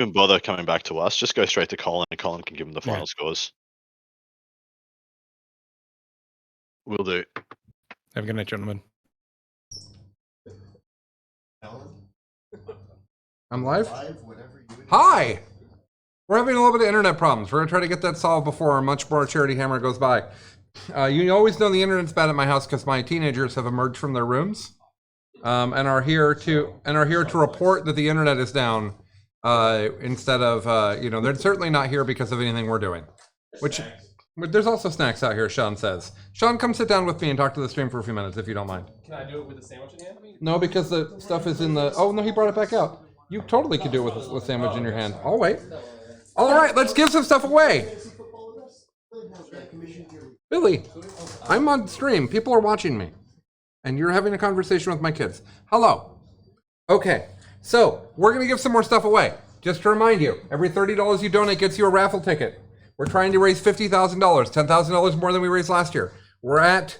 Don't bother coming back to us. Just go straight to Colin, and Colin can give him the final scores. Will do. Have a good night, gentlemen. I'm live? Hi! We're having a little bit of internet problems. We're going to try to get that solved before our much more charity hammer goes by. You always know the internet's bad at my house because my teenagers have emerged from their rooms and are here to report that the internet is down instead of they're certainly not here because of anything we're doing. Which there's also snacks out here, Sean says. Sean, come sit down with me and talk to the stream for a few minutes if you don't mind. Can I do it with a sandwich in hand? No, because the stuff is in the... Oh, no, he brought it back out. You totally could do it with a sandwich in your hand. I'll wait. All right, let's give some stuff away. Billy, I'm on stream. People are watching me. And you're having a conversation with my kids. Hello. Okay, so we're going to give some more stuff away. Just to remind you, every $30 you donate gets you a raffle ticket. We're trying to raise $50,000, $10,000 more than we raised last year. We're at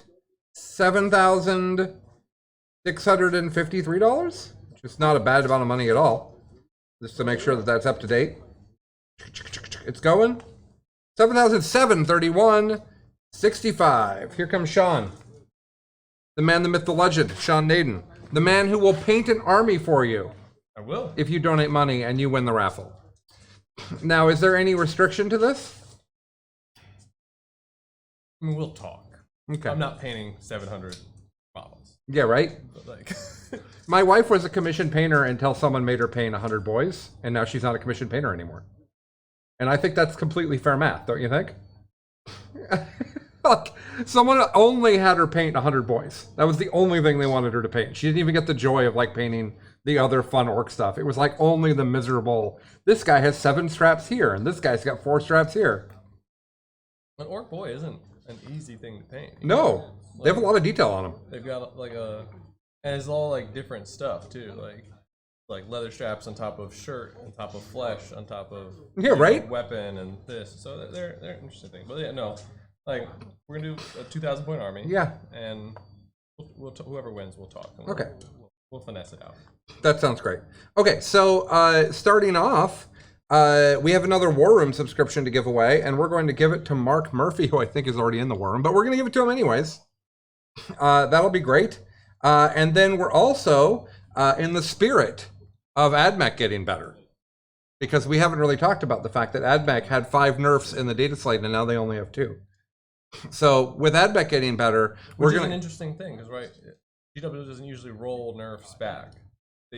$7,653, which is not a bad amount of money at all. Just to make sure that that's up to date. It's going. 7,731.65. Here comes Sean. The man, the myth, the legend, Sean Nayden. The man who will paint an army for you. I will. If you donate money and you win the raffle. Now, is there any restriction to this? I mean, we'll talk. Okay. I'm not painting 700 models. Yeah, right? But like... My wife was a commissioned painter until someone made her paint 100 boys, and now she's not a commissioned painter anymore. And I think that's completely fair math, don't you think? Look, someone only had her paint 100 boys. That was the only thing they wanted her to paint. She didn't even get the joy of like painting the other fun orc stuff. It was like only the miserable, this guy has 7 straps here, and this guy's got 4 straps here. An orc boy isn't an easy thing to paint. No, they have a lot of detail on them. They've got like a, and it's all like different stuff too, like leather straps on top of shirt, on top of flesh, on top of right, weapon and this. So they're interesting things. But yeah, no, like we're gonna do a 2,000 point army. Yeah, and whoever wins, we'll talk. And okay, we'll finesse it out. That sounds great. Okay, so starting off. We have another War Room subscription to give away, and we're going to give it to Mark Murphy, who I think is already in the War Room, but we're going to give it to him anyways. That'll be great. And then we're also in the spirit of AdMech getting better, because we haven't really talked about the fact that AdMech had 5 nerfs in the data slate, and now they only have 2. So with AdMech getting better, we're going to... an interesting thing, because right, GW doesn't usually roll nerfs back.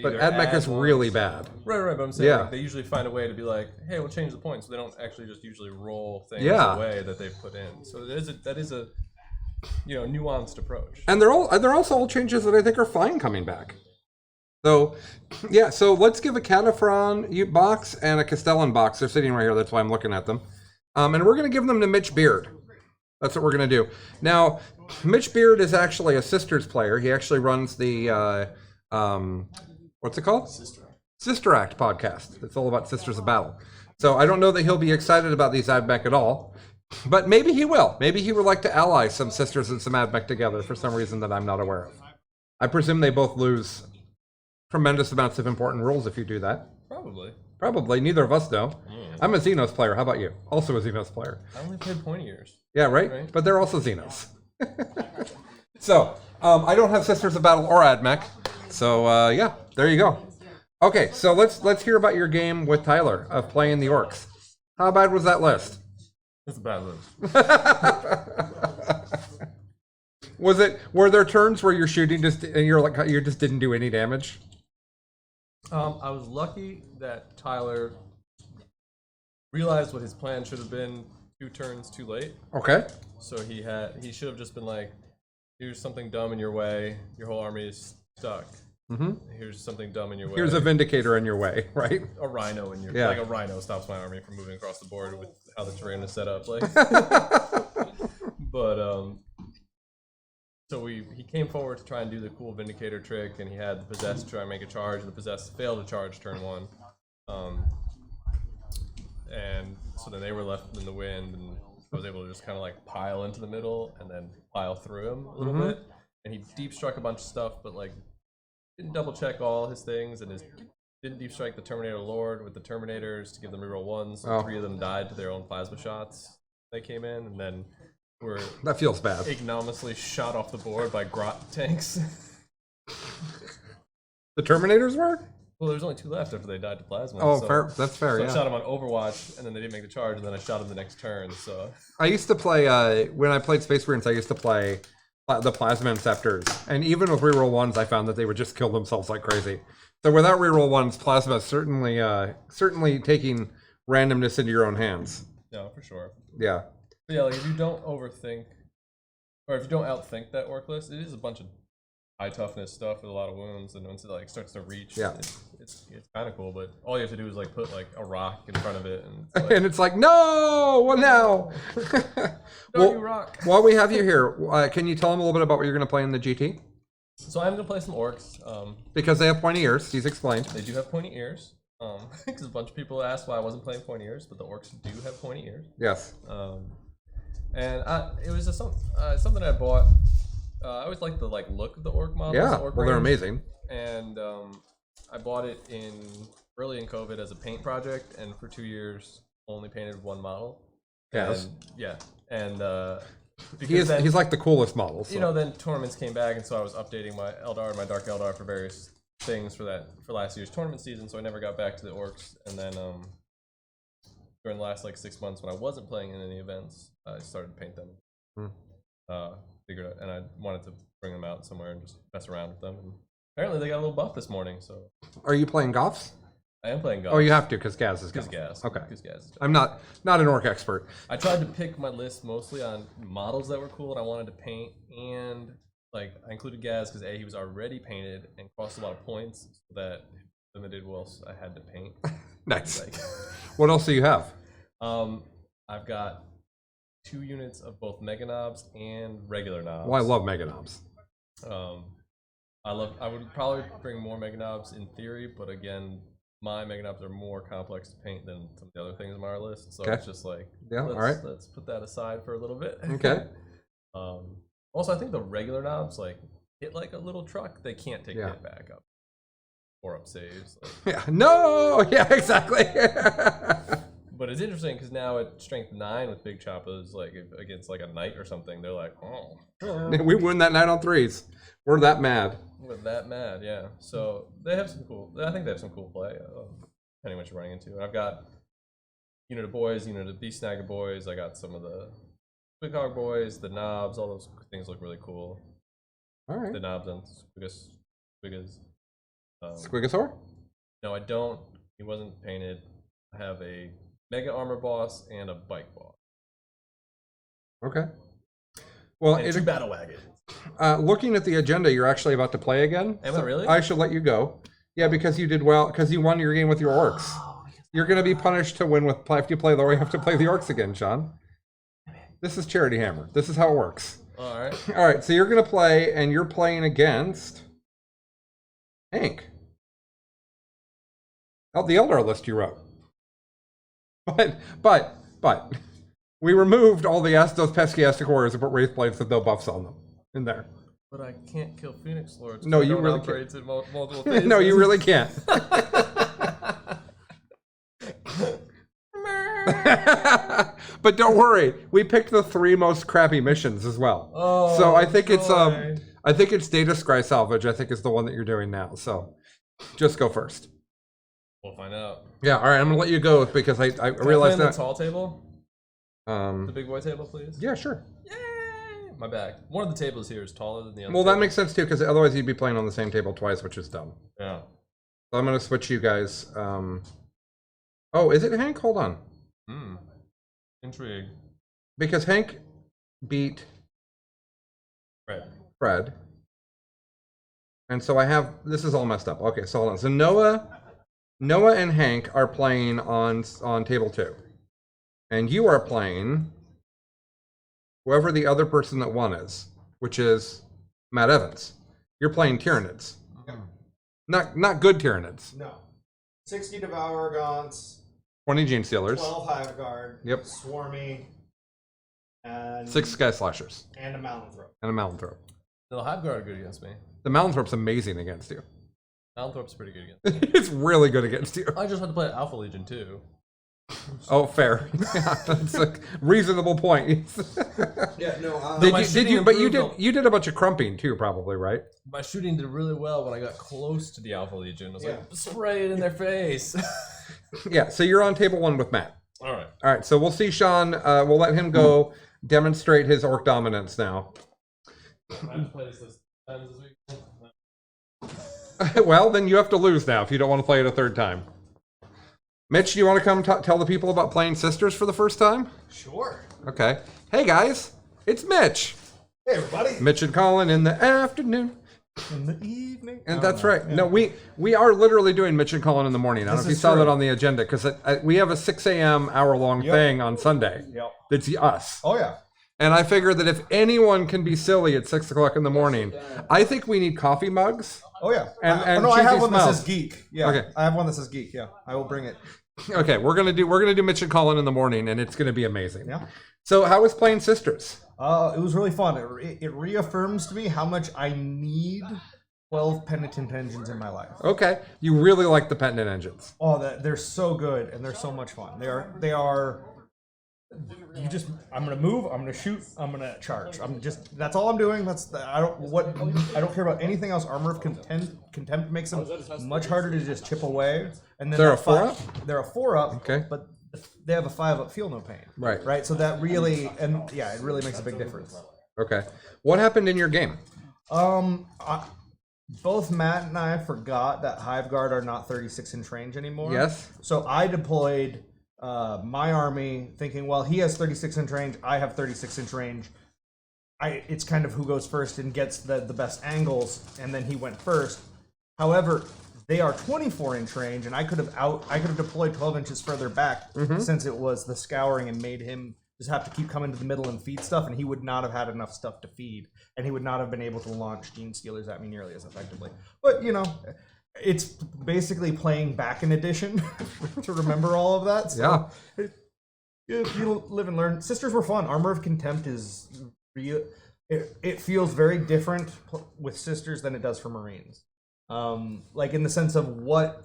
But AdMech is really bad. Right, but I'm saying like, they usually find a way to be like, hey, we'll change the points. So they don't actually just usually roll things away that they've put in. So that is a nuanced approach. And they're also all changes that I think are fine coming back. So yeah, so let's give a Cataphren box and a Castellan box. They're sitting right here, that's why I'm looking at them. And we're gonna give them to Mitch Beard. That's what we're gonna do. Now, Mitch Beard is actually a Sisters player. He actually runs the what's it called? Sister Act podcast. It's all about Sisters of Battle. So I don't know that he'll be excited about these AdMech at all, but maybe he will. Maybe he would like to ally some Sisters and some AdMech together for some reason that I'm not aware of. I presume they both lose tremendous amounts of important rules if you do that. Probably. Neither of us know. I'm a Xenos player. How about you? Also a Xenos player. I only played pointy years. Yeah, right? But they're also Xenos. So, I don't have Sisters of Battle or AdMech. So, yeah, there you go. Okay, so let's hear about your game with Tyler of playing the Orks. How bad was that list? It's a bad list. Were there turns where you're shooting and you just didn't do any damage? I was lucky that Tyler realized what his plan should have been 2 turns too late. Okay. So he should have just been like, here's something dumb in your way, your whole army is stuck. Here's something dumb in your way. Here's a Vindicator in your way, right? A Rhino in your way. Like a Rhino stops my army from moving across the board with how the terrain is set up. Like, but so he came forward to try and do the cool Vindicator trick, and he had the Possessed try and make a charge, and the Possessed failed to charge turn 1. And so then they were left in the wind, and I was able to just kind of like pile into the middle and then pile through him a little bit. And he deep struck a bunch of stuff, but like didn't double check all his things, and his didn't deep strike the Terminator Lord with the Terminators to give them reroll 1s. So 3 of them died to their own plasma shots. They came in, and then were that feels bad. ignominiously shot off the board by grot tanks. The Terminators were? Well, there's only 2 left after they died to plasma. Oh, so, fair. That's fair. So yeah. I shot them on Overwatch, and then they didn't make the charge, and then I shot them the next turn. So I used to play when I played Space Marines. I used to play the Plasma Inceptors, and even with reroll 1s, I found that they would just kill themselves like crazy. So without reroll 1s, Plasma is certainly taking randomness into your own hands. no, for sure. Yeah. But yeah, like if you don't overthink, or if you don't outthink that orc list, it is a bunch of high toughness stuff with a lot of wounds, and once it like starts to reach, Yeah. it's kind of cool. But all you have to do is like put like a rock in front of it, and it's like, And it's like, no, what now? no, you rock. While we have you here, can you tell them a little bit about what you're going to play in the GT? So I'm gonna play some orcs. Because they have pointy ears, he's explained. They do have pointy ears. Because a bunch of people asked why I wasn't playing pointy ears, but the orcs do have pointy ears. Yes. And it was just something I bought. I always liked the look of the orc models. Yeah, the orc well, they're range. amazing. And I bought it early in COVID as a paint project, and for 2 years only painted one model. Yes. And, yeah, and because He's like the coolest model. So. you know, then tournaments came back, and so I was updating my Eldar, my Dark Eldar for various things for last year's tournament season. So I never got back to the orcs, and then during the last 6 months when I wasn't playing in any events, I started to paint them. Figured out, and I wanted to bring them out somewhere and just mess around with them. And apparently they got a little buff this morning. So Are you playing Goths? I am playing Goths. Oh, you have to because Gaz is Because Goth. Gas. Okay. Because Gas. I'm not an orc expert. I tried to pick my list mostly on models that were cool and I wanted to paint, and I included Gaz because he was already painted and cost a lot of points, so that limited what else I had to paint. Nice. What else do you have? I've got 2 units of both Mega Knobs and regular knobs. Well, I love Mega Knobs. I would probably bring more Mega Knobs in theory, but again, my Mega Knobs are more complex to paint than some of the other things on our list. So it's just let's put that aside for a little bit. Okay. Also, I think the regular knobs hit like a little truck. They can't take hit back up or up saves. Yeah. No. Yeah. Exactly. But it's interesting because now at strength 9 with big choppers, against a knight or something, they're like, oh. We win that night on 3s. We're that mad. We're that mad, yeah. So they have some cool. I think they have some cool play. Depending what you're running into. I've got unit of boys, unit of beast snagger boys. I got some of the Big Hog boys, the knobs. All those things look really cool. All right. The knobs and Squiggas. Squigosaur? No, I don't. He wasn't painted. I have a Mega Armor boss and a bike boss. Okay. Well, And 2 battle wagons. Looking at the agenda, you're actually about to play again. Am I really? I should let you go. Yeah, because you did well. Because you won your game with your orcs. You're going to be punished to win with if you play the. You have to play the orcs again, Sean. This is Charity Hammer. This is how it works. All right. All right. So you're going to play, and you're playing against Hank. Oh, the Eldar list you wrote. But we removed all those pesky Aztec warriors and put Wraith Blades with no buffs on them in there. But I can't kill Phoenix Lords. No, you really can't. No, you really can't. But don't worry, we picked the 3 most crappy missions as well. Oh, so I think it's Data Scry Salvage. I think is the one that you're doing now. So just go first. We'll find out. Yeah, all right. I'm gonna let you go because I Can realized I play that. the tall table. The big boy table, please. Yeah, sure. Yay! My bag. One of the tables here is taller than the other. Well, that makes sense too because otherwise you'd be playing on the same table twice, which is dumb. Yeah. So I'm gonna switch you guys. Oh, is it Hank? Hold on. Intrigue. Because Hank beat Fred. And so I have, this is all messed up. Okay, so hold on. So Noah and Hank are playing on table 2. And you are playing whoever the other person that won is, which is Matt Evans. You're playing Tyranids. Yeah. Not good Tyranids. No. 60 Devour Gaunts, 20 Gene Stealers. 12 Hive Guard, Yep. Swarmy, and 6 Sky Slashers. and a Mountain Throw. And a Mountain Throw. The Hive Guard are good against me. The Mountain Thrope's amazing against you. Allenthorpe's pretty good against. It's really good against you. I just had to play Alpha Legion too. Oh, fair. Yeah, that's a reasonable point. Yeah, no. Did you did a bunch of crumping too, probably, right? My shooting did really well when I got close to the Alpha Legion. I was like, spray it in their face. Yeah. So you're on table 1 with Matt. All right. All right. So we'll see Sean. We'll let him go demonstrate his orc dominance now. I have to play this times this week. Well, then you have to lose now if you don't want to play it a third time. Mitch, do you want to come tell the people about playing Sisters for the first time? Sure. Okay. Hey guys, it's Mitch. Hey, everybody. Mitch and Colin in the afternoon. In the evening. And that's right. Yeah. No, we are literally doing Mitch and Colin in the morning. I don't know if you saw that on the agenda, because we have a 6 a.m. hour-long thing on Sunday. Yep. That's us. Oh, yeah. And I figure that if anyone can be silly at 6 o'clock in the morning, I think we need coffee mugs. Oh, yeah. And no, I have one that smells. says geek. Yeah. Okay. I have one that says geek. Yeah. I will bring it. Okay, we're gonna do Mitch and Colin in the morning, and it's gonna be amazing. Yeah. So how was playing Sisters? It was really fun. It reaffirms to me how much I need 12 penitent engines in my life. Okay, you really like the Penitent engines. Oh, they're so good and they're so much fun. They are. I'm gonna move. I'm gonna shoot. I'm gonna charge. That's all I'm doing. I don't care about anything else. Armor of Contempt makes them much harder to just chip away. And then They're a 4-up? They're a 4-up. Okay. But they have a 5-up. Feel no pain. Right. Right. So that really it really makes a big difference. Okay. What happened in your game? Both Matt and I forgot that Hive Guard are not 36-inch range anymore. Yes. So I deployed my army thinking, well, he has 36-inch range, I have 36-inch range. It's kind of who goes first and gets the best angles, and then he went first. However, they are 24-inch range, and I could have deployed 12 inches further back since it was the scouring and made him just have to keep coming to the middle and feed stuff, and he would not have had enough stuff to feed, and he would not have been able to launch Gene Stealers at me nearly as effectively. But, it's basically playing back in edition to remember all of that. So if you live and learn. Sisters were fun. Armor of Contempt is real. It feels very different with Sisters than it does for Marines. Like in the sense of what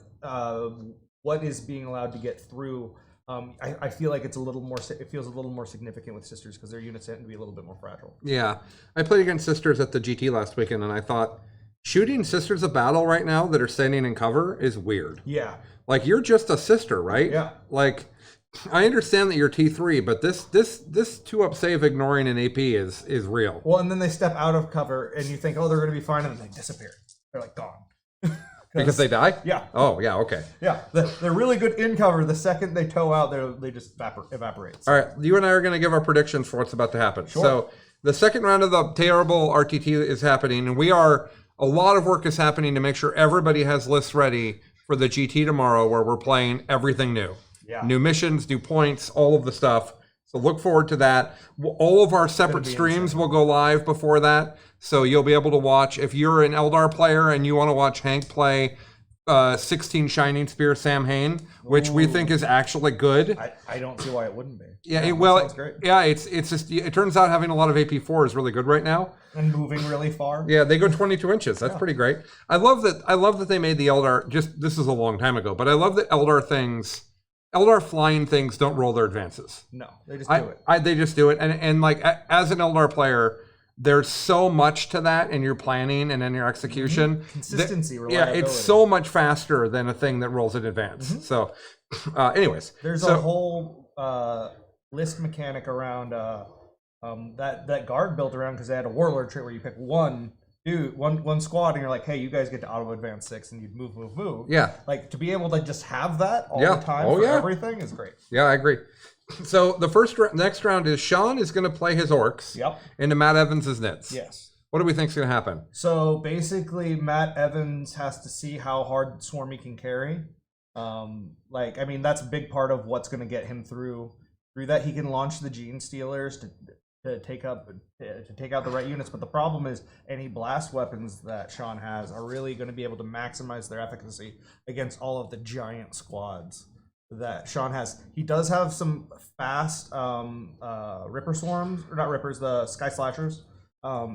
is being allowed to get through. I feel like it feels a little more significant with Sisters because their units tend to be a little bit more fragile. Yeah, I played against Sisters at the GT last weekend, and I thought shooting Sisters of Battle right now that are standing in cover is weird. Yeah, like you're just a sister, right? Yeah. Like I understand that you're T3, but this 2-up save ignoring an AP is real. Well, and then they step out of cover, and you think, oh, they're going to be fine, and then they disappear. They're like gone. Because they die? Yeah. Oh, yeah, okay. Yeah, they're really good in cover. The second they toe out, they just evaporate. All right, you and I are going to give our predictions for what's about to happen. Sure. So the second round of the terrible RTT is happening, and a lot of work is happening to make sure everybody has lists ready for the GT tomorrow, where we're playing everything new. Yeah. New missions, new points, all of the stuff. So look forward to that. All of our separate streams will go live before that. So you'll be able to watch, if you're an Eldar player and you want to watch Hank play 16 Shining Spear Sam Hain, which we think is actually good. I don't see why it wouldn't be. Yeah, sounds great. Yeah, it's just, it turns out having a lot of AP4 is really good right now. And moving really far. Yeah, they go 22 inches. That's pretty great. I love that they made the Eldar, this is a long time ago, but I love that Eldar flying things don't roll their advances. No, they just do it. They just do it. And like, as an Eldar player, there's so much to that in your planning and in your execution. Consistency, reliability. Yeah, it's so much faster than a thing that rolls in advance. So, anyways. There's a whole list mechanic around that guard built around, because they had a warlord trait where you pick one squad, and you're like, hey, you guys get to auto advance 6, and you'd move. Yeah. Like, to be able to just have that all the time everything is great. Yeah, I agree. So the next round is Sean is going to play his Orks. Yep. Into Matt Evans' Nids. Yes. What do we think is going to happen? So basically, Matt Evans has to see how hard Swarm he can carry. That's a big part of what's going to get him through that. He can launch the Gene Stealers to take out the right units, but the problem is any blast weapons that Sean has are really going to be able to maximize their efficacy against all of the giant squads that Sean has. He does have some fast Ripper Swarms, or not Rippers, the Sky Slashers.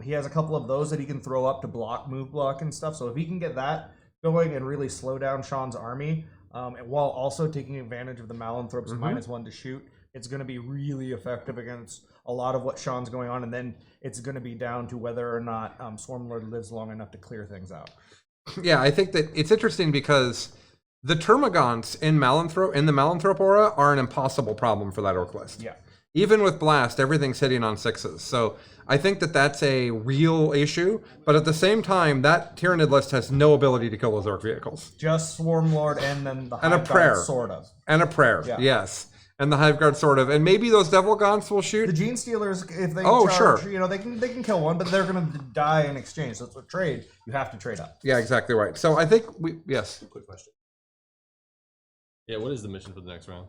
He has a couple of those that he can throw up to move block and stuff. So if he can get that, going and really slow down Sean's army, and while also taking advantage of the Malanthrope's -1 to shoot. It's going to be really effective against a lot of what Sean's going on, and then it's going to be down to whether or not Swarmlord lives long enough to clear things out. Yeah, I think that it's interesting because the Termagants in the Malanthrope aura are an impossible problem for that Orc list. Yeah. Even with Blast, everything's hitting on 6s. So I think that that's a real issue. But at the same time, that Tyranid list has no ability to kill those Orc vehicles. Just Swarmlord and then the And a Hive prayer. Guard, sort of. And a prayer, Yeah. yes. And the Hive Guard, sort of. And maybe those Devil Gaunts will shoot. The Gene Stealers, if they Oh, charge, sure. you know, they can kill one, but they're going to die in exchange. So it's a trade. You have to trade up. Yeah, exactly right. So I think yes. Quick question. Yeah, what is the mission for the next round?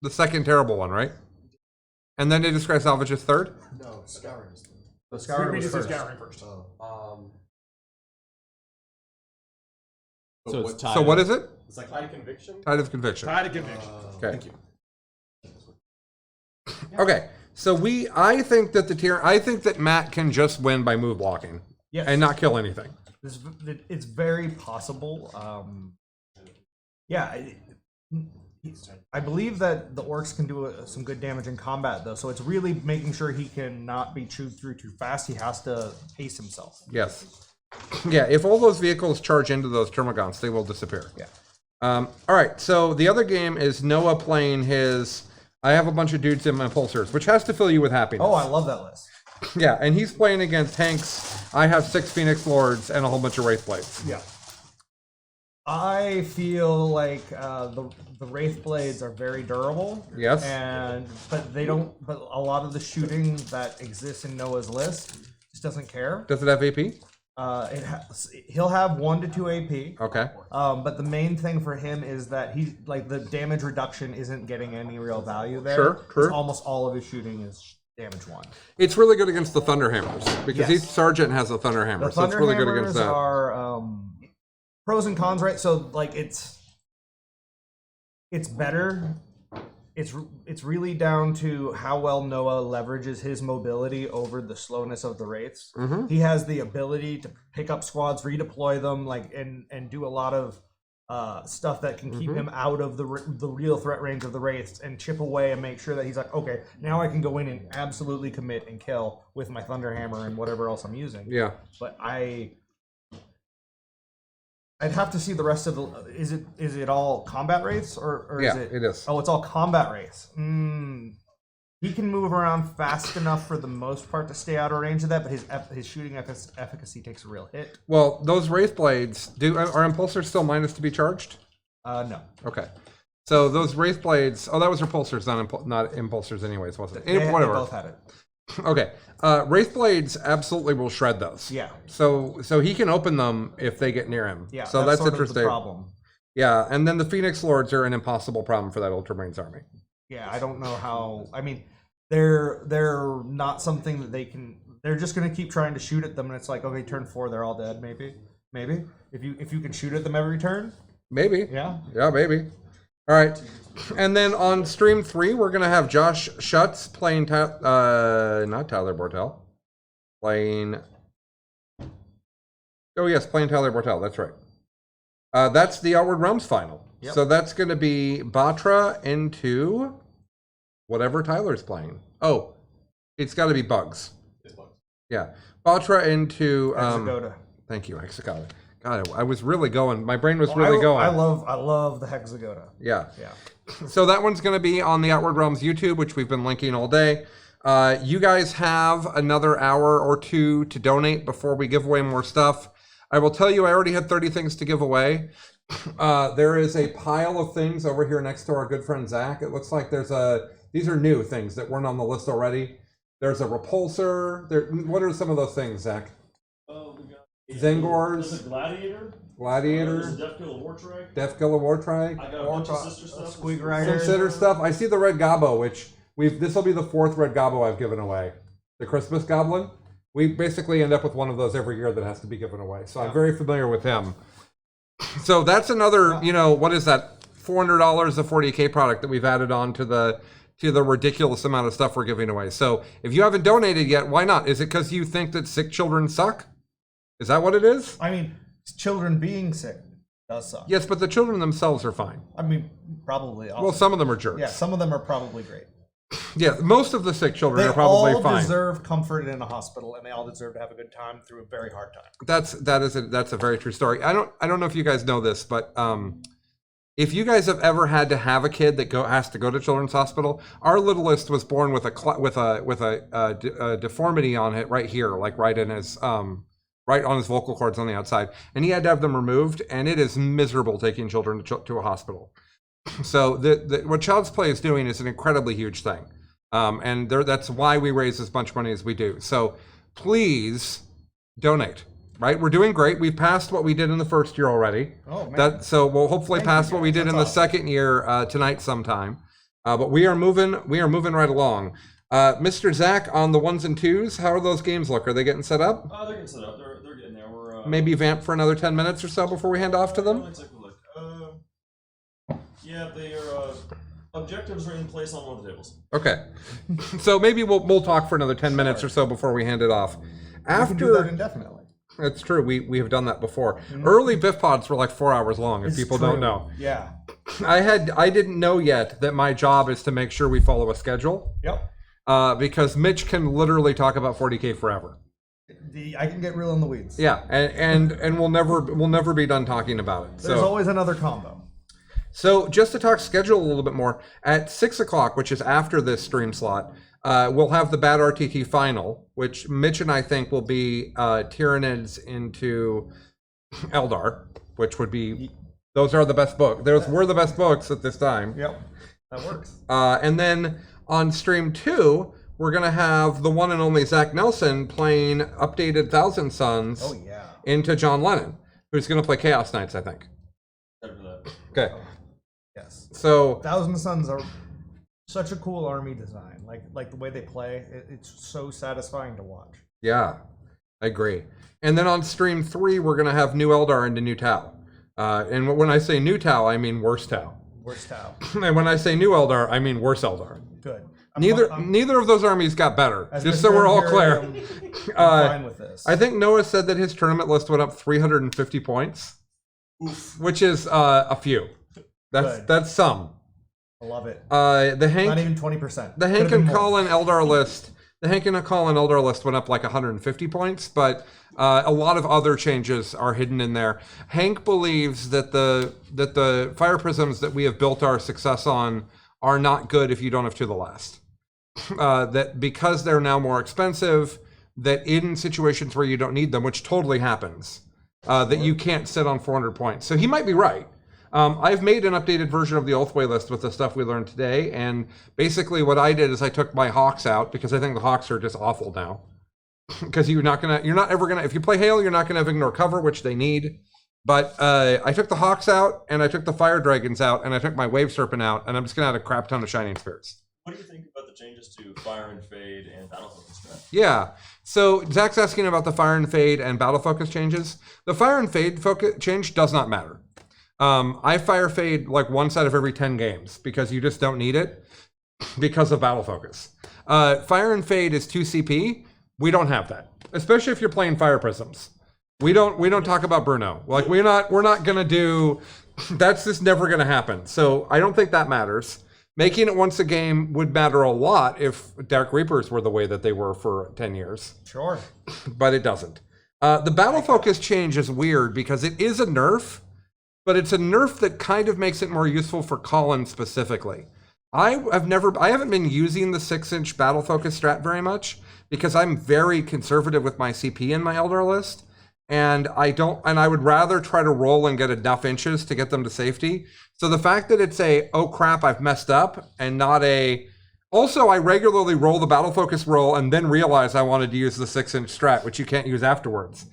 The second terrible one, right? And then they describe salvage as third? No, scouring is The Scouring was first. first. So it's tied. So what is it? It's like high conviction. Tide of Conviction. Tide of conviction. Okay. Thank you. Okay. So I think that Matt can just win by move blocking Yes. and not kill anything. It's very possible. Yeah, I believe that the Orcs can do some good damage in combat, though. So it's really making sure he can not be chewed through too fast. He has to pace himself. Yes. Yeah, if all those vehicles charge into those Termagants, they will disappear. Yeah. All right, so the other game is Noah playing his I have a bunch of dudes in my pulsers, which has to fill you with happiness. Oh, I love that list. Yeah, and he's playing against Hank's I have 6 Phoenix Lords and a whole bunch of Wraith Blades. Yeah. I feel like the Wraith Blades are very durable. Yes. But they don't. But a lot of the shooting that exists in Noah's list just doesn't care. Does it have AP? He'll have 1 to 2 AP. Okay. But the main thing for him is that he the damage reduction isn't getting any real value there. Sure, true. It's almost all of his shooting is damage 1. It's really good against the Thunderhammers because Yes. each sergeant has a Thunderhammer, The so it's really good against Thunderhammers that. are pros and cons, right? So like it's better. It's really down to how well Noah leverages his mobility over the slowness of the Wraiths. Mm-hmm. He has the ability to pick up squads, redeploy them, like and do a lot of stuff that can keep him out of the real threat range of the Wraiths and chip away and make sure that he's like, okay, now I can go in and absolutely commit and kill with my Thunderhammer and whatever else I'm using. Yeah. But I'd have to see the rest of the. Is it all combat wraiths or Yeah, is it? it is. Oh, it's all combat wraiths. He can move around fast enough for the most part to stay out of range of that, but his shooting efficacy takes a real hit. Well, those Wraith Blades, are Impulsors still minus to be charged? No. Okay. So those Wraith Blades, that was Repulsors, not Impulsors anyways, wasn't it? They Whatever. both had it. Okay. Wraith Blades absolutely will shred those. Yeah. So he can open them if they get near him. Yeah. So that's sort of interesting. the problem. Yeah, and then the Phoenix Lords are an impossible problem for that Ultramarines army. Yeah, I don't know how. I mean, they're not something that they can. They're just going to keep trying to shoot at them, and it's like, okay, turn 4, they're all dead. Maybe if you can shoot at them every turn. Maybe. Yeah. Yeah, maybe. All right. And then on stream 3, we're going to have Josh Schutz playing, not Tyler Bortel. Playing Tyler Bortel. That's right. That's the Outward Realms final. Yep. So that's going to be Batra into whatever Tyler's playing. Oh, it's got to be Bugs. It's bugs. Yeah. Batra into... Hexagoda. Thank you, Hexagoda. God, I was really going. My brain was really going. I love the Hexagoda. Yeah. Yeah. So that one's going to be on the Outward Realms YouTube, which we've been linking all day. You guys have another hour or 2 to donate before we give away more stuff. I will tell you, I already had 30 things to give away. There is a pile of things over here next to our good friend Zach. It looks like these are new things that weren't on the list already. There's a repulsor. What are some of those things, Zach? Zengors. There's a gladiator. Gladiator. There's a Deathkiller Wartrike. Deathkiller Wartrike. I got a bunch of sister stuff. Squeak Rider. Consider stuff. I see the Red Gobbo, which this will be the 4th Red Gobbo I've given away. The Christmas Goblin. We basically end up with one of those every year that has to be given away. So I'm very familiar with him. So that's another, what is that? $400 of 40K product that we've added on to the ridiculous amount of stuff we're giving away. So if you haven't donated yet, why not? Is it because you think that sick children suck? Is that what it is? I mean, children being sick does suck. Yes, but the children themselves are fine. I mean, probably. Also. Well, some of them are jerks. Yeah, some of them are probably great. Yeah, most of the sick children They are probably all fine. deserve comfort in a hospital, and they all deserve to have a good time through a very hard time. That's a very true story. I don't know if you guys know this, but if you guys have ever had to have a kid that has to go to Children's Hospital, our littlest was born with a deformity on it right here, like right in his right on his vocal cords on the outside, and he had to have them removed. And it is miserable taking children to a hospital. So what Child's Play is doing is an incredibly huge thing, and that's why we raise as much money as we do. So please donate. Right, we're doing great. We've passed what we did in the first year already. Oh man! So we'll hopefully Thank pass you, what we guys. did in That's the awesome. second year tonight sometime. But we are moving right along. Mr. Zach, on the 1s and 2s, how are those games look? Are they getting set up? They're getting set up. They're getting there. We're Maybe vamp for another 10 minutes or so before we hand off to them? Let's take a look. Yeah, their objectives are in place on one of the tables. Okay. So maybe we'll talk for another 10 minutes or so before we hand it off. We can do that indefinitely. That's true. We have done that before. Early Biff Pods were like 4 hours long, if It's people true. don't know. Yeah. I didn't know yet that my job is to make sure we follow a schedule. Yep. Because Mitch can literally talk about 40K forever. I can get real in the weeds. Yeah, and we'll never be done talking about it. There's So always another combo. just to talk schedule a little bit more, at 6 o'clock, which is after this stream slot, we'll have the Bad RTT final, which Mitch and I think will be Tyranids into Eldar, which would be, those are the best books. Those were the best books at this time. Yep. That works. And then on stream 2, we're going to have the one and only Zach Nelson playing updated Thousand Sons Oh yeah. into John Lennon, who's going to play Chaos Knights, I think. Except for that. Okay. Yes. So, Thousand Sons are such a cool army design. Like the way they play, it's so satisfying to watch. yeah, I agree. And then on stream 3, we're going to have New Eldar into New Tau. And when I say New Tau, I mean worse Tau. Worst Tau. And when I say New Eldar, I mean worse Eldar. Good. Neither of those armies got better, as just Mr. so we're all clear. Imperium, I'm fine with this. I think Noah said that his tournament list went up 350 points, which is a few. Good. That's some. I love it. The Hank, Not even 20%. the Hank and Colin Eldar list, went up like 150 points, but a lot of other changes are hidden in there. Hank believes that the fire prisms that we have built our success on are not good if you don't have to the last. That because they're now more expensive, that in situations where you don't need them, which totally happens, that you can't sit on 400 points. So he might be right. I've made an updated version of the Oathway list with the stuff we learned today, and basically what I did is I took my Hawks out because I think the Hawks are just awful now. Because you're not ever gonna, if you play Hail, you're not gonna have ignore cover, which they need. But I took the Hawks out, and I took the Fire Dragons out, and I took my Wave Serpent out, and I'm just gonna add a crap ton of Shining Spirits. What do you think about the changes to Fire and Fade and Battle Focus strat? Yeah. So Zach's asking about the Fire and Fade and Battle Focus changes. The Fire and Fade focus change does not matter. I Fire Fade like once out of every 10 games because you just don't need it because of Battle Focus. Fire and Fade is 2 CP. We don't have that, especially if you're playing Fire Prisms. We don't talk about Bruno. Like we're not gonna do. That's just never gonna happen. So I don't think that matters. Making it once a game would matter a lot if Dark Reapers were the way that they were for 10 years, Sure. but it doesn't. The Battle Focus change is weird because it is a nerf, but it's a nerf that kind of makes it more useful for Colin specifically. I haven't been using the 6-inch Battle Focus strat very much because I'm very conservative with my CP in my Eldar list. And I would rather try to roll and get enough inches to get them to safety. So the fact that it's a, oh crap, I've messed up, and not a, also I regularly roll the Battle Focus roll and then realize I wanted to use the 6-inch strat, which you can't use afterwards.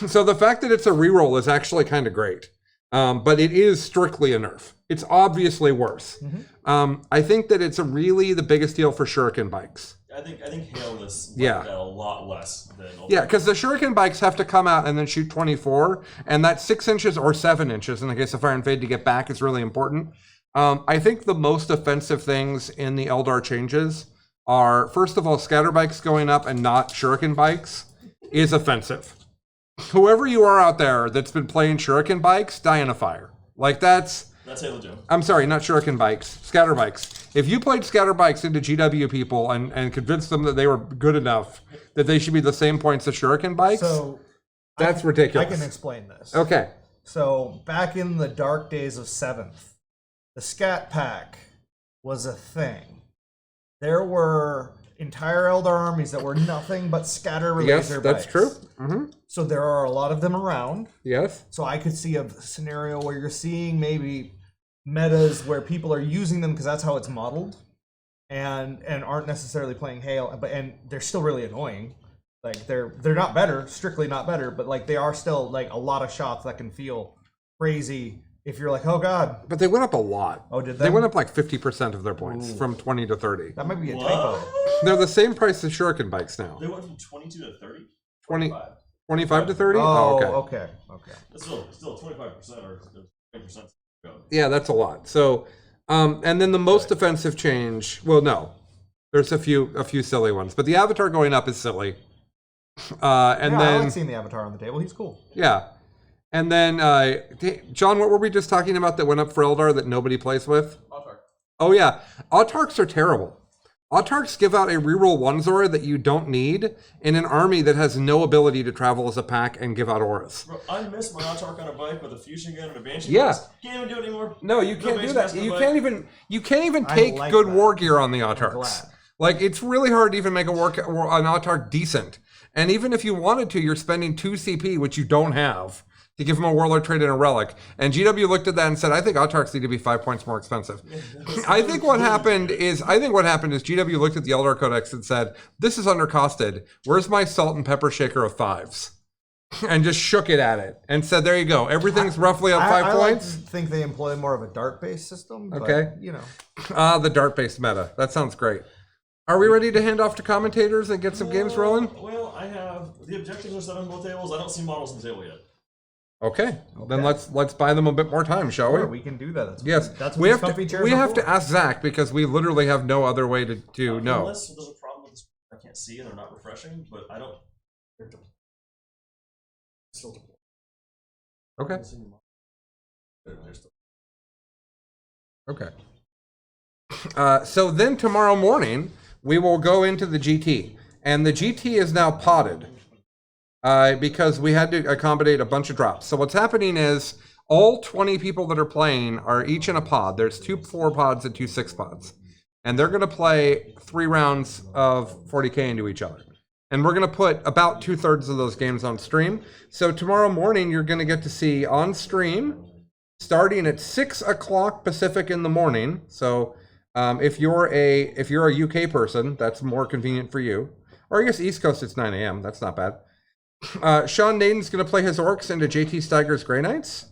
So the fact that it's a reroll is actually kind of great. But it is strictly a nerf. It's obviously worse. I think that it's really the biggest deal for Shuriken bikes. I think Hailness Yeah. like that a lot less than Yeah, because the Shuriken bikes have to come out and then shoot 24, and that 6 inches or 7 inches in the case of Fire and Fade to get back is really important. I think the most offensive things in the Eldar changes are, first of all, scatter bikes going up and not Shuriken bikes is offensive. whoever you are out there that's been playing Shuriken bikes, die in a fire. Like That's Halo Jim. I'm sorry, not Shuriken bikes, scatter bikes. If you played scatter bikes into GW people and convinced them that they were good enough that they should be the same points as Shuriken bikes, So that's ridiculous. I can explain this. Okay. So back in the dark days of 7th, the Scat Pack was a thing. There were entire Eldar armies that were nothing but scatter Yes, laser that's bikes. true. Mm-hmm. So there are a lot of them around. Yes. So I could see a scenario where you're seeing maybe metas where people are using them because that's how it's modeled, and aren't necessarily playing Hail, and they're still really annoying. Like they're not better, strictly not better, but like they are still like a lot of shots that can feel crazy if you're like, oh god. But they went up a lot. Oh, did they? They went up like 50% of their points, Ooh. from 20 to 30. That might be a What? typo. They're the same price as Shuriken bikes now. They went from 22 to 30? 20, 25. 25 to 30? Oh, okay. okay. That's still 25% or 20% go. Yeah, that's a lot. So, and then the most offensive change, well, no. There's a few silly ones, but the avatar going up is silly. And Yeah, I then, like seeing the Avatar on the table. He's cool. yeah. And then, John, what were we just talking about that went up for Eldar that nobody plays with? Autark. Oh, yeah. Autarks are terrible. Autarks give out a reroll 1 Zora that you don't need in an army that has no ability to travel as a pack and give out auras. Bro, I miss my Autark on a bike with a fusion gun and a banshee. Yeah. Blast. Can't even do it anymore. No, you can't do that. Banshee You Blast can't even I take like good that. war gear on the I'm Autarks. glad. Like, it's really hard to even make an Autark decent. And even if you wanted to, you're spending 2 CP, which you don't have, to give them a Warlord trait and a Relic. And GW looked at that and said, I think Autarks need to be 5 points more expensive. I think what happened is GW looked at the Eldar Codex and said, this is undercosted. Where's my salt and pepper shaker of 5s? And just shook it at it and said, there you go. Everything's roughly on 5 I points. like to think they employ more of a dart-based system. But, Okay. you know. The dart-based meta. That sounds great. Are we ready to hand off to commentators and get some games rolling? Well, I have the objectives are set on both tables. I don't see models on the table yet. Okay. Then let's buy them a bit more time, shall Sure, we? we can do that. That's Yes. That's we what have these comfy to. chairs We are have for. to ask Zach because we literally have no other way to know. Unless there's a problem with this, I can't see and they're not refreshing, but I don't. They're still deployed. Okay. They're still. Okay. So then tomorrow morning we will go into the GT, and the GT is now potted because we had to accommodate a bunch of drops. So what's happening is all 20 people that are playing are each in a pod. There's 2 4 pods and 2 6 pods, and they're going to play 3 rounds of 40k into each other. And we're going to put about 2/3 of those games on stream. So tomorrow morning you're going to get to see on stream starting at 6 o'clock Pacific in the morning. So if you're a UK person, that's more convenient for you. Or I guess East Coast it's 9 a.m. That's not bad. Sean Nayden's going to play his Orks into JT Steiger's Grey Knights.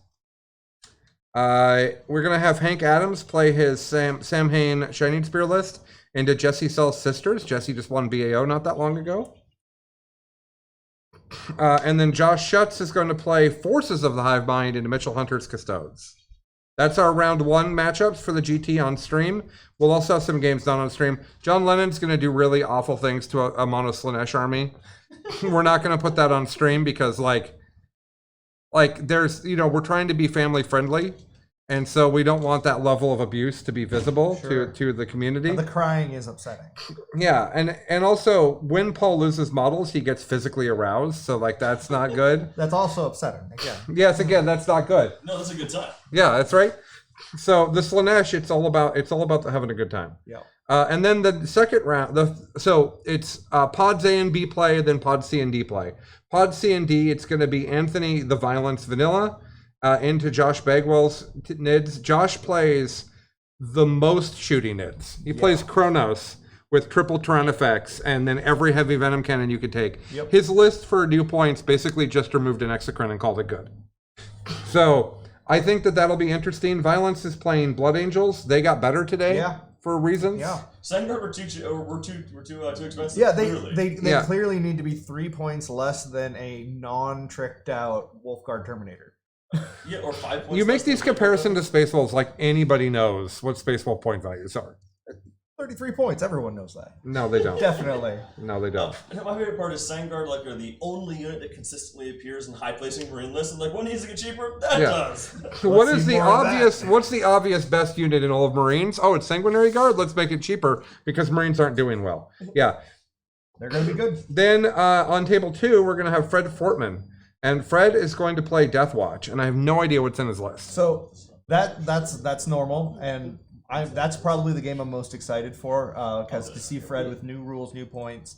We're going to have Hank Adams play his Sam Hain Shining Spear list into Jesse Sell's Sisters. Jesse just won BAO not that long ago. And then Josh Schutz is going to play Forces of the Hive Mind into Mitchell Hunter's Custodes. That's our round 1 matchups for the GT on stream. We'll also have some games done on stream. John Lennon's going to do really awful things to a Mono Slanesh army. We're not going to put that on stream because like there's, we're trying to be family friendly. And so we don't want that level of abuse to be visible to the community. And the crying is upsetting. Yeah, and also when Paul loses models, he gets physically aroused. So like that's not good. That's also upsetting. Again. Yes, again, that's not good. No, that's a good time. Yeah, that's right. So the Slanesh, it's all about having a good time. Yeah. And then the second round, so it's pods A and B play, then pod C and D play. Pod C and D, it's going to be Anthony the Violence Vanilla into Josh Bagwell's Nids. Josh plays the most shooting Nids. He plays Kronos with triple Tyran effects and then every heavy venom cannon you could take. Yep. His list for new points basically just removed an Exocrine and called it good. So I think that'll be interesting. Violence is playing Blood Angels. They got better today. Yeah. For reasons. Yeah. Sangard were too expensive. Yeah, literally. they clearly need to be 3 points less than a non-tricked out Wolfguard Terminator. Yeah, or 5 points. You make less these than comparisons to Space Wolves like anybody knows what Space Wolf point values are. 33 points. Everyone knows that. No, they don't. Definitely. No, they don't. My favorite part is Sangard, like, are the only unit that consistently appears in high placing marine lists, and like, when needs to get cheaper, that Yeah. does. What is see the more of that. obvious? What's the obvious best unit in all of Marines? Oh, it's Sanguinary Guard. Let's make it cheaper because Marines aren't doing well. Yeah. They're going to be good. Then on table 2, we're going to have Fred Fortman, and Fred is going to play Death Watch, and I have no idea what's in his list. So that's normal, and that's probably the game I'm most excited for, because to see Fred with new rules, new points.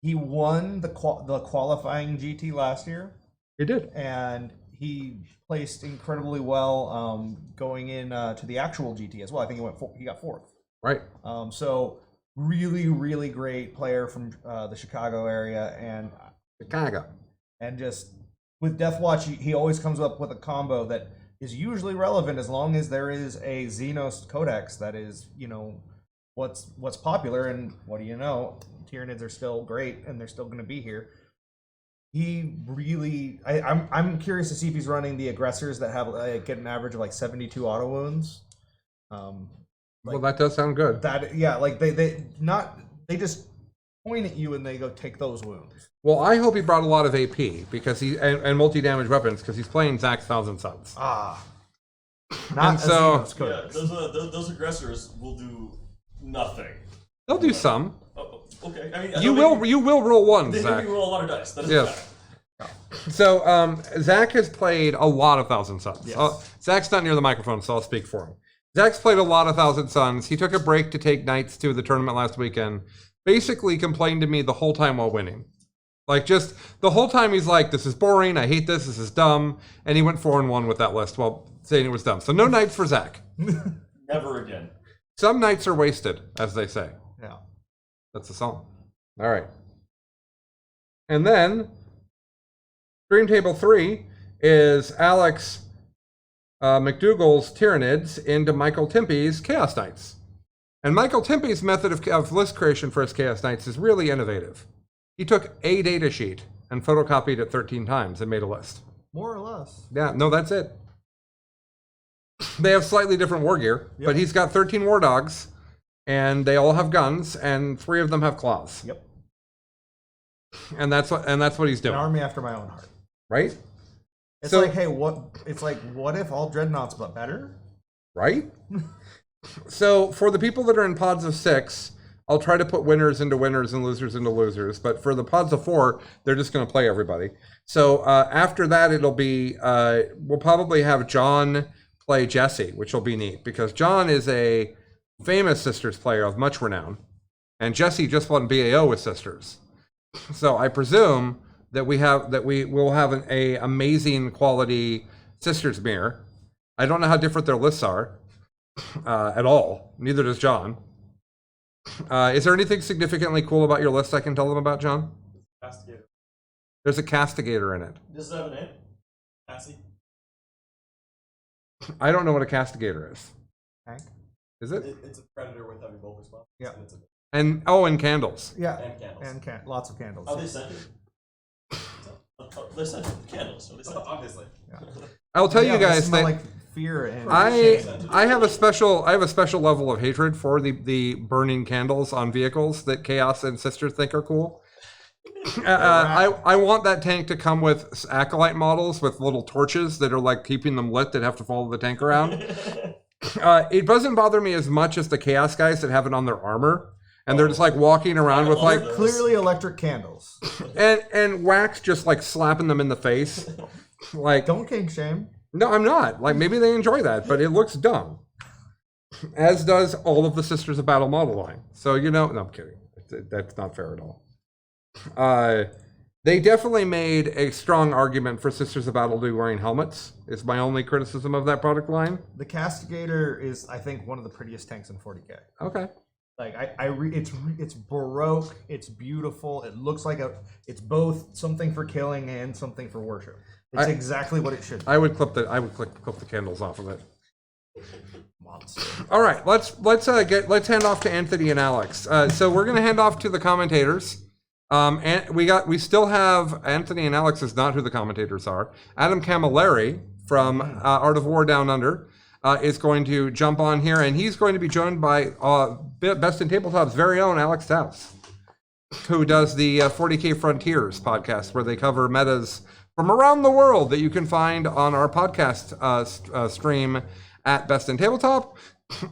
He won the qualifying GT last year, He did. and he placed incredibly well going in to the actual GT as well. I think he got 4th. Right. So really great player from the Chicago area, Chicago. and just with Death Watch, he always comes up with a combo that is usually relevant as long as there is a Xenos Codex that is, what's popular. And what do you know? Tyranids are still great, and they're still going to be here. He really, I'm curious to see if he's running the aggressors that have get an average of like 72 auto wounds. Well, that does sound good. That like they just point at you and they go take those wounds. Well, I hope he brought a lot of AP because and multi-damage weapons because he's playing Zach's Thousand Suns. Not And so- a Xenos Codex. Those aggressors will do nothing. They'll do some. Oh, okay. I mean, You will roll ones, They Zach. make me roll a lot of dice. That is Yes. fact. So Zach has played a lot of Thousand Suns. Yes. Zach's not near the microphone, so I'll speak for him. Zach's played a lot of Thousand Suns. He took a break to take Knights to the tournament last weekend. Basically complained to me the whole time while winning. Like, just the whole time he's like, this is boring, I hate this is dumb. And he went 4-1 with that list while saying it was dumb. So no Knights for Zach. Never again. Some nights are wasted, as they say. Yeah. That's the song. All right. And then, Dream Table 3 is Alex McDougall's Tyranids into Michael Timpey's Chaos Knights. And Michael Timpey's method of list creation for his Chaos Knights is really innovative. He took a data sheet and photocopied it 13 times and made a list. More or less. Yeah, no, that's it. They have slightly different war gear, but he's got 13 war dogs, and they all have guns, and 3 of them have claws. Yep. And that's what he's An doing, army after my own heart. right? It's So- like, hey, what if all dreadnoughts but better? Right? So for the people that are in pods of 6, I'll try to put winners into winners and losers into losers. But for the pods of 4, they're just going to play everybody. So after that, it'll be we'll probably have John play Jesse, which will be neat because John is a famous Sisters player of much renown, and Jesse just won BAO with Sisters. So I presume that we will have an amazing quality Sisters mirror. I don't know how different their lists are at all. Neither does John. Is there anything significantly cool about your list I can tell them about, John? Castigator. There's a Castigator in it. Does it have a name? Cassie? I don't know what a Castigator is. Tank? Is it? It's a predator with heavy bolt response. Yeah. And it's a And candles. Yeah. And candles. And lots of candles. Oh, they sent it. They sent it. Candles. They sent it. obviously. I'll tell Yeah, you they guys smell that like fear and I have a special level of hatred for the burning candles on vehicles that Chaos and Sisters think are cool. I want that tank to come with acolyte models with little torches that are like keeping them lit that have to follow the tank around. It doesn't bother me as much as the Chaos guys that have it on their armor. And they're just like walking around with like clearly electric candles. and Wax just like slapping them in the face. Like, Don't kink shame. no, I'm not. Like, maybe they enjoy that, but it looks dumb. As does all of the Sisters of Battle model line. So, no, I'm kidding. That's not fair at all. They definitely made a strong argument for Sisters of Battle to be wearing helmets, is my only criticism of that product line. The Castigator is, I think, one of the prettiest tanks in 40K. Okay. Like it's baroque, it's beautiful. It looks like it's both something for killing and something for worship. It's exactly what it should be. I would clip the candles off of it. Monster. All right, let's hand off to Anthony and Alex. So we're gonna hand off to the commentators. And we still have Anthony and Alex is not who the commentators are. Adam Camilleri from Art of War Down Under. is going to jump on here, and he's going to be joined by Best in Tabletop's very own Alex Taus, who does the 40K Frontiers podcast, where they cover metas from around the world that you can find on our podcast stream at Best in Tabletop,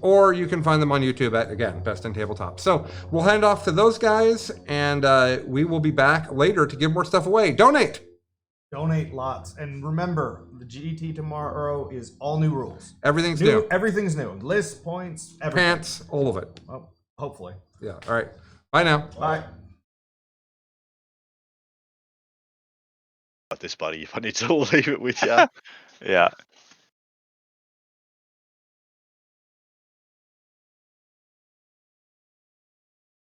or you can find them on YouTube at, again, Best in Tabletop. So we'll hand off to those guys, and we will be back later to give more stuff away. Donate! Donate lots. And remember, the GDT tomorrow is all new rules. Everything's new. Everything's new. List, points, everything. Pants, all of it. Well, hopefully. Yeah, all right. Bye now. Bye. Got this, buddy. If I need to leave it with you. Yeah.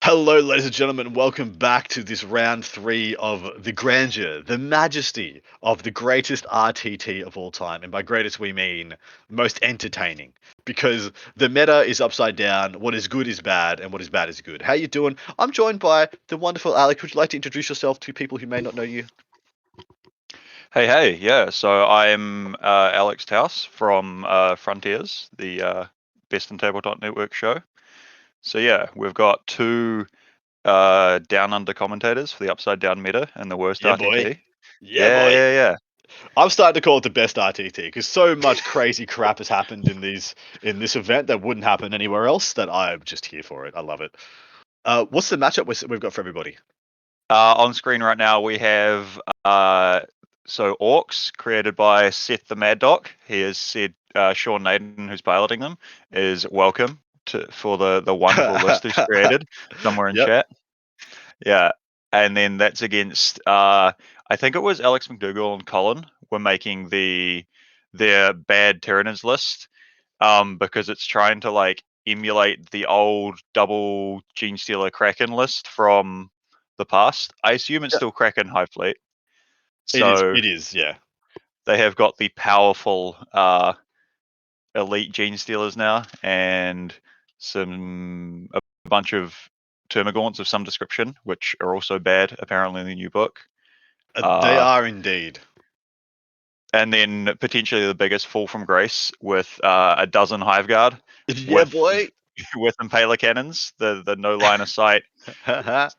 Hello, ladies and gentlemen. Welcome back to this round 3 of the grandeur, the majesty of the greatest RTT of all time. And by greatest, we mean most entertaining. Because the meta is upside down. What is good is bad, and what is bad is good. How you doing? I'm joined by the wonderful Alex. Would you like to introduce yourself to people who may not know you? Hey, yeah. So I'm Alex Taus from Frontiers, the Best in Tabletop Network show. So yeah, we've got 2 down under commentators for the upside down meta and the worst Yeah, RTT. boy. Yeah, boy. Yeah. I'm starting to call it the best RTT because so much crazy crap has happened in this event that wouldn't happen anywhere else that I'm just here for it. I love it. What's the matchup we've got for everybody? On screen right now we have so Orks, created by Seth the Mad Doc. He has said Sean Nayden, who's piloting them, is welcome for the wonderful list he's created somewhere in chat. Yeah, and then that's against I think it was Alex McDougall and Colin were making their bad Tyranids list because it's trying to like emulate the old double Gene Stealer Kraken list from the past. I assume it's still Kraken High Fleet. So it is, yeah. They have got the powerful elite Gene Stealers now, and a bunch of Termagants of some description, which are also bad apparently in the new book. They are indeed. And then potentially the biggest fall from grace with a dozen Hive Guard. Yeah, boy. With Impaler cannons, the no line of sight. I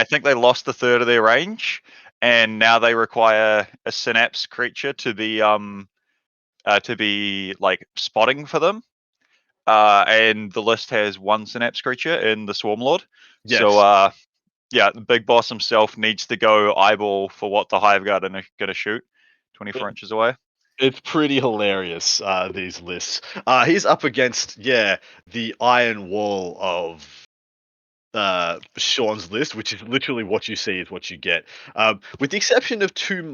think they lost a third of their range, and now they require a Synapse creature to be like spotting for them. And the list has 1 Synapse creature in the Swarm Lord. Yes. So yeah, the big boss himself needs to go eyeball for what the Hive Guard are going to shoot 24 inches away. It's pretty hilarious, these lists. He's up against, the iron wall of Sean's list, which is literally what you see is what you get. With the exception of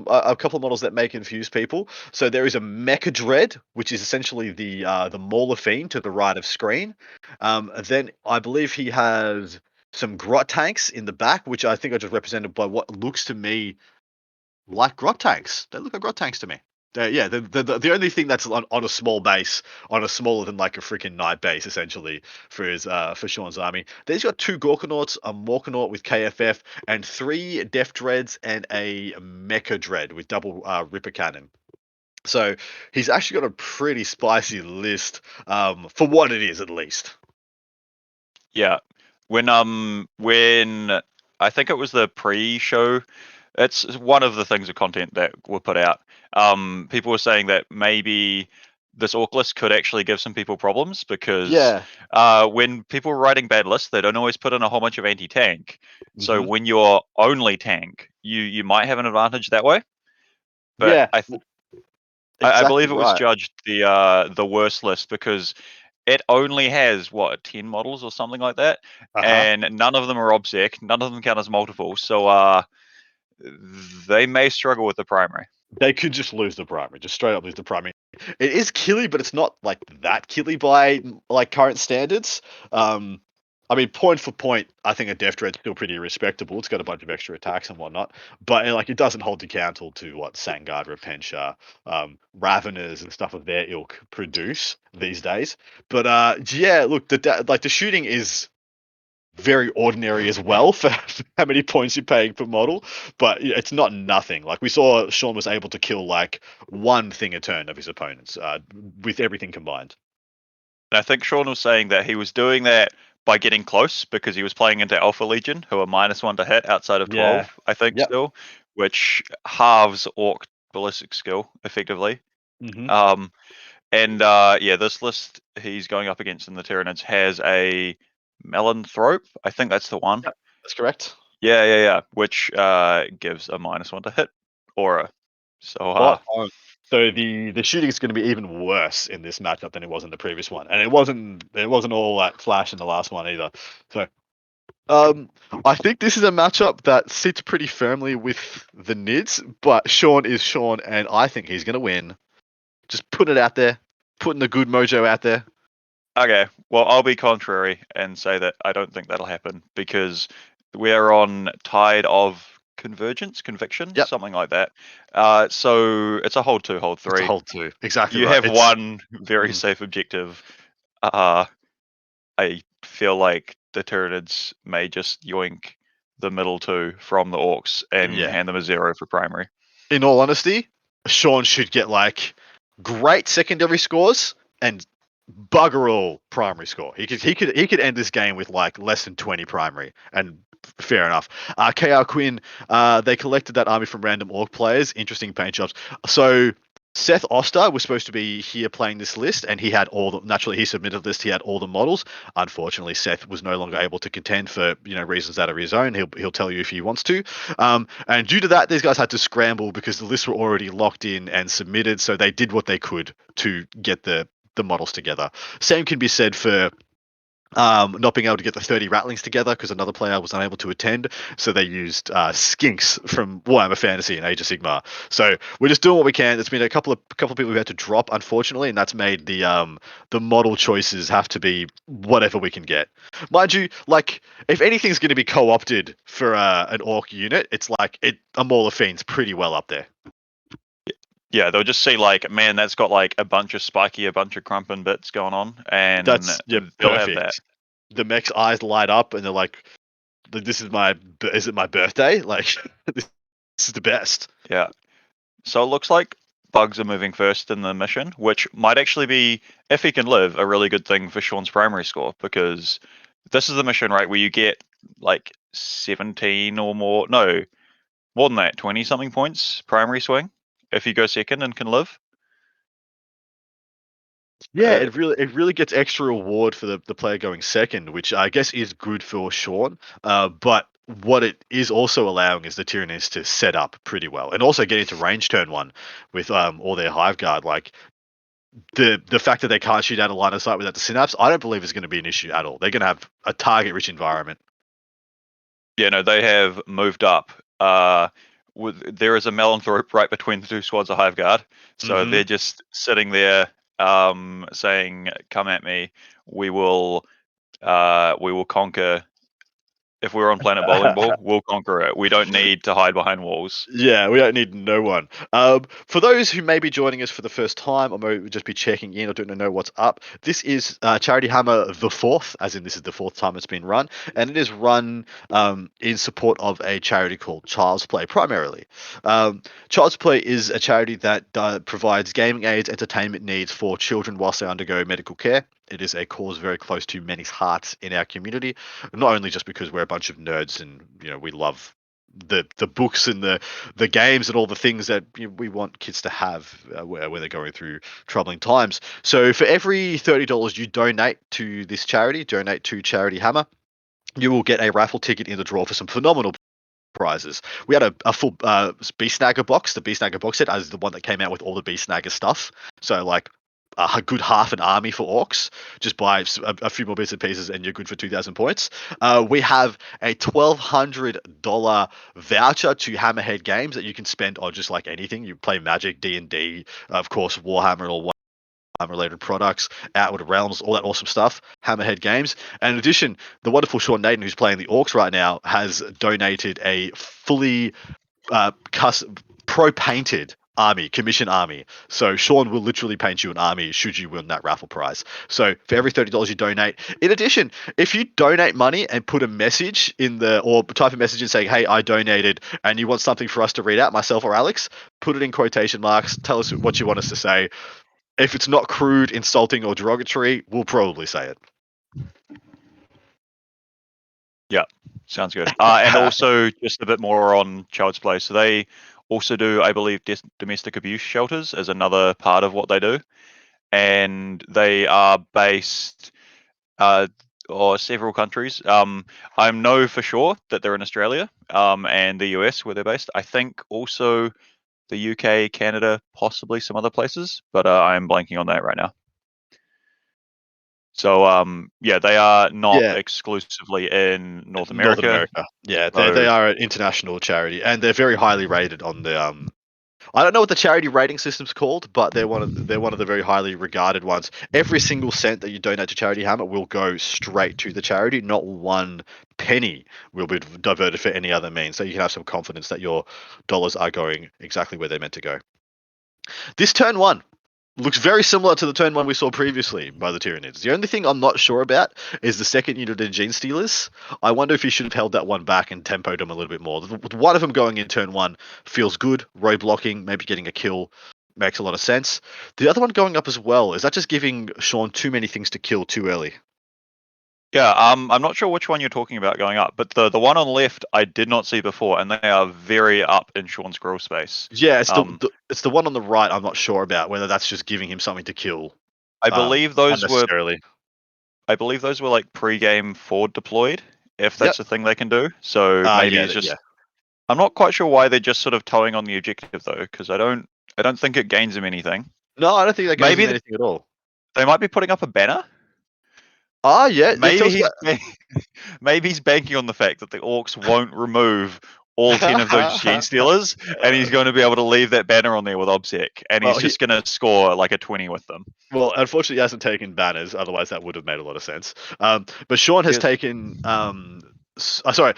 a couple of models that may confuse people. So there is a Mecha Dread, which is essentially the Mauler Fiend to the right of screen. Then I believe he has some Grot tanks in the back, which I think are just represented by what looks to me like Grot tanks. They look like Grot tanks to me. The only thing that's on a small base, on a smaller than like a freaking Knight base, essentially for Sean's army. Then he's got 2 Gorkanauts, a Morkanaut with KFF, and 3 Death Dreads and a Mecha Dread with double Ripper Cannon. So he's actually got a pretty spicy list for what it is, at least. Yeah, when I think it was the pre-show, it's one of the things of content that were put out. People were saying that maybe this Orc list could actually give some people problems because when people are writing bad lists, they don't always put in a whole bunch of anti-tank. So when you're only tank, you might have an advantage that way. But I believe it was judged the worst list because it only has 10 models or something like that, and none of them are obsec, none of them count as multiple. So they may struggle with the primary. They could just lose the primary, just straight up lose the primary. It is killy, but it's not like that killy by like current standards. I mean, point for point, I think a Death Dread's still pretty respectable. It's got a bunch of extra attacks and whatnot, but like it doesn't hold the candle to what Sangard, Repentia, Raveners, and stuff of their ilk produce these days. But look, the shooting is very ordinary as well for how many points you're paying per model, but it's not nothing. Like we saw, Sean was able to kill like 1 thing a turn of his opponents with everything combined. And I think Sean was saying that he was doing that by getting close because he was playing into Alpha Legion, who are -1 to hit outside of 12, Yeah. I think, Yep. still, which halves Orc ballistic skill effectively. Hmm. Yeah, this list he's going up against in the Tyranids has a Melanthrope. I think that's the one. Yep. That's correct. Yeah. Which gives a -1 to hit aura. So Spot on. So the shooting is going to be even worse in this matchup than it was in the previous one, and it wasn't all that flash in the last one either. So I think this is a matchup that sits pretty firmly with the Nids, but Sean is Sean, and I think he's going to win. Just put it out there, putting the good mojo out there. okay, well I'll be contrary and say that I don't think that'll happen because we're on tide of conviction, Yep. something like that. So it's a hold 2, hold 3. It's a hold 2. Exactly You right. have one very safe objective. I feel like the Tyranids may just yoink the middle 2 from the Orcs and Yeah. hand them a 0 for primary. In all honesty, Sean should get like great secondary scores and bugger all primary score. He could end this game with like less than 20 primary, and fair enough. KR Quinn, they collected that army from random Orc players. Interesting paint jobs. So Seth Oster was supposed to be here playing this list, and he had naturally he submitted this. He had all the models. Unfortunately, Seth was no longer able to contend for reasons out of his own. He'll tell you if he wants to. And due to that, these guys had to scramble because the lists were already locked in and submitted. So they did what they could to get the models together. Same can be said for not being able to get the 30 rattlings together because another player was unable to attend, so they used skinks from Warhammer Fantasy and Age of Sigmar. So we're just doing what we can. There's been a couple of people who had to drop, unfortunately, and that's made the model choices have to be whatever we can get. Mind you, like if anything's going to be co-opted for an Orc unit, it's like a Maul of Fiends pretty well up there. Yeah, they'll just see like, man, that's got like a bunch of spiky, a bunch of crumpin bits going on, and That's they'll perfect. have that. The mech's eyes light up, and they're like, "This is is it my birthday? Like, this is the best." Yeah. So it looks like bugs are moving first in the mission, which might actually be, if he can live, a really good thing for Sean's primary score, because this is the mission, right, where you get like 17 or more, no, more than that, 20 something points primary swing if you go second and can live. Yeah, it really gets extra reward for the player going second, which I guess is good for Sean. But what it is also allowing is the Tyranids to set up pretty well, and also get into range turn 1 with all their Hive Guard. Like the fact that they can't shoot out a line of sight without the synapse, I don't believe is going to be an issue at all. They're going to have a target-rich environment. Yeah, no, they have moved up. There is a Melanthrope right between the 2 squads of Hive Guard, so they're just sitting there, saying, "Come at me. We will conquer. If we're on Planet Bowling Ball, we'll conquer it. We don't need to hide behind walls." Yeah, we don't need no one. For those who may be joining us for the first time or may just be checking in or don't know what's up, this is Charity Hammer the 4th, as in this is the 4th time it's been run, and it is run in support of a charity called Child's Play, primarily. Child's Play is a charity that provides gaming aids, entertainment needs for children whilst they undergo medical care. It is a cause very close to many's hearts in our community, not only just because we're a bunch of nerds and we love the books and the games and all the things that we want kids to have where they're going through troubling times. So for every $30 you donate to this charity, donate to Charity Hammer, you will get a raffle ticket in the draw for some phenomenal prizes. We had a full Beast Snagger box. The Beast Snagger box set is the one that came out with all the Beast Snagger stuff. So like a good half an army for Orcs. Just buy a few more bits and pieces and you're good for 2,000 points. We have a $1,200 voucher to Hammerhead Games that you can spend on just like anything. You play Magic, D&D, of course, Warhammer, or related products, Outward Realms, all that awesome stuff, Hammerhead Games. And in addition, the wonderful Sean Nayden, who's playing the Orcs right now, has donated a fully pro-painted commission army. So Sean will literally paint you an army should you win that raffle prize. So for every $30 you donate, in addition, if you donate money and put a message or type a message in saying, "Hey, I donated," and you want something for us to read out, myself or Alex, put it in quotation marks, tell us what you want us to say. If it's not crude, insulting, or derogatory, we'll probably say it. Sounds good. And also just a bit more on Child's Play. So they also do, I believe, domestic abuse shelters as another part of what they do, and they are based or several countries. I know for sure that they're in Australia and the US where they're based. I think also the UK, Canada, possibly some other places, but I'm blanking on that right now. So yeah, they are not Yeah. exclusively in North North America. America. Yeah, they So- are an international charity, and they're very highly rated on the I don't know what the charity rating system's called, but they're one of the very highly regarded ones. Every single cent that you donate to Charity Hammer will go straight to the charity. Not one penny will be diverted for any other means. So you can have some confidence that your dollars are going exactly where they're meant to go. This turn 1 looks very similar to the turn 1 we saw previously by the Tyranids. The only thing I'm not sure about is the second unit of Gene Stealers. I wonder if he should have held that one back and tempoed them a little bit more. With one of them going in turn 1 feels good. Road blocking, maybe getting a kill makes a lot of sense. The other one going up as well, is that just giving Sean too many things to kill too early? Yeah, I'm not sure which one you're talking about going up, but the one on the left I did not see before, and they are very up in Sean's grill space. Yeah, it's the one on the right I'm not sure about, whether that's just giving him something to kill I believe those were unnecessarily. like pre-game forward deployed, if that's Yep. a thing they can do. So maybe Yeah, it's just yeah. I'm not quite sure why they're just sort of towing on the objective though, because I don't think it gains them anything. No, I don't think that gains Maybe him anything at all. They might be putting up a banner. Yeah, Maybe maybe he's banking on the fact that the Orks won't remove all 10 of those Gene Stealers, and he's going to be able to leave that banner on there with OBSEC, and he's Well, just going to score like a 20 with them. Well, unfortunately, he hasn't taken banners. Otherwise, that would have made a lot of sense. But Sean has Yes. taken. Sorry.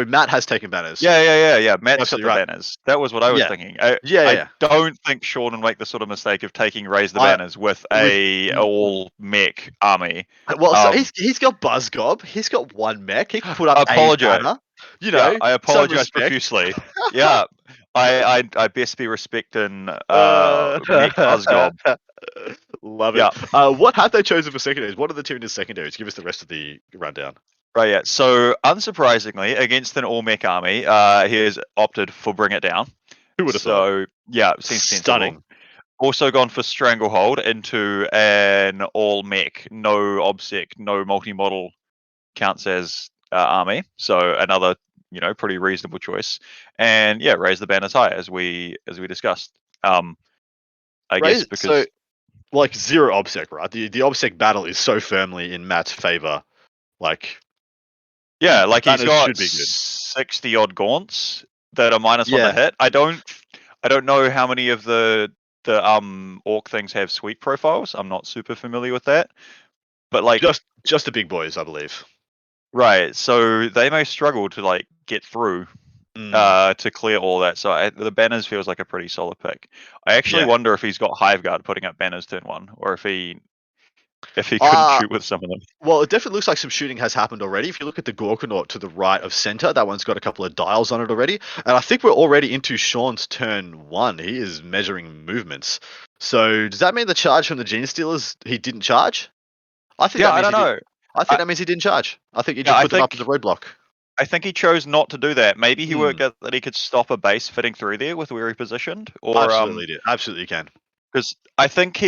Matt has taken banners. Yeah. Matt's Absolutely got the right. banners. That was what I was Yeah. thinking. Yeah. I don't think Sean would make the sort of mistake of taking raise the banners with a all mech army. Well, so he's got Buzzgob. He's got one mech. He can put up a banner. You know, Yeah, I some apologize respect. profusely. Yeah, I best be respecting mech Buzzgob. Love it. Yeah. What have they chosen for secondaries? What are the Tyranids secondaries? Give us the rest of the rundown. Right, yeah. So, unsurprisingly, against an all-mech army, he has opted for Bring It Down. Who would have thought? So, yeah, seems Stunning. sensible. Also gone for Stranglehold into an all-mech, no OBSEC, no multi-model counts as army. So, another, pretty reasonable choice. And, yeah, raise the banners high, as we discussed. I guess because... So, like, zero OBSEC, right? The OBSEC battle is so firmly in Matt's favor. Like... Yeah, like he's got should be good. 60 odd gaunts that are -1 to hit. I don't know how many of the orc things have sweep profiles. I'm not super familiar with that. But like just the big boys, I believe. Right. So they may struggle to like get through to clear all that. So the banners feels like a pretty solid pick. I actually wonder if he's got Hive Guard putting up banners turn 1 or if he couldn't shoot with some of them. Well, it definitely looks like some shooting has happened already. If you look at the Gorkanaut to the right of center, that one's got a couple of dials on it already. And I think we're already into Sean's turn 1. He is measuring movements. So does that mean the charge from the Gene Stealers, he didn't charge? I think I don't know. I think that means he didn't charge. I think he just put them up as a roadblock. I think he chose not to do that. Maybe he worked out that he could stop a base fitting through there with where he positioned. Or Absolutely can. Because I think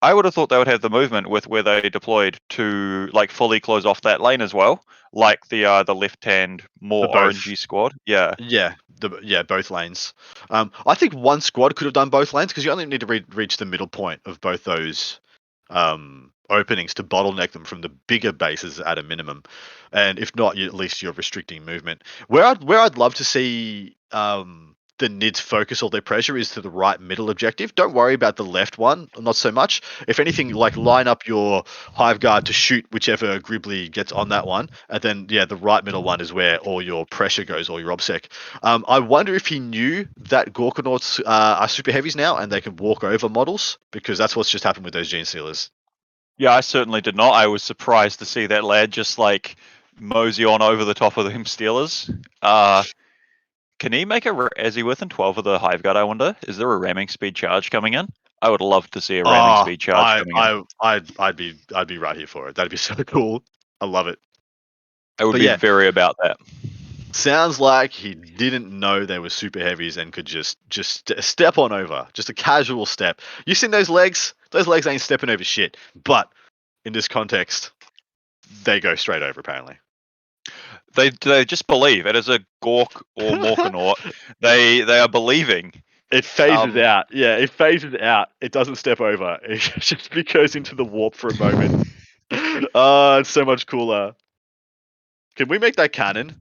I would have thought they would have the movement with where they deployed to like fully close off that lane as well, like the left-hand more orangey squad. Yeah. Both lanes. I think one squad could have done both lanes because you only need to reach the middle point of both those openings to bottleneck them from the bigger bases at a minimum, and if not, at least you're restricting movement. Where I'd love to see the Nids focus all their pressure is to the right middle objective. Don't worry about the left one, not so much. If anything, like line up your Hive Guard to shoot whichever Gribbly gets on that one, and then the right middle one is where all your pressure goes, all your OBSEC. I wonder if he knew that Gorkanauts are super heavies now and they can walk over models, because that's what's just happened with those Gene Stealers. Yeah, I certainly did not. I was surprised to see that lad just like mosey on over the top of them Steelers. Can he make is he within 12 of the Hive Guard? I wonder. Is there a ramming speed charge coming in? I would love to see a ramming speed charge coming in. I'd be right here for it. That'd be so cool. I love it. I would But be yeah. very about that. Sounds like he didn't know they were super heavies and could just step on over. Just a casual step. You seen those legs? Those legs ain't stepping over shit. But in this context, they go straight over apparently. They just believe. It is a Gork or Morkanaut. They are believing. It phases out. Yeah, it phases out. It doesn't step over. It just goes into the warp for a moment. Oh, it's so much cooler. Can we make that canon?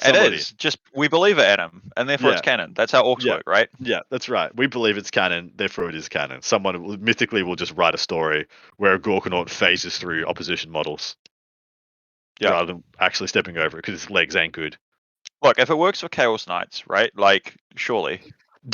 Somebody. It is. Just we believe it, Adam, and therefore it's canon. That's how Orks work, right? Yeah, that's right. We believe it's canon, therefore it is canon. Someone mythically will just write a story where a Gorkanaut phases through opposition models. Yeah. Rather than actually stepping over it because his legs ain't good. Look, if it works for Chaos Knights, right? Like, surely.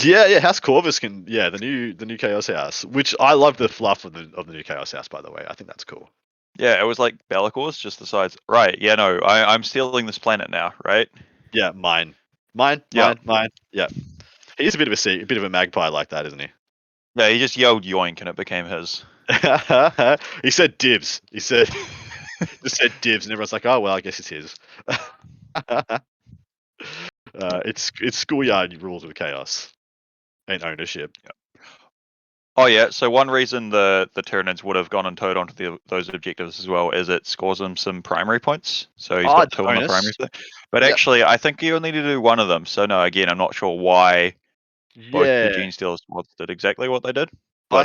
Yeah, House Corvus can. Yeah, the new Chaos House, which I love the fluff of the new Chaos House. By the way, I think that's cool. Yeah, it was like Bellicors just decides, right? Yeah, no, I'm stealing this planet now, right? Yeah, mine. Yeah. Yeah, he's a bit of a magpie like that, isn't he? Yeah, he just yelled yoink and it became his. He said dibs. He said just said dibs, and everyone's like, oh well, I guess it's his. It's schoolyard rules of chaos and ownership. Oh yeah, so one reason the Tyranids would have gone and towed onto those objectives as well is it scores him some primary points. So he's got 2 on the primaries there. But actually, I think you only need to do one of them. So no, again, I'm not sure why both the Gene Stealers mods did exactly what they did. But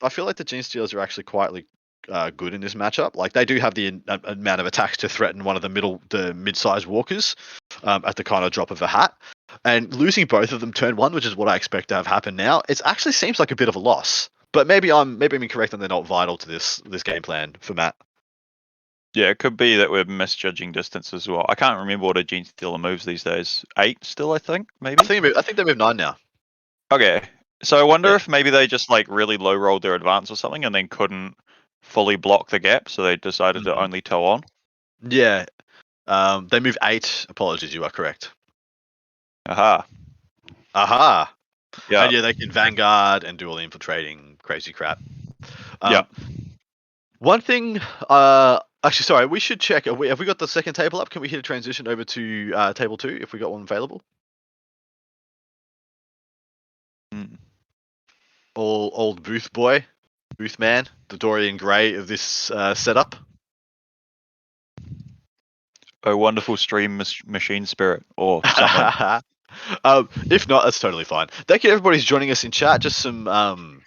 I feel like the Gene Stealers are actually quietly good in this matchup. Like they do have the amount of attacks to threaten one of the mid-sized walkers at the kind of drop of a hat. And losing both of them turn one, which is what I expect to have happen now, it actually seems like a bit of a loss. But maybe I'm incorrect and they're not vital to this game plan for Matt. Yeah, it could be that we're misjudging distance as well. I can't remember what a Gene Stealer moves these days. 8 still, I think, maybe? I think they move 9 now. Okay. So I wonder if maybe they just like really low rolled their advance or something and then couldn't fully block the gap, so they decided to only tow on. Yeah. They move 8. Apologies, you are correct. Aha. Yeah. And yeah, they can Vanguard and do all the infiltrating crazy crap. Yeah. One thing, actually, sorry, we should check. Have we got the second table up? Can we hit a transition over to table 2 if we got one available? Old booth man, the Dorian Gray of this setup. A wonderful stream machine spirit or something. If not, that's totally fine. Thank you, everybody who's joining us in chat. Just some,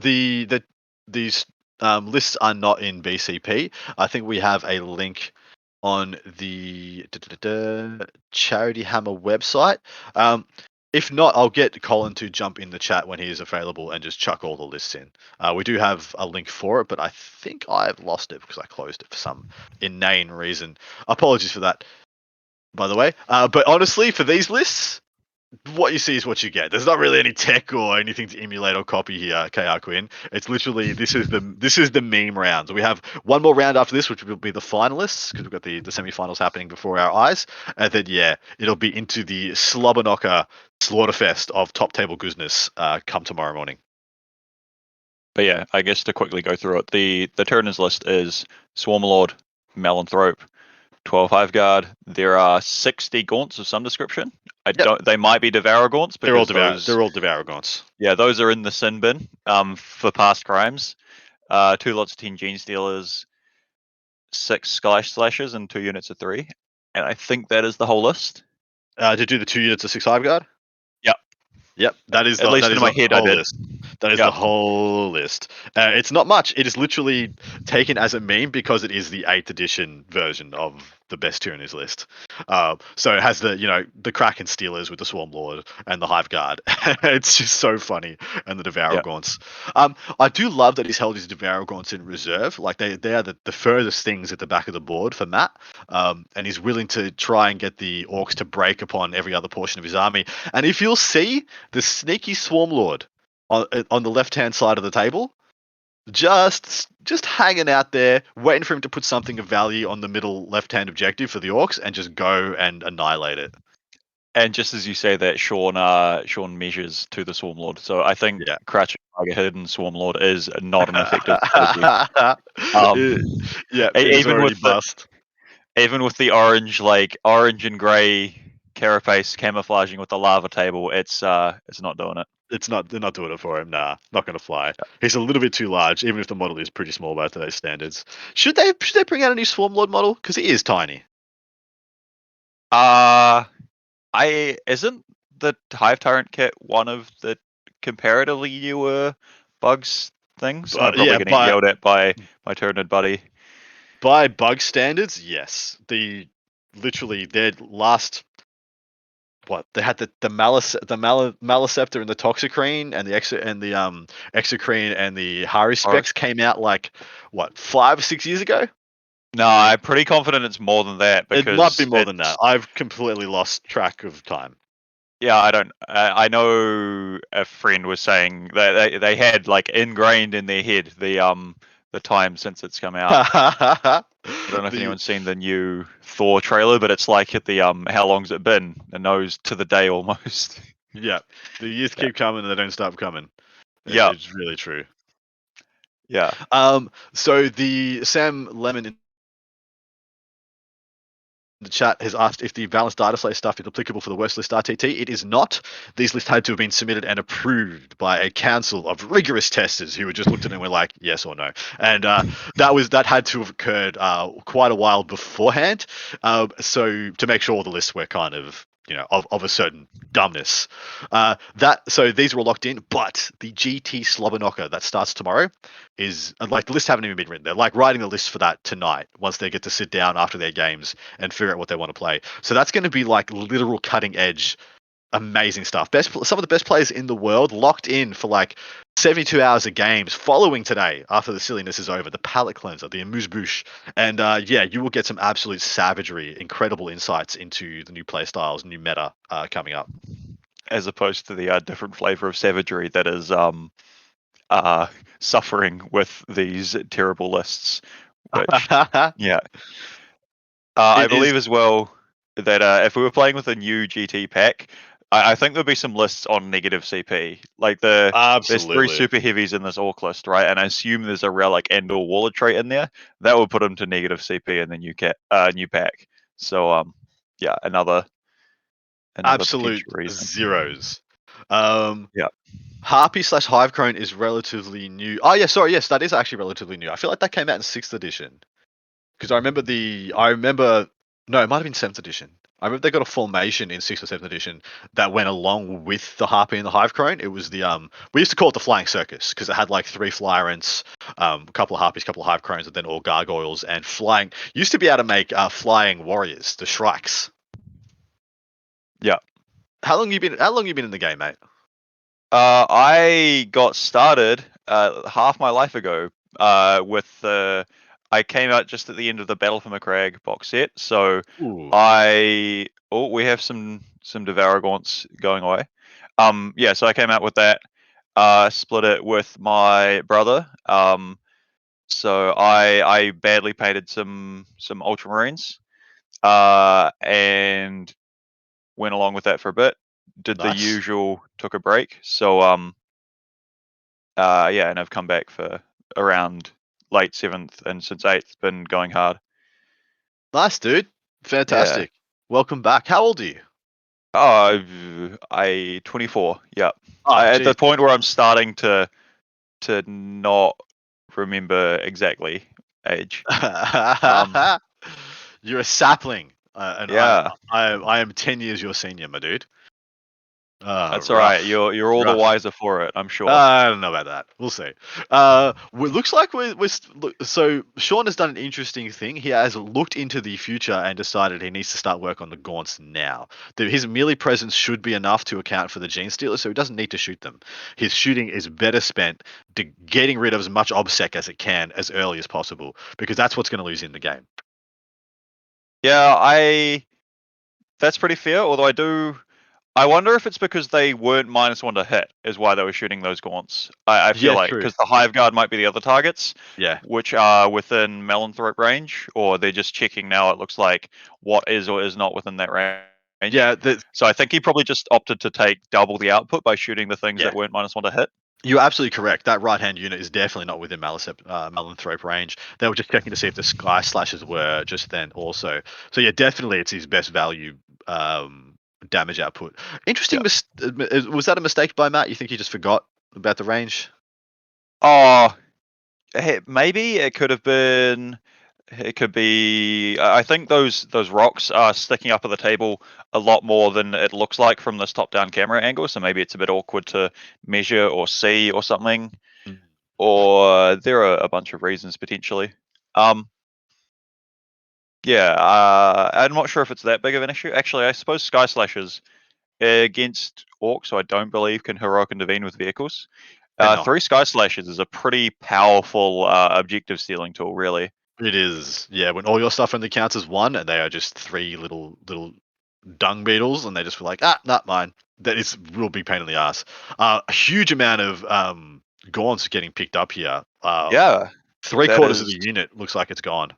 these lists are not in BCP. I think we have a link on the Charity Hammer website. If not, I'll get Colin to jump in the chat when he is available and just chuck all the lists in. We do have a link for it, but I think I've lost it because I closed it for some inane reason. Apologies for that, by the way. But honestly, for these lists, what you see is what you get. There's not really any tech or anything to emulate or copy here, KR Quinn. It's literally this is the meme round. We have one more round after this, which will be the finalists, because we've got the semi-finals happening before our eyes, and then it'll be into the slobber knocker slaughterfest of top table goodness come tomorrow morning. But yeah, I guess to quickly go through it, the Tyranids list is Swarmlord, Malanthrope, 12 Hive Guard. There are 60 Gaunts of some description. They might be Devour Gaunts, but they're all Devour Gaunts. Yeah, those are in the sin bin for past crimes. 2 lots of 10 Gene Stealers, 6 Sky Slashers, and 2 units of 3. And I think that is the whole list. To do the 2 units of 6 Hive Guard? Yep, that is at least in my head. I did. List. That is the whole list. It's not much. It is literally taken as a meme because it is the 8th edition version of the best Tyranids list. So it has the Kraken Stealers with the Swarm Lord and the Hive Guard. It's just so funny, and the Devour Gaunts. I do love that he's held his Devour Gaunts in reserve. Like they are the furthest things at the back of the board for Matt. And he's willing to try and get the Orks to break upon every other portion of his army. And if you'll see the sneaky Swarm Lord on the left-hand side of the table, just hanging out there, waiting for him to put something of value on the middle left-hand objective for the Orcs and just go and annihilate it. And just as you say that, Sean measures to the Swarmlord. So I think Yeah. crouching target hidden Swarmlord is not an effective strategy. Yeah, it is even already with bust. even with the orange and grey carapace camouflaging with the lava table, it's not doing it. They're not doing it for him. Nah, not going to fly. He's a little bit too large, even if the model is pretty small by today's standards. Should they bring out a new Swarmlord model? Because he is tiny. Isn't the Hive Tyrant kit one of the comparatively newer bugs things? I'm probably Yeah, going to get yelled at by my Tyrannid buddy. by bug standards, yes. Literally their last they had the Maliceptor and the Toxicrene and the Exocrine and the Hari specs came out like 5 or 6 years ago? No, I'm pretty confident it's more than that It because might be more than that. I've completely lost track of time. Yeah, I don't. I know a friend was saying that they had like ingrained in their head the time since it's come out. I don't know if anyone's seen the new Thor trailer, but it's like at the how long's it been? It knows to the day almost. Yeah, the years keep coming and they don't stop coming. Yeah, It's really true. yeah. So the Sam Lemon in the chat has asked if the balanced data slate stuff is applicable for the worst list RTT. It is not. These lists had to have been submitted and approved by a council of rigorous testers who just looked at it and were like, yes or no. And that had to have occurred quite a while beforehand. So to make sure all the lists were kind of of a certain dumbness. So these were locked in, but the GT Slobber Knocker that starts tomorrow is like the lists haven't even been written. They're like writing the list for that tonight once they get to sit down after their games and figure out what they want to play. So that's going to be like literal cutting edge, amazing stuff. Some of the best players in the world locked in for like 72 hours of games following today after the silliness is over. The palate cleanser, the amuse-bouche, and you will get some absolute savagery, incredible insights into the new play styles, new meta coming up. As opposed to the different flavor of savagery that is suffering with these terrible lists. Which yeah. I believe as well that if we were playing with a new GT pack, I think there'd be some lists on negative CP. Like there's 3 super heavies in this Orc list, right? And I assume there's a relic and/or Waller trait in there. That would put them to negative CP in the new pack. So another absolute zeros. Harpy/Hive Crone is relatively new. Oh yeah, sorry, yes, that is actually relatively new. I feel like that came out in 6th edition. Because I remember no, it might have been 7th edition. I remember they got a formation in 6th or 7th edition that went along with the Harpy and the Hive Crone. It was the we used to call it the Flying Circus because it had like 3 Flyer Ents, a couple of Harpies, a couple of Hive Crones, and then all Gargoyles and flying. Used to be able to make flying warriors, the Shrikes. Yeah. How long you been in the game, mate? I got started half my life ago with the. I came out just at the end of the Battle for Macragge box set, so Ooh. we have some Devourgaunts going away. So I came out with that. Split it with my brother. So I badly painted some Ultramarines, and went along with that for a bit. Did the usual, took a break. So and I've come back for around late 7th, and since 8th been going hard. Nice, dude. Fantastic. Welcome back. How old are you? I 24. Yeah. At the point where I'm starting to not remember exactly age. You're a sapling. And yeah. I am 10 years your senior, my dude. That's all right. You're all the wiser for it, I'm sure. I don't know about that. We'll see. It looks like so Sean has done an interesting thing. He has looked into the future and decided he needs to start work on the Gaunts now. His melee presence should be enough to account for the Gene Stealers, so he doesn't need to shoot them. His shooting is better spent getting rid of as much obsec as it can as early as possible, because that's what's going to lose in the game. Yeah, that's pretty fair. Although I wonder if it's because they weren't -1 to hit, is why they were shooting those gaunts. I feel Yeah, like true. because the Hive Guard might be the other targets, Yeah. which are within Melanthrope range, or they're just checking now. It looks like what is or is not within that range. Yeah, So I think he probably just opted to take double the output by shooting the things Yeah. that weren't -1 to hit. you're absolutely correct. That right-hand unit is definitely not within Melanthrope range. They were just checking to see if the Sky Slashes were just then also. So yeah, definitely it's his best value damage output. Interesting. Was that a mistake by Matt? You think he just forgot about the range? Oh, maybe it could have been. It could be. I think those rocks are sticking up at the table a lot more than it looks like from this top-down camera angle. So maybe it's a bit awkward to measure or see or something. Mm. Or there are a bunch of reasons potentially. Yeah, I'm not sure if it's that big of an issue. Actually, I suppose Sky Slashes against Orcs, so I don't believe can heroic intervene with vehicles. Cannot. 3 Sky Slashes is a pretty powerful objective stealing tool, really. It is. Yeah, when all your stuff only counts as one, and they are just 3 little dung beetles, and they just were like, not mine. That is a real big pain in the ass. A huge amount of gaunts getting picked up here. Yeah, 3/4 of the unit looks like it's gone.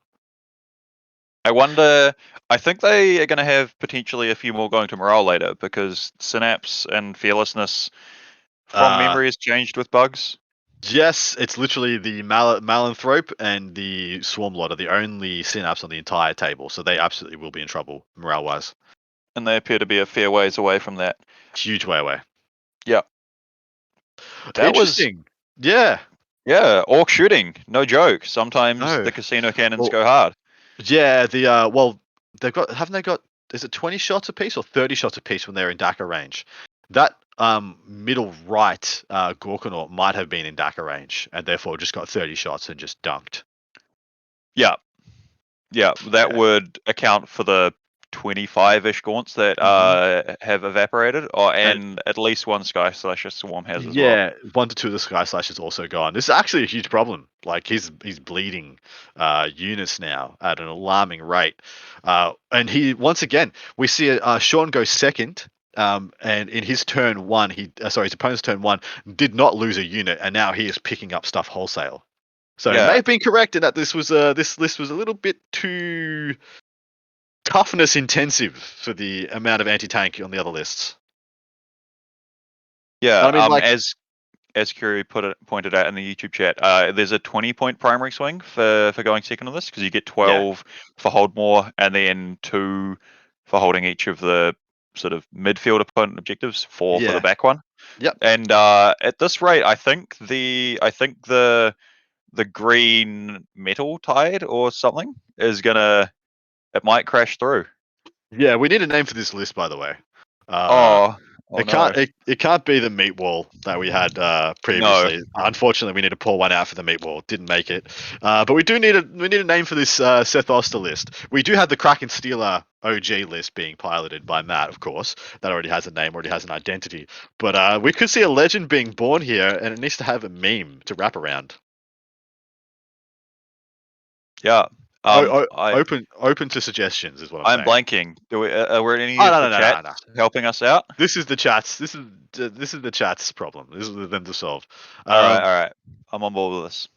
I wonder. I think they are going to have potentially a few more going to morale later because Synapse and Fearlessness from memory has changed with bugs. Yes, it's literally the Malanthrope and the Swarmlord are the only Synapse on the entire table, so they absolutely will be in trouble morale-wise. And they appear to be a fair ways away from that. Huge way away. Yeah. That was Interesting. Yeah. Yeah, orc shooting, no joke. Sometimes No. the casino cannons Well, go hard. Yeah, haven't they got, is it 20 shots apiece or 30 shots apiece when they're in Dakar range? That middle right Gorkanaut might have been in Dakar range and therefore just got 30 shots and just dunked. Yeah, that Yeah. would account for the 25-ish gaunts that have evaporated, and at least one Sky Slasher Swarm has as well. Yeah, 1 to 2 of the Sky Slash is also gone. This is actually a huge problem. Like he's bleeding units now at an alarming rate. And he once again we see Sean go second. And in his turn one, his opponent's turn one did not lose a unit, and now he is picking up stuff wholesale. So he may Yeah. have been correct in that this list was a little bit too toughness intensive for the amount of anti-tank on the other lists. Yeah, I mean, like, as Curie pointed out in the YouTube chat, there's a 20-point primary swing for going second on this because you get 12 for hold more, and then 2 for holding each of the sort of midfield opponent objectives, 4 for the back one. Yep. And at this rate, I think the green metal tide or something is gonna, it might crash through. Yeah, we need a name for this list, by the way. It can't be the meat wall that we had previously. No. Unfortunately, we need to pour one out for the meat wall. Didn't make it, but we need a name for this Seth Oster list. We do have the Kraken Stealer OG list being piloted by Matt, of course. That already has a name, already has an identity. But we could see a legend being born here, and it needs to have a meme to wrap around. Yeah. Open to suggestions is what I'm saying. Blanking. Were any of the chats helping us out? This is the chats. This is the chats problem. This is them to solve. All right. I'm on board with this.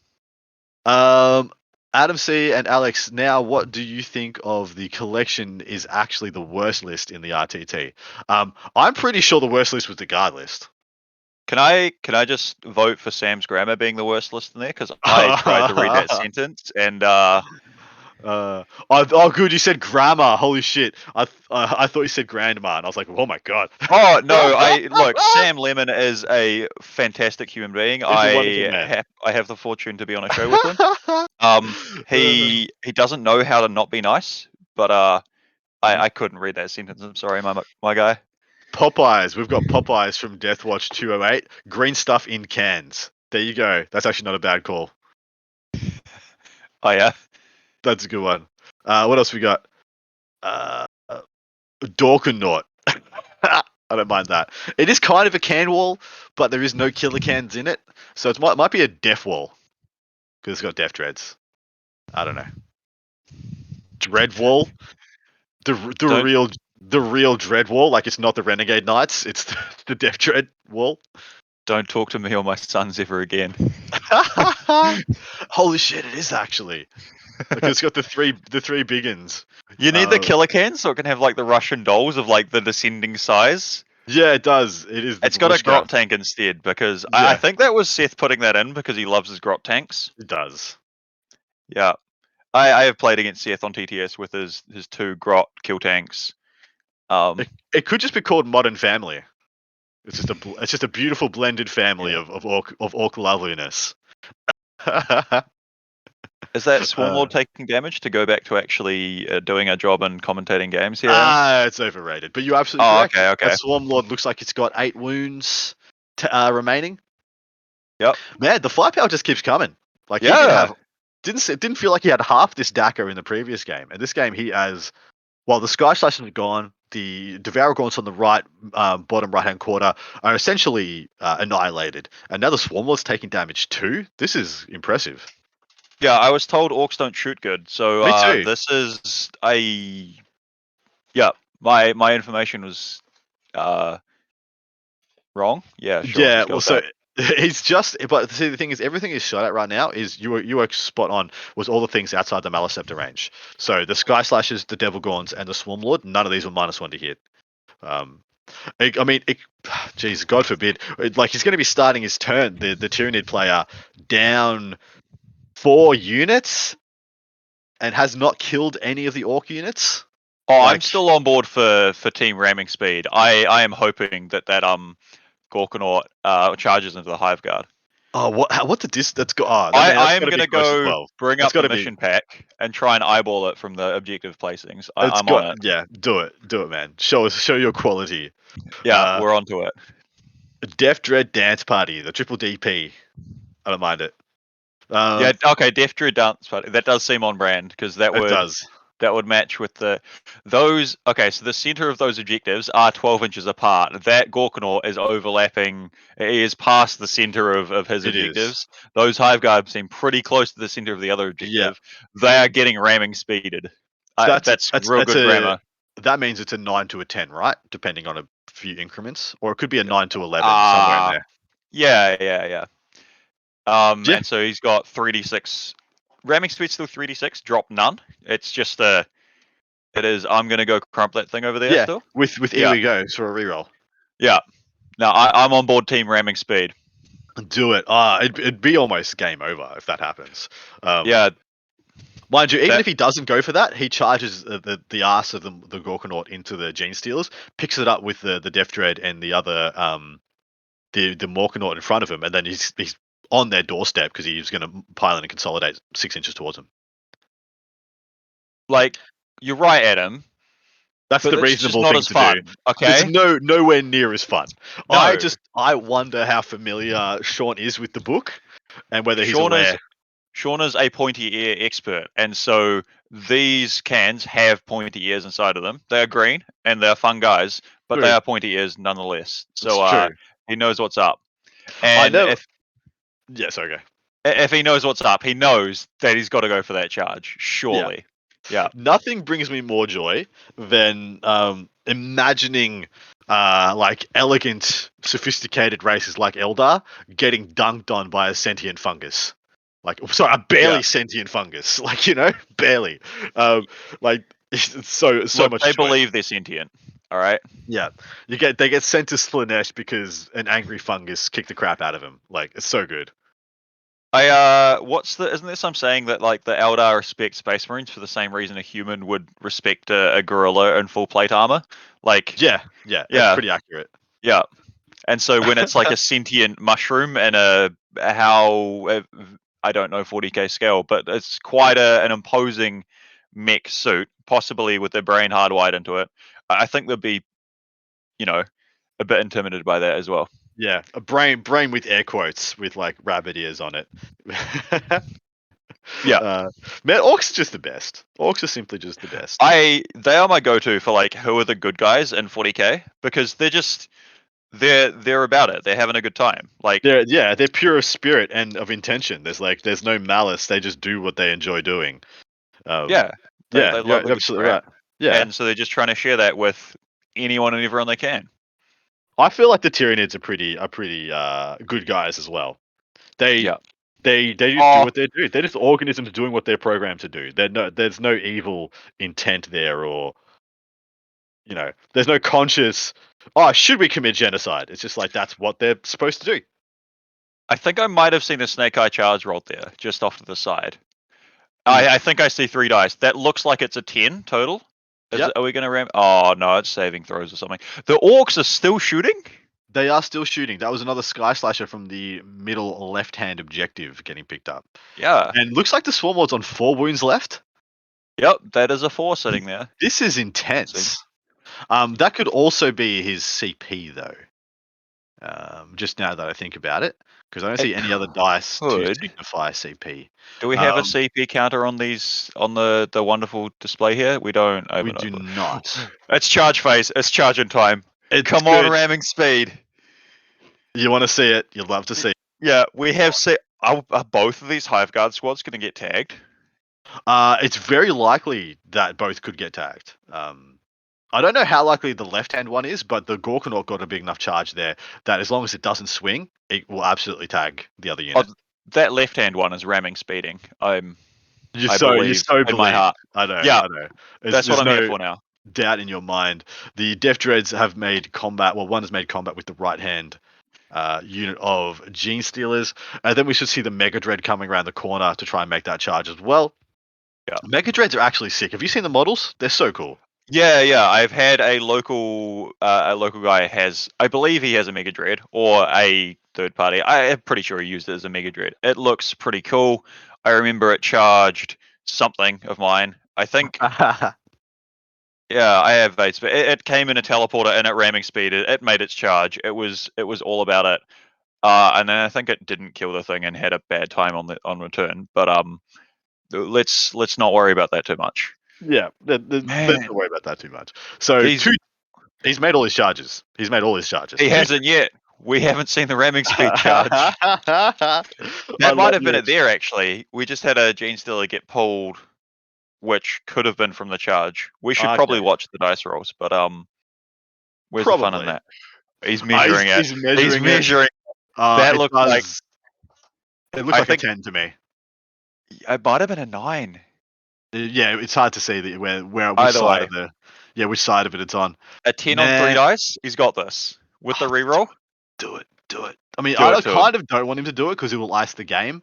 Adam C and Alex. Now, what do you think of the collection? Is actually the worst list in the RTT? I'm pretty sure the worst list was the guard list. Can I just vote for Sam's grammar being the worst list in there? Because I tried to read that sentence and good, you said grammar. Holy shit! I thought you said grandma, and I was like, oh my god. Oh no! Look, Sam Lemon is a fantastic human being. I have the fortune to be on a show with him. He doesn't know how to not be nice, but I couldn't read that sentence. I'm sorry, my guy. Popeyes. We've got Popeyes from Deathwatch 208. Green stuff in cans. There you go. That's actually not a bad call. Oh yeah, that's a good one. What else we got? Dorkanaut. I don't mind that. It is kind of a can wall, but there is no killer cans in it, so it might be a death wall because it's got death dreads. I don't know. Dread wall. The real the real Dread wall. Like it's not the Renegade Knights, it's the Death Dread wall. Don't talk to me or my sons ever again. Holy shit! It is actually because it's got the three big uns. You need the killer cans so it can have like the Russian dolls of like the descending size. Yeah, it does. It is. The It's got a Babushka. grot tank instead because I Yeah. think that was Seth putting that in because he loves his grot tanks. It does. Yeah, I have played against Seth on TTS with his 2 grot kill tanks. It could just be called Modern Family. It's just a beautiful blended family of orc loveliness. Is that Swarmlord taking damage to go back to actually doing a job and commentating games here? It's overrated. But you're absolutely correct. Okay. That Swarmlord looks like it's got 8 wounds remaining. Yep. Man, the firepower just keeps coming. Like didn't feel like he had half this Daka in the previous game, and this game he has. While the Sky Slashers are gone, the Devourer Gaunts on the right, bottom right-hand corner are essentially annihilated, and now the Swarmlord's taking damage too. This is impressive. Yeah, I was told orcs don't shoot good, so Me too. this is my information was wrong. Yeah, sure. Yeah, Let's go well, with so that. he's just. But see, the thing is, everything he's shot at right now is you were spot on. Was all the things outside the Maleceptor range. So the Sky Slashers, the Devil Gaunts, and the Swarmlord. None of these were -1 to hit. Geez, God forbid. Like he's going to be starting his turn, the Tyranid player, down 4 units, and has not killed any of the Orc units. Oh, I'm still on board for team ramming speed. I am hoping that Gorkanaut charges into the Hive Guard. Oh, what the dis? That's got. Oh, I am going to go bring up the mission pack and try and eyeball it from the objective placings. I'm on it. Yeah, do it, man. Show your quality. Yeah, we're onto it. Death Dread Dance Party, the triple DP. I don't mind it. Yeah, okay, Death Dread Dance Party. That does seem on brand because that would match with those. Okay, so the center of those objectives are 12 inches apart. That Gorkanaut is overlapping. He is past the center of his objectives. Those Hive Guard seem pretty close to the center of the other objective. Yeah. They are getting ramming speeded. That's real good grammar. That means it's a 9 to a 10, right? Depending on a few increments, or it could be a 9 to 11 somewhere in there. Yeah. And so he's got 3d6. Ramming speed still 3d6. Drop none. It's just it is. I'm gonna go crump that thing over there. Still with here we go for a reroll. Yeah. No, I'm on board team ramming speed. Do it. It'd be almost game over if that happens. Yeah. Mind you, even if he doesn't go for that, he charges the ass of the Gorkanaut into the Gene Stealers, picks it up with the Death Dread and the other the Morkanaut in front of him, and then he's on their doorstep because he's going to pile in and consolidate 6 inches towards him. Like, you're right, Adam. That's the reasonable thing to do. Okay, it's nowhere near as fun. No. I wonder how familiar Sean is with the book and whether he's aware. Sean is a pointy ear expert, and so these cans have pointy ears inside of them. They are green and they're fun guys, but they are pointy ears nonetheless. So he knows what's up. And if he knows what's up, he knows that he's got to go for that charge. Surely. Yeah. Nothing brings me more joy than imagining like elegant, sophisticated races like Eldar getting dunked on by a sentient fungus. Like, sorry, a barely sentient fungus. Like, barely. Like, it's so much. They believe they're sentient. All right. Yeah, they get sent to Slanesh because an angry fungus kicked the crap out of him. Like, it's so good. Isn't there some saying that like the Eldar respect Space Marines for the same reason a human would respect a gorilla in full plate armor? Like, yeah, it's pretty accurate. Yeah, and so when it's like a sentient mushroom and I don't know 40k scale, but it's quite an imposing mech suit, possibly with their brain hardwired into it. I think they'd be, a bit intimidated by that as well. Yeah, a brain with air quotes with like rabbit ears on it. Yeah, man, Orks are just the best. Orks are simply just the best. They are my go-to for like who are the good guys in 40k because they're about it. They're having a good time. Like they're pure of spirit and of intention. There's no malice. They just do what they enjoy doing. They love you're absolutely right. Yeah. And so they're just trying to share that with anyone and everyone they can. I feel like the Tyranids are pretty good guys as well. They just do Oh. what they do. They're just organisms doing what they're programmed to do. There's no evil intent there, or there's no conscious. Oh, should we commit genocide? It's just like that's what they're supposed to do. I think I might have seen a snake eye charge rolled there, just off to the side. I think I see 3 dice. That looks like it's a 10 total. Yep. Are we going to ram? Oh, no, it's saving throws or something. The Orks are still shooting? They are still shooting. That was another Sky Slasher from the middle left-hand objective getting picked up. Yeah. And looks like the Swarm Lord's on 4 wounds left. Yep, that is a 4 sitting there. This is intense. That could also be his CP, though. Just now that I think about it. Because I don't see any other dice to signify CP. Do we have a CP counter on these on the wonderful display here? We don't. We do not. It's charge phase. It's charging time. It's on, good. ramming speed. You want to see it? You'd love to see it. Yeah, we have see. Are both of these Hive Guard squads going to get tagged? It's very likely that both could get tagged. I don't know how likely the left-hand one is, but the Gorkanaut got a big enough charge there that as long as it doesn't swing, it will absolutely tag the other unit. That left-hand one is ramming speeding. You so in believe. my heart. I know. Yeah, I know. That's what I'm here for now. Doubt in your mind. The Death Dreads have made combat. Well, one has made combat with the right-hand unit of Gene Stealers, and then we should see the Mega Dread coming around the corner to try and make that charge as well. Yeah, Mega Dreads are actually sick. Have you seen the models? They're so cool. Yeah. I've had a local guy I believe he has a Mega Dread or a third party. I'm pretty sure he used it as a Mega Dread. It looks pretty cool. I remember it charged something of mine. I think. Yeah, I have Vates, but it came in a teleporter and at ramming speed. It made its charge. It was all about it. And then I think it didn't kill the thing and had a bad time on return. But let's not worry about that too much. Yeah, let's not worry about that too much. So he's made all his charges. He hasn't yet. We haven't seen the ramming speed charge. That might have been it there, actually. We just had a Gene Stealer get pulled, which could have been from the charge. We should probably watch the dice rolls, but where's the fun in that? He's measuring it. He's measuring. That looks like. It looks like a 10 to me. It might have been a 9. Yeah, it's hard to see which side of it it's on. A 10 on 3 dice. He's got this with the reroll. Do it. I mean, I kind of don't want him to do it because it will ice the game.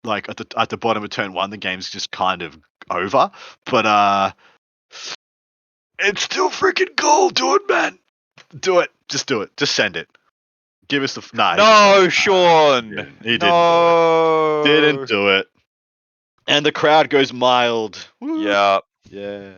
Like at the bottom of turn 1, the game's just kind of over. But it's still freaking cool. Do it, man. Do it. Just do it. Just send it. Give us the No, Sean. He didn't do it. And the crowd goes mild. Woo. Yeah. Yeah.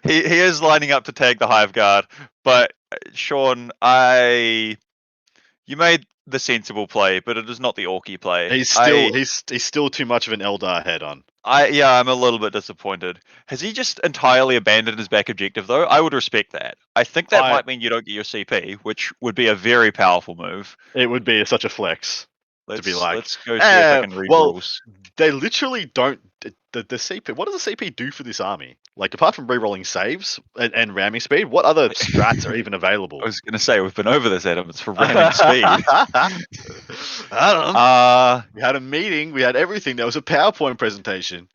he is lining up to tag the Hive Guard, but Sean, you made the sensible play, but it is not the Orky play. He's still too much of an Eldar head on. I'm a little bit disappointed. Has he just entirely abandoned his back objective though? I would respect that. I think that might mean you don't get your CP, which would be a very powerful move. It would be such a flex. Let's go see if I can read rules. They literally don't. The CP. What does the CP do for this army? Like apart from rerolling saves and ramming speed, what other strats are even available? I was going to say we've been over this, Adam. It's for ramming speed. I don't know. We had a meeting. We had everything. There was a PowerPoint presentation.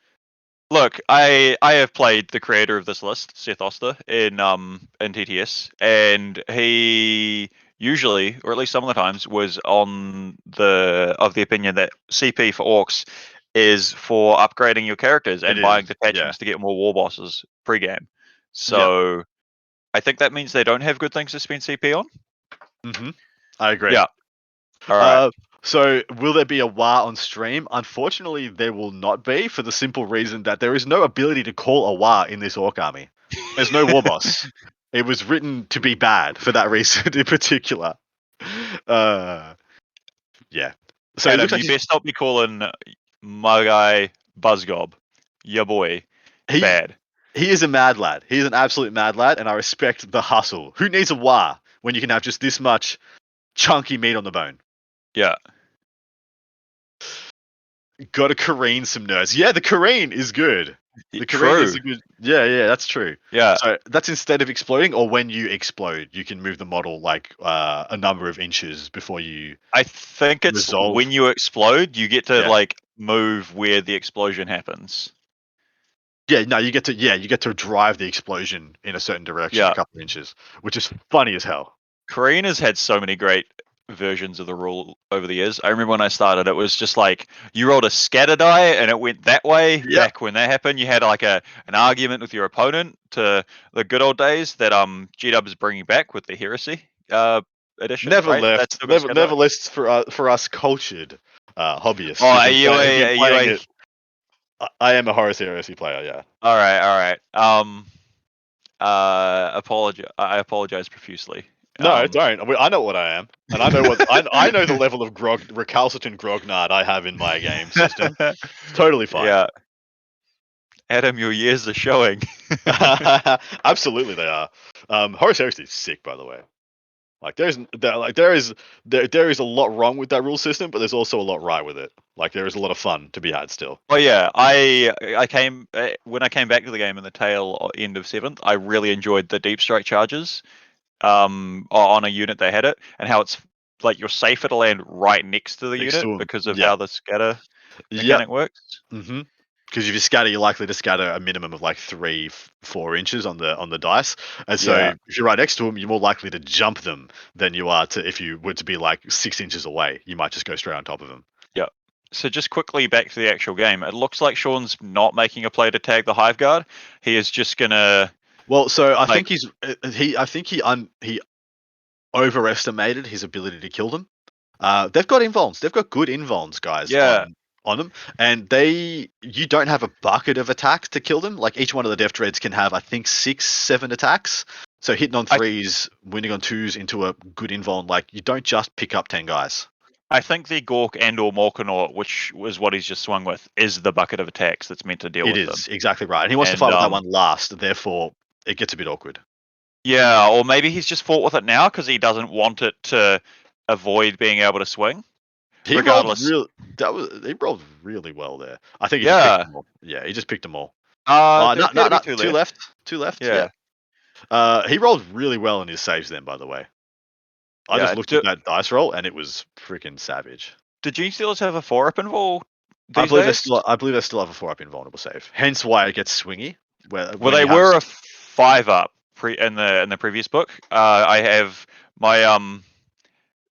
Look, I have played the creator of this list, Seth Oster, in TTS, and he usually, or at least some of the times, was of the opinion that CP for Orks is for upgrading your characters and buying detachments to get more war bosses pre-game. So I think that means they don't have good things to spend CP on. Mm-hmm. I agree. Yeah. All right. So will there be a war on stream? Unfortunately, there will not be, for the simple reason that there is no ability to call a war in this Ork army. There's no war boss. It was written to be bad for that reason in particular. Yeah. So Adam, it looks like you best not be calling my guy Buzzgob. Yeah, boy. Bad. He is a mad lad. He's an absolute mad lad, and I respect the hustle. Who needs a war when you can have just this much chunky meat on the bone? Yeah. Gotta careen some nerds. Yeah, the careen is good. The careen is True. a good. Yeah, that's true. Yeah. So that's instead of exploding, or when you explode, you can move the model like a number of inches before you I think it's resolve. when you explode, you get to Yeah. like move where the explosion happens. Yeah, no, you get to drive the explosion in a certain direction, Yeah. a couple of inches, which is funny as hell. Karina's had so many great versions of the rule over the years. I remember when I started, it was just like you rolled a scatter die and it went that way. Yep. Back when that happened, you had like an argument with your opponent to the good old days that G-Dub is bringing back with the heresy edition. Never right? That's left. still got scatter Never die? left for us cultured hobbyists Oh, who've been playing a it. I am a Horus Heresy player. Yeah. all right. I apologize profusely. No, don't. I know what I am, and I know what I know the level of recalcitrant grognard I have in my game system. It's totally fine. Yeah. Adam, your years are showing. Absolutely, they are. Horus Heresy is sick, by the way. Like there is a lot wrong with that rule system, but there's also a lot right with it. Like there is a lot of fun to be had still. Oh yeah, I came when I came back to the game in the tail end of 7th. I really enjoyed the deep strike charges on a unit that had it, and how it's like you're safer to land right next to the Next to unit 'em. because of Yeah. how the scatter Yep. mechanic works. Mm-hmm. Because if you scatter, you're likely to scatter a minimum of like 3-4 inches on the dice, and so Yeah. if you're right next to them, you're more likely to jump them than you are to if you were to be like 6 inches away. You might just go straight on top of them. Yeah. So just quickly back to the actual game. It looks like Sean's not making a play to tag the Hive Guard. He is just gonna. Well, so I Like- think he overestimated his ability to kill them. They've got invulns. They've got good invulns, guys. Yeah. On them, and you don't have a bucket of attacks to kill them. Like each one of the Death Dreads can have, I think, 6-7 attacks. So hitting on 3s, winning on 2s into a good invuln, like you don't just pick up 10 guys. I think the Gork and or Morkanor, which was what he's just swung with, is the bucket of attacks that's meant to deal It with is them. exactly right, and he wants to And, fight with that one last. Therefore, it gets a bit awkward. Yeah, or maybe he's just fought with it now because he doesn't want it to avoid being able to swing. Regardless. He rolled really well there. I think he Yeah. just picked them all. Yeah, he just picked them all. No, No, two left. Two left. Yeah. He rolled really well in his saves then, by the way. I Yeah, just looked at that dice roll and it was freaking savage. Do Gene Stealers have a 4-up invul I these believe days? they still have a 4-up invulnerable save. Hence why it gets swingy. Well, they were a 5-up in the previous book. I have my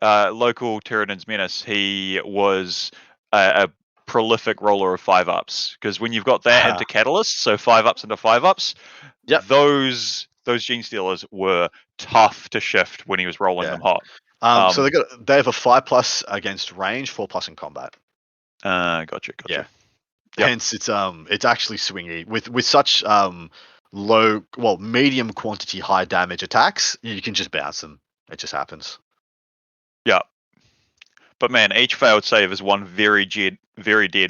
local Tyranids Menace. He was a prolific roller of 5-ups because when you've got that into Catalyst, so 5-ups into 5-ups, Yep. those Gene Stealers were tough to shift when he was rolling them hot. So they have a 5+ against range, 4+ in combat. Gotcha. Yeah. Yep. Hence, it's actually swingy with such medium quantity, high damage attacks. You can just bounce them. It just happens. Yeah. But man, each failed save is one very dead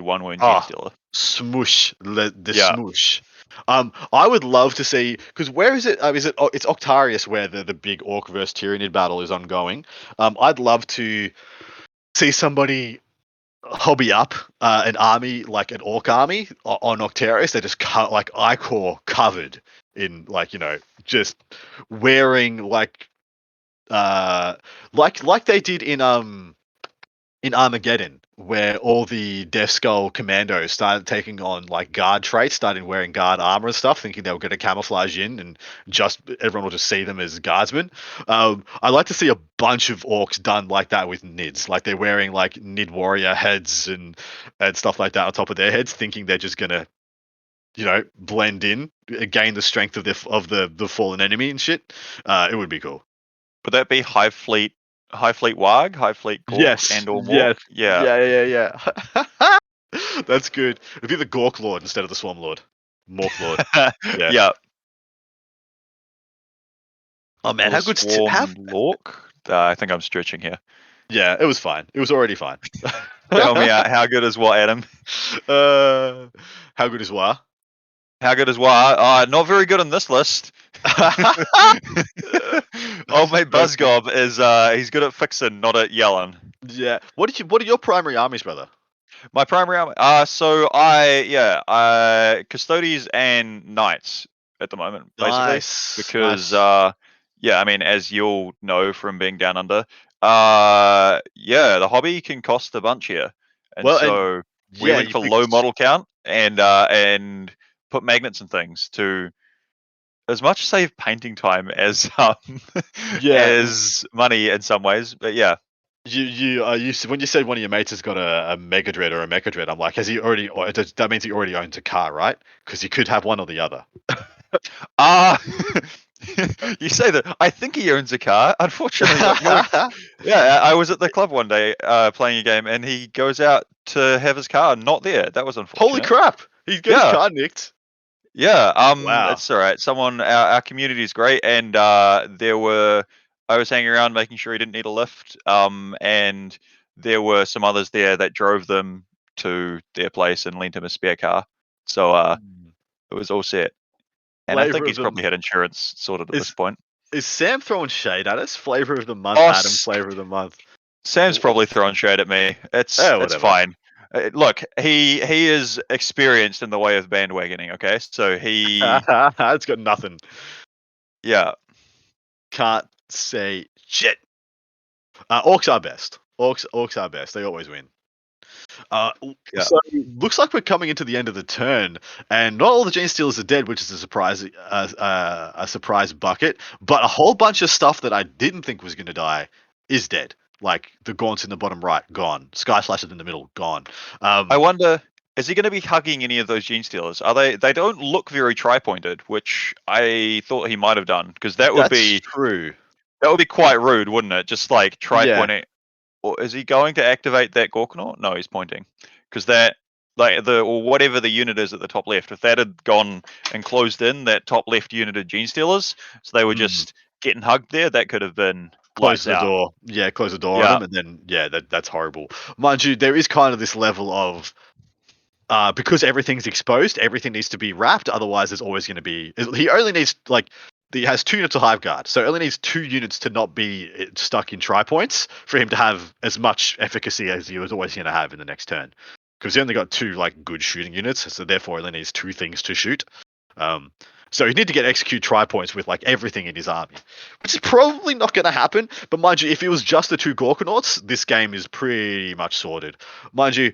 1 wound Gene Stealer. Smoosh, smoosh. I would love to see, because where is it? It's Octarius where the big Orc versus Tyranid battle is ongoing. I'd love to see somebody hobby up an army, like an Orc army on Octarius. They're just like Ichor covered in just wearing like they did in Armageddon, where all the Death Skull commandos started taking on like guard traits, started wearing guard armor and stuff, thinking they were going to camouflage in, and just everyone will just see them as guardsmen. I'd like to see a bunch of Orcs done like that with Nids, like they're wearing like Nid warrior heads and stuff like that on top of their heads, thinking they're just going to blend in, gain the strength of the fallen enemy and shit. It would be cool. Would that be Hive Fleet Warg, Hive Fleet Gork, Yes. and or Mork? Yes. Yeah. That's good. It'd be the Gork Lord instead of the Swarm Lord. Mork Lord. Yeah. Oh man, how good Lork? I think I'm stretching here. Yeah, it was fine. It was already fine. Tell me how good is what, Adam? How good is what? How good is what? Not very good on this list. Old mate Buzzgob is he's good at fixing, not at yelling. Yeah. What are your primary armies, brother? My primary army. Custodies and knights at the moment, basically, Nice. because Nice. I mean, as you'll know from being down under, the hobby can cost a bunch here, and Well, and so we yeah, went you for low because model count and put magnets and things to as much save painting time as yeah, as money in some ways, but yeah. when you said one of your mates has got a Mega Dread or a Mecha Dread, I'm like, has he already? That means he already owns a car, right? Because he could have one or the other. Ah, you say that. I think he owns a car. Unfortunately, look, yeah, I was at the club one day playing a game, and he goes out to have his car not there. That was Holy unfortunate. crap! He's got his Yeah, car nicked. yeah. Wow. It's all right. Our community is great, and I was hanging around making sure he didn't need a lift. And there were some others there that drove them to their place and lent him a spare car. So it was all set. And I Flavor think of he's the probably had insurance sorted at this is point. is Sam throwing shade at us? Flavor of the month, Oh, Adam. Flavor of the month. Sam's probably throwing shade at me. It's Whatever. fine. Look, he is experienced in the way of bandwagoning. Okay, so It's got nothing. yeah. Can't say shit. Orcs are best. Orcs are best. They always win. Uh, Yeah. so looks like we're coming into the end of the turn, and not all the Gene Stealers are dead, which is a surprise bucket. But a whole bunch of stuff that I didn't think was going to die is dead. Like the Gaunts in the bottom right, gone. Sky Slashes in the middle, gone. I wonder, is he going to be hugging any of those gene stealers? Are they? They don't look very tri-pointed, which I thought he might have done, because That's true. that would be quite rude, wouldn't it? Just like Yeah. tri-pointing. Or is he going to activate that Gorkanaut? No, he's pointing, because that or whatever the unit is at the top left. If that had gone and closed in that top left unit of gene stealers, so they were just getting hugged there, that could have been Close lights the out. door. Yeah, close the door on Yeah. them, and then that's horrible. Mind you, there is kind of this level of because everything's exposed, everything needs to be wrapped. Otherwise, there's always going to be. He only needs he has 2 units of Hive Guard, so only needs 2 units to not be stuck in tri points for him to have as much efficacy as he was always going to have in the next turn. Because he only got 2 good shooting units, so therefore only needs 2 things to shoot. So you need to get execute tri points with everything in his army, which is probably not going to happen. But mind you, if it was just the 2 Gorkanauts, this game is pretty much sorted. Mind you,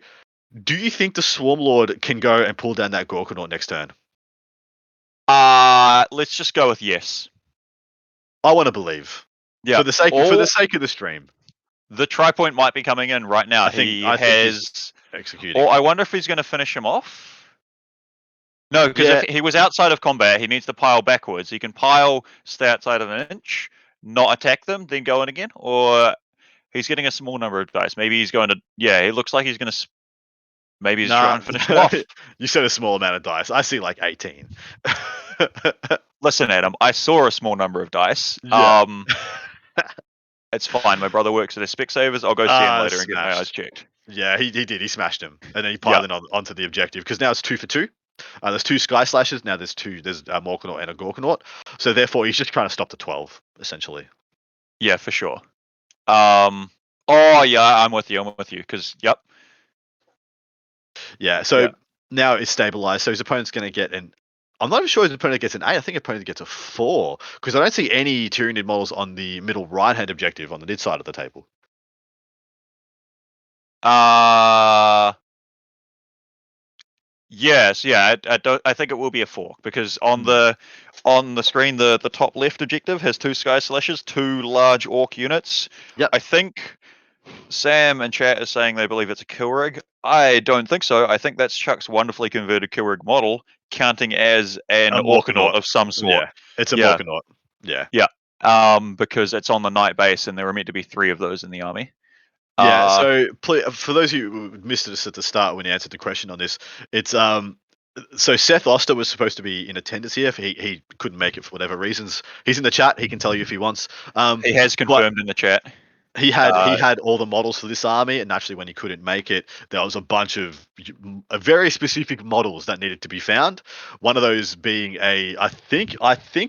do you think the Swarm Lord can go and pull down that Gorkanaut next turn? Let's just go with yes. I want to believe. Yeah. For the sake of the stream. The tri-point might be coming in right now. I think he's executing. Or I wonder if he's going to finish him off. No, because if he was outside of combat, he needs to pile backwards. He can pile, stay outside of an inch, not attack them, then go in again. Or he's getting a small number of dice. Maybe he's going to. Yeah, it looks like he's going to. Maybe he's trying to finish him off. You said a small amount of dice. I see 18. Listen, Adam, I saw a small number of dice. Yeah. It's fine. My brother works at a Specsavers. I'll go see him later and get my eyes checked. Yeah, he did. He smashed him, and then he piled onto the objective because now it's 2 for 2. There's 2 Sky Slashes now. There's a Morkanaut and a Gorkanaut. So therefore, he's just trying to stop the 12 essentially. Yeah, for sure. Oh yeah, I'm with you. Because yep. Yeah. So now it's stabilized. So his opponent's going to get an. I'm not even sure his opponent gets an 8. I think his opponent gets a 4 because I don't see any Tyranid models on the middle right-hand objective on the Nid side of the table. Yes, yeah. I think it will be a fork because on the screen, the top left objective has 2 Sky Slashes, 2 large Orc units. Yep. I think Sam and chat is saying they believe it's a kill rig. I don't think so. I think that's Chuck's wonderfully converted kill rig model, counting as an Orkanaut of some sort. Yeah, it's a Morkanaut. Yeah. Yeah. Because it's on the knight base, and there were meant to be 3 of those in the army. Yeah. So for those of you who missed us at the start when you answered the question on this, it's So Seth Oster was supposed to be in attendance here. He couldn't make it for whatever reasons. He's in the chat. He can tell you if he wants. He has confirmed in the chat. He had all the models for this army, and naturally, when he couldn't make it, there was a bunch of very specific models that needed to be found. One of those being I think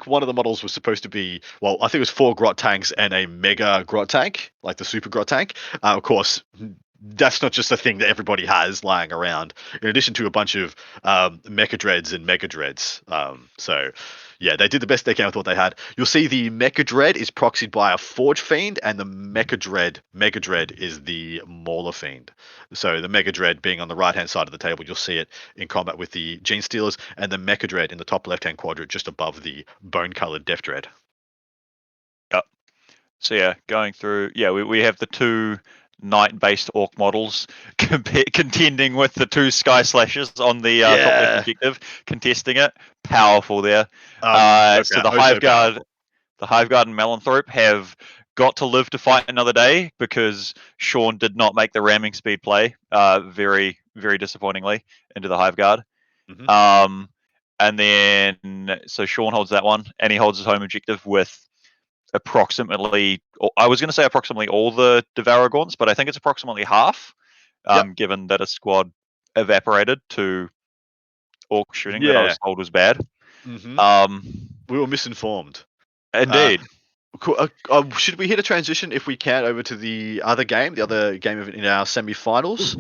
one of the models was supposed to be, well, I think it was 4 Grot tanks and a mega Grot tank, like the super Grot tank. Of course, that's not just a thing that everybody has lying around. In addition to a bunch of Mecha Dreads and Mega Dreads. So yeah, they did the best they can with what they had. You'll see the Mecha Dread is proxied by a Forge Fiend, and the Mega Dread is the Mauler Fiend. So the Mega Dread being on the right hand side of the table, you'll see it in combat with the Gene Stealers, and the Mecha Dread in the top left hand quadrant, just above the Bone Colored Death Dread. Yep. So yeah, going through, yeah, we have the two Knight-based Orc models contending with the two Sky Slashers on the top left objective, contesting it. Powerful there. So the Hive Guard, and Malanthrope have got to live to fight another day because Sean did not make the ramming speed play, very, very disappointingly, into the Hive Guard. Mhm. And then, so Sean holds that one, and he holds his home objective with approximately, I was going to say approximately all the Devouragorns, but I think it's approximately half, given that a squad evaporated to Orc shooting that I was told was bad. We were misinformed. Indeed. Cool. Should we hit a transition if we can over to the other game in our semi-finals,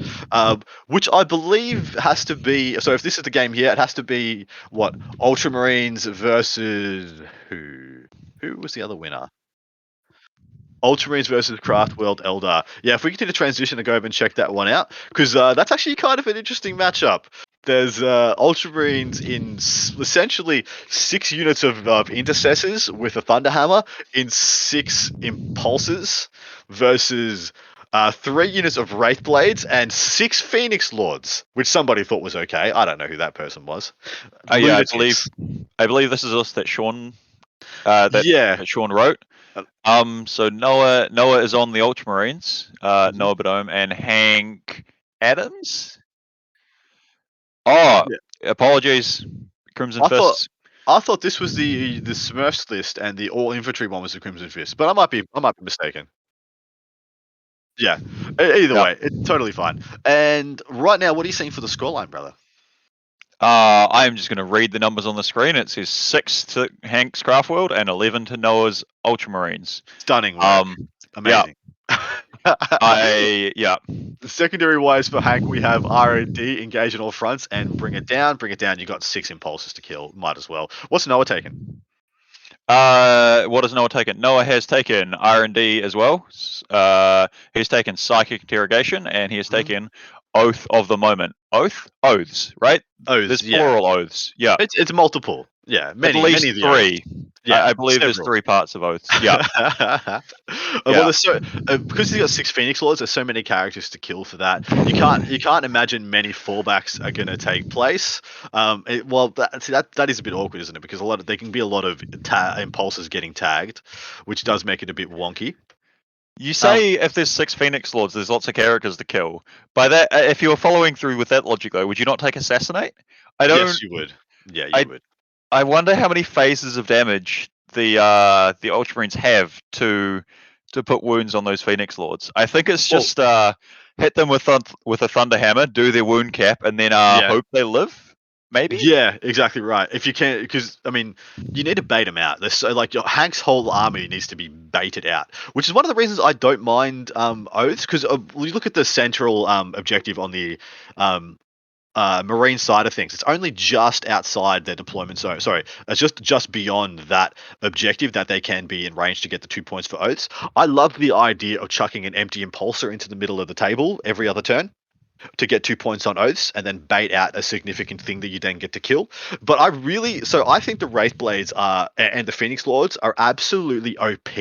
which I believe has to be. So if this is the game here, it has to be what Ultramarines versus who? Who was the other winner? Ultramarines versus Craftworld Eldar. Yeah, if we can do the transition and go over and check that one out, because that's actually kind of an interesting matchup. There's Ultramarines in essentially 6 units of Intercessors with a Thunderhammer in 6 Impulses versus 3 units of Wraithblades and 6 Phoenix Lords, which somebody thought was okay. I don't know who that person was. Yeah, I believe this is us that Sean that Sean wrote. So Noah is on the Ultramarines, Noah Beddome, and Hank Adams. Oh, apologies, Crimson Fists. I thought this was the Smurfs list, and the all infantry one was the Crimson Fist, but I might be mistaken. Yeah. Either way, it's totally fine. And right now, what are you seeing for the scoreline, brother? I am just going to read the numbers on the screen. It says 6 to Hank's Craftworld and 11 to Noah's Ultramarines. Stunning work. Amazing. Yeah. Secondary wise for Hank, we have R&D, engage on all fronts, and bring it down. Bring it down. You got 6 impulses to kill. Might as well. What's Noah taking? What has Noah taken? Noah has taken R&D as well. He's taken Psychic Interrogation, and he has taken Oath of the Moment. Oaths, right? Oaths. There's plural oaths. Yeah. It's multiple. Yeah. At least 3. Yeah, I believe there's 3 parts of oaths. Yeah. Well, there's because he's got 6 Phoenix Lords. There's so many characters to kill for that. You can't imagine many fallbacks are going to take place. That is a bit awkward, isn't it? Because there can be a lot of impulses getting tagged, which does make it a bit wonky. You say if there's 6 Phoenix Lords, there's lots of characters to kill. By that, if you were following through with that logic, though, would you not take Assassinate? Yes, you would. Yeah, you would. I wonder how many phases of damage the Ultramarines have to put wounds on those Phoenix Lords. I think it's just hit them with a Thunderhammer, do their wound cap, and then hope they live. Maybe. Yeah, exactly right. If you can, because I mean, you need to bait them out. There's Hank's whole army needs to be baited out, which is one of the reasons I don't mind oaths. Because you look at the central objective on the marine side of things, it's only just outside their deployment zone. Sorry, it's just beyond that objective that they can be in range to get the 2 points for oaths. I love the idea of chucking an empty impulsor into the middle of the table every other turn to get 2 points on oaths and then bait out a significant thing that you then get to kill. But I think the Wraithblades and the Phoenix Lords are absolutely OP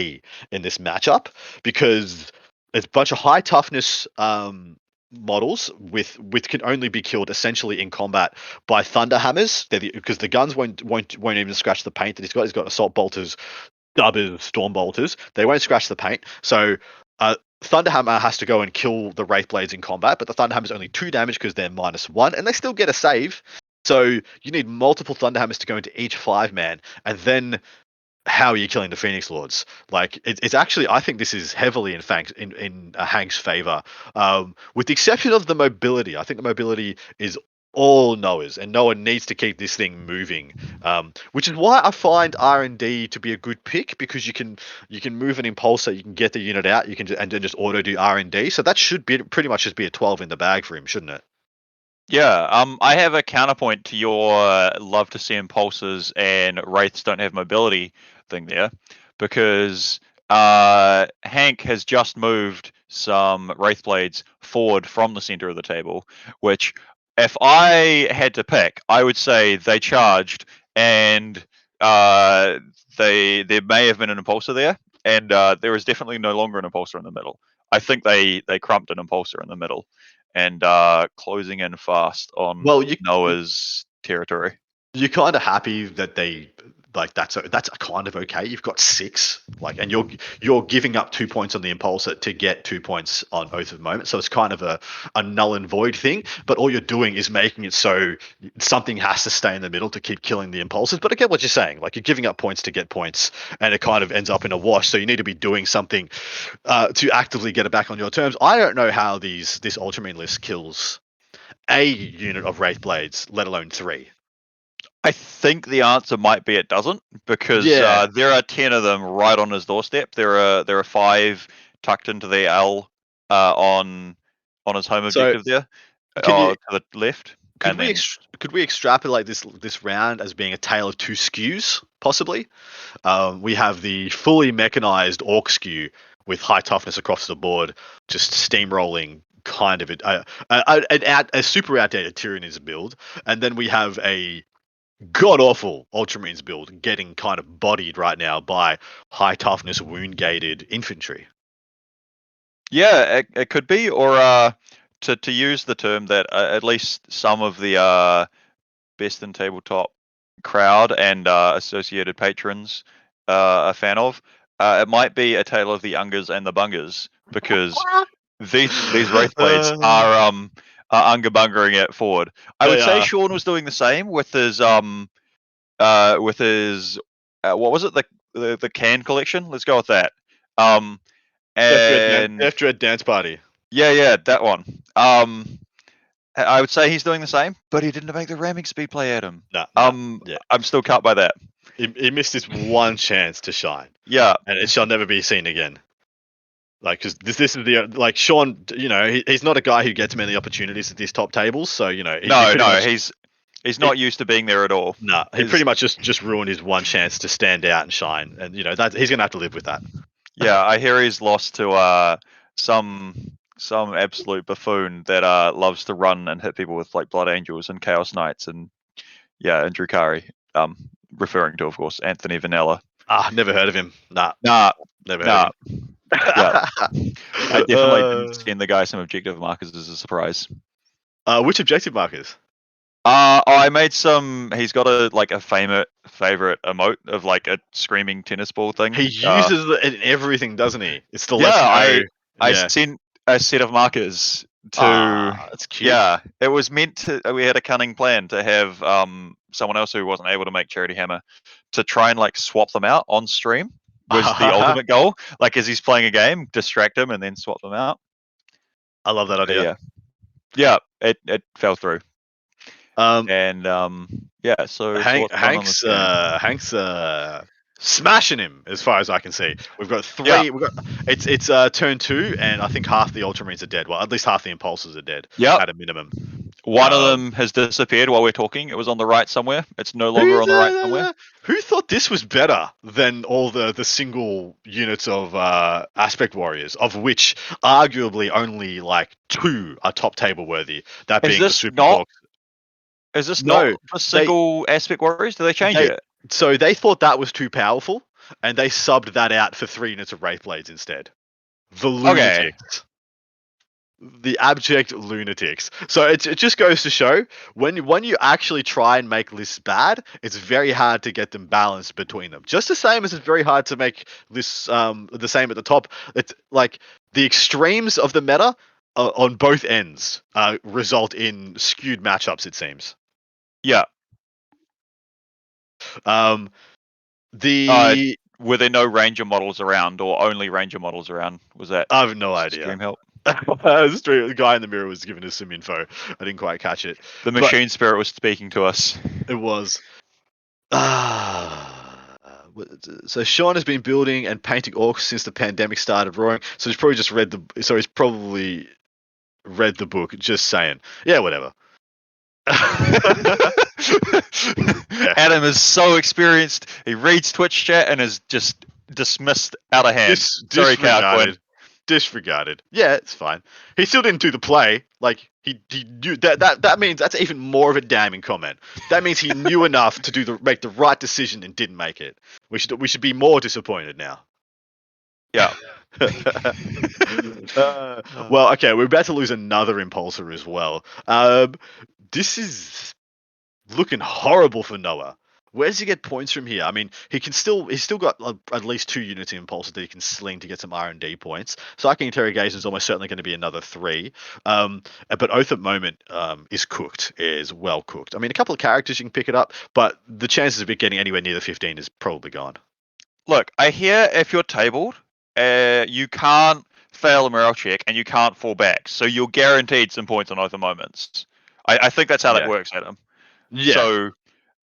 in this matchup because it's a bunch of high toughness models with can only be killed essentially in combat by Thunderhammers, because the guns won't even scratch the paint that he's got. He's got Assault Bolters, Dubbers, Storm Bolters. They won't scratch the paint. So Thunderhammer has to go and kill the Wraithblades in combat, but the Thunderhammer's only 2 damage because they're -1, and they still get a save. So you need multiple Thunderhammers to go into each 5-man, and then how are you killing the Phoenix Lords? Like it's actually, I think this is heavily in Hank's favor, with the exception of the mobility. I think the mobility is all Noahs, and Noah needs to keep this thing moving. Which is why I find R&D to be a good pick, because you can move an impulsor, you can get the unit out, you can and then just auto do R&D. So that should be pretty much just be a 12 in the bag for him, shouldn't it? Yeah, I have a counterpoint to your love to see impulses and wraiths don't have mobility thing there, because Hank has just moved some wraith blades forward from the center of the table, which, if I had to pick, I would say they charged, and there may have been an impulsor there, and there is definitely no longer an impulsor in the middle. I think they crumped an impulsor in the middle, and closing in fast on Well, Noah's territory. you're kind of happy that they that's kind of okay. You've got 6, and you're giving up 2 points on the impulsor to get 2 points on Oath of Moment, so it's kind of a null and void thing. But all you're doing is making it so something has to stay in the middle to keep killing the impulsors. But I get what you're saying. Like, you're giving up points to get points, and it kind of ends up in a wash. So you need to be doing something to actively get it back on your terms. I don't know how this Ultramarine list kills a unit of Wraith Blades, let alone 3. I think the answer might be it doesn't, because Yeah. there are 10 of them right on his doorstep. There are 5 tucked into the L on his home So objective there, can you to the left. could And we then could we extrapolate this round as being a tale of 2 skews, possibly? We have the fully mechanized Orc skew with high toughness across the board, just steamrolling kind of a super outdated Tyranids build, and then we have a god awful Ultramarines build getting kind of bodied right now by high toughness wound gated infantry. yeah, it could be, or to use the term that at least some of the best in tabletop crowd and associated patrons are a fan of. It might be a tale of the Ungers and the Bungers, because these wraith blades are Unger bungering it forward. I would They say are. Sean was doing the same with his what was it, the can collection? Let's go with that. And Death Dread Dance Party. yeah, that one. I would say he's doing the same, but he didn't make the ramming speed play at him. No, yeah. I'm still cut by that. He missed this one chance to shine, Yeah, and it shall never be seen again. Like, because this is the Sean. He's not a guy who gets many opportunities at these top tables. So he pretty no, much he's not used to being there at all. he pretty much just ruined his one chance to stand out and shine, and that he's gonna have to live with that. Yeah, I hear he's lost to some absolute buffoon that loves to run and hit people with like Blood Angels and Chaos Knights, and and Drukari. Referring to, of course, Anthony Vanella. Never heard of him. Nah, never heard nah. of him. Yeah, I definitely didn't send the guy some objective markers as a surprise. Which objective markers? I made some. He's got a favorite emote of like a screaming tennis ball thing. He uses it in everything, doesn't he? It's to let you know. I sent a set of markers to. That's cute. Yeah, it was meant to. We had a cunning plan to have someone else who wasn't able to make Charity Hammer to try and like swap them out on stream. Was the ultimate goal. Like, as he's playing a game, distract him and then swap them out. I love that idea. Yeah, it fell through. So Hank's smashing him as far as I can see. We've got 3. Yeah. It's turn 2, and I think half the Ultramarines are dead. Well, at least half the impulsors are dead. Yep. At a minimum. One of them has disappeared while we're talking. It was on the right somewhere. It's no longer on the right somewhere. Who thought this was better than all the single units of Aspect Warriors, of which arguably only like 2 are top table worthy? That being the Super Orks. Is this not a single Aspect Warriors? Do they change it? So they thought that was too powerful, and they subbed that out for 3 units of Wraith Blades instead. The lunatics. The abject lunatics. So it just goes to show, when you actually try and make lists bad, it's very hard to get them balanced between them. Just the same as it's very hard to make lists the same at the top. It's like the extremes of the meta on both ends result in skewed matchups, it seems. Yeah. Were there no Ranger models around, or only Ranger models around? Was that? I have no idea. Stream help? The guy in the mirror was giving us some info. I didn't quite catch it. The But machine spirit was speaking to us. it was. So Sean has been building and painting orcs since the pandemic started roaring. So he's probably just read the. So he's probably read the book. Just saying. Yeah, whatever. Adam is so experienced. He reads Twitch chat and is just dismissed out of hand. Sorry, Quinn. Disregarded. Yeah, it's fine. He still didn't do the play. Like he knew that means that's even more of a damning comment. That means he knew enough to make the right decision and didn't make it. We should be more disappointed now. Yeah. Well, okay, we're about to lose another impulsor as well. This is looking horrible for Noah. Where does he get points from here? I mean, he's still got at least 2 units in impulsor that he can sling to get some R&D points. Psychic interrogation is almost certainly going to be another 3. But Oath at moment is well cooked. I mean, a couple of characters you can pick it up, but the chances of it getting anywhere near the 15 is probably gone. Look, I hear if you're tabled, you can't fail a morale check and you can't fall back, so you're guaranteed some points on Oath at moments. I think that's how that works, Adam. Yeah. So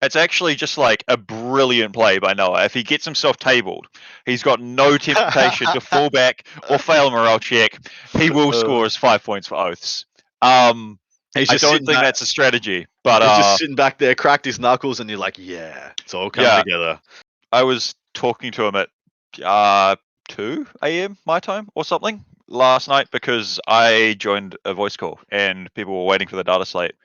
it's actually just like a brilliant play by Noah. If he gets himself tabled, he's got no temptation to fall back or fail a morale check. He will score his 5 points for oaths. I don't think that's a strategy, but he's just sitting back there, cracked his knuckles, and you're like, yeah, it's all coming together. I was talking to him at 2 a.m. my time or something last night because I joined a voice call and people were waiting for the data slate.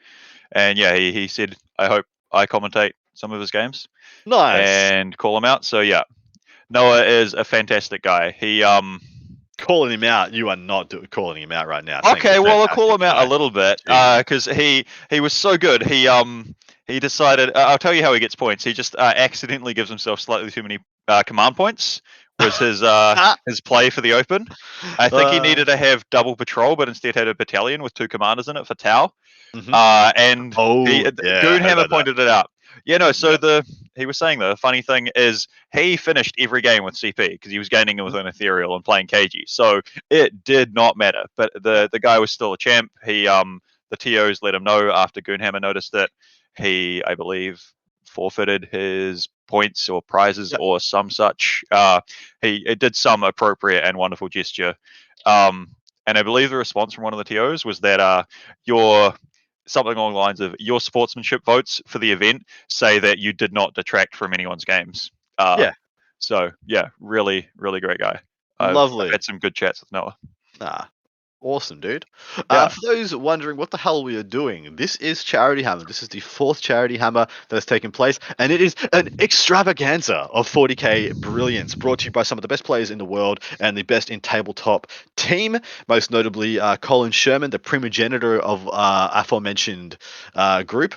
And yeah, he said, I hope I commentate some of his games. Nice. And call him out. So yeah, Noah is a fantastic guy. He calling him out. You are not calling him out right now. Okay, well I'll call him out a little bit because he was so good. He decided. I'll tell you how he gets points. He just accidentally gives himself slightly too many command points. Was his play for the open? I think he needed to have double patrol, but instead had a battalion with 2 commanders in it for Tau. And Goonhammer pointed it out. Yeah, no. So he was saying the funny thing is he finished every game with CP because he was gaining with an ethereal and playing KG. So it did not matter. But the guy was still a champ. He the TOs let him know after Goonhammer noticed it. He, I believe, forfeited his points or prizes or some such. He did some appropriate and wonderful gesture. And I believe the response from one of the TOs was that something along the lines of your sportsmanship votes for the event say that you did not detract from anyone's games. So yeah, really, really great guy. Lovely. I've had some good chats with Noah. Awesome, dude. For those wondering what the hell we are doing, this is Charity Hammer. This is the 4th Charity Hammer that has taken place, and it is an extravaganza of 40k brilliance brought to you by some of the best players in the world and the best in tabletop team, most notably Colin Sherman, the primogenitor of aforementioned group.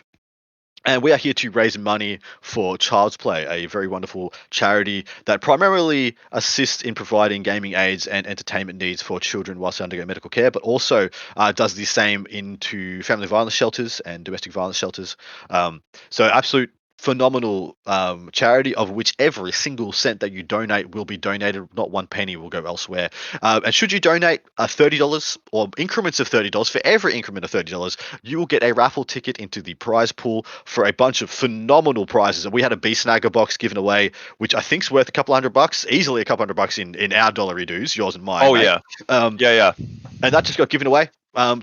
And we are here to raise money for Child's Play, a very wonderful charity that primarily assists in providing gaming aids and entertainment needs for children whilst they undergo medical care, but also does the same into family violence shelters and domestic violence shelters. So absolute phenomenal charity of which every single cent that you donate will be donated. Not one penny will go elsewhere. And should you donate $30 or increments of $30, for every increment of $30, you will get a raffle ticket into the prize pool for a bunch of phenomenal prizes. And we had a Beast Snagger box given away, which I think is worth a couple $100, easily a couple $100 in our dollary dues, yours and mine. Oh, mate. Yeah. And that just got given away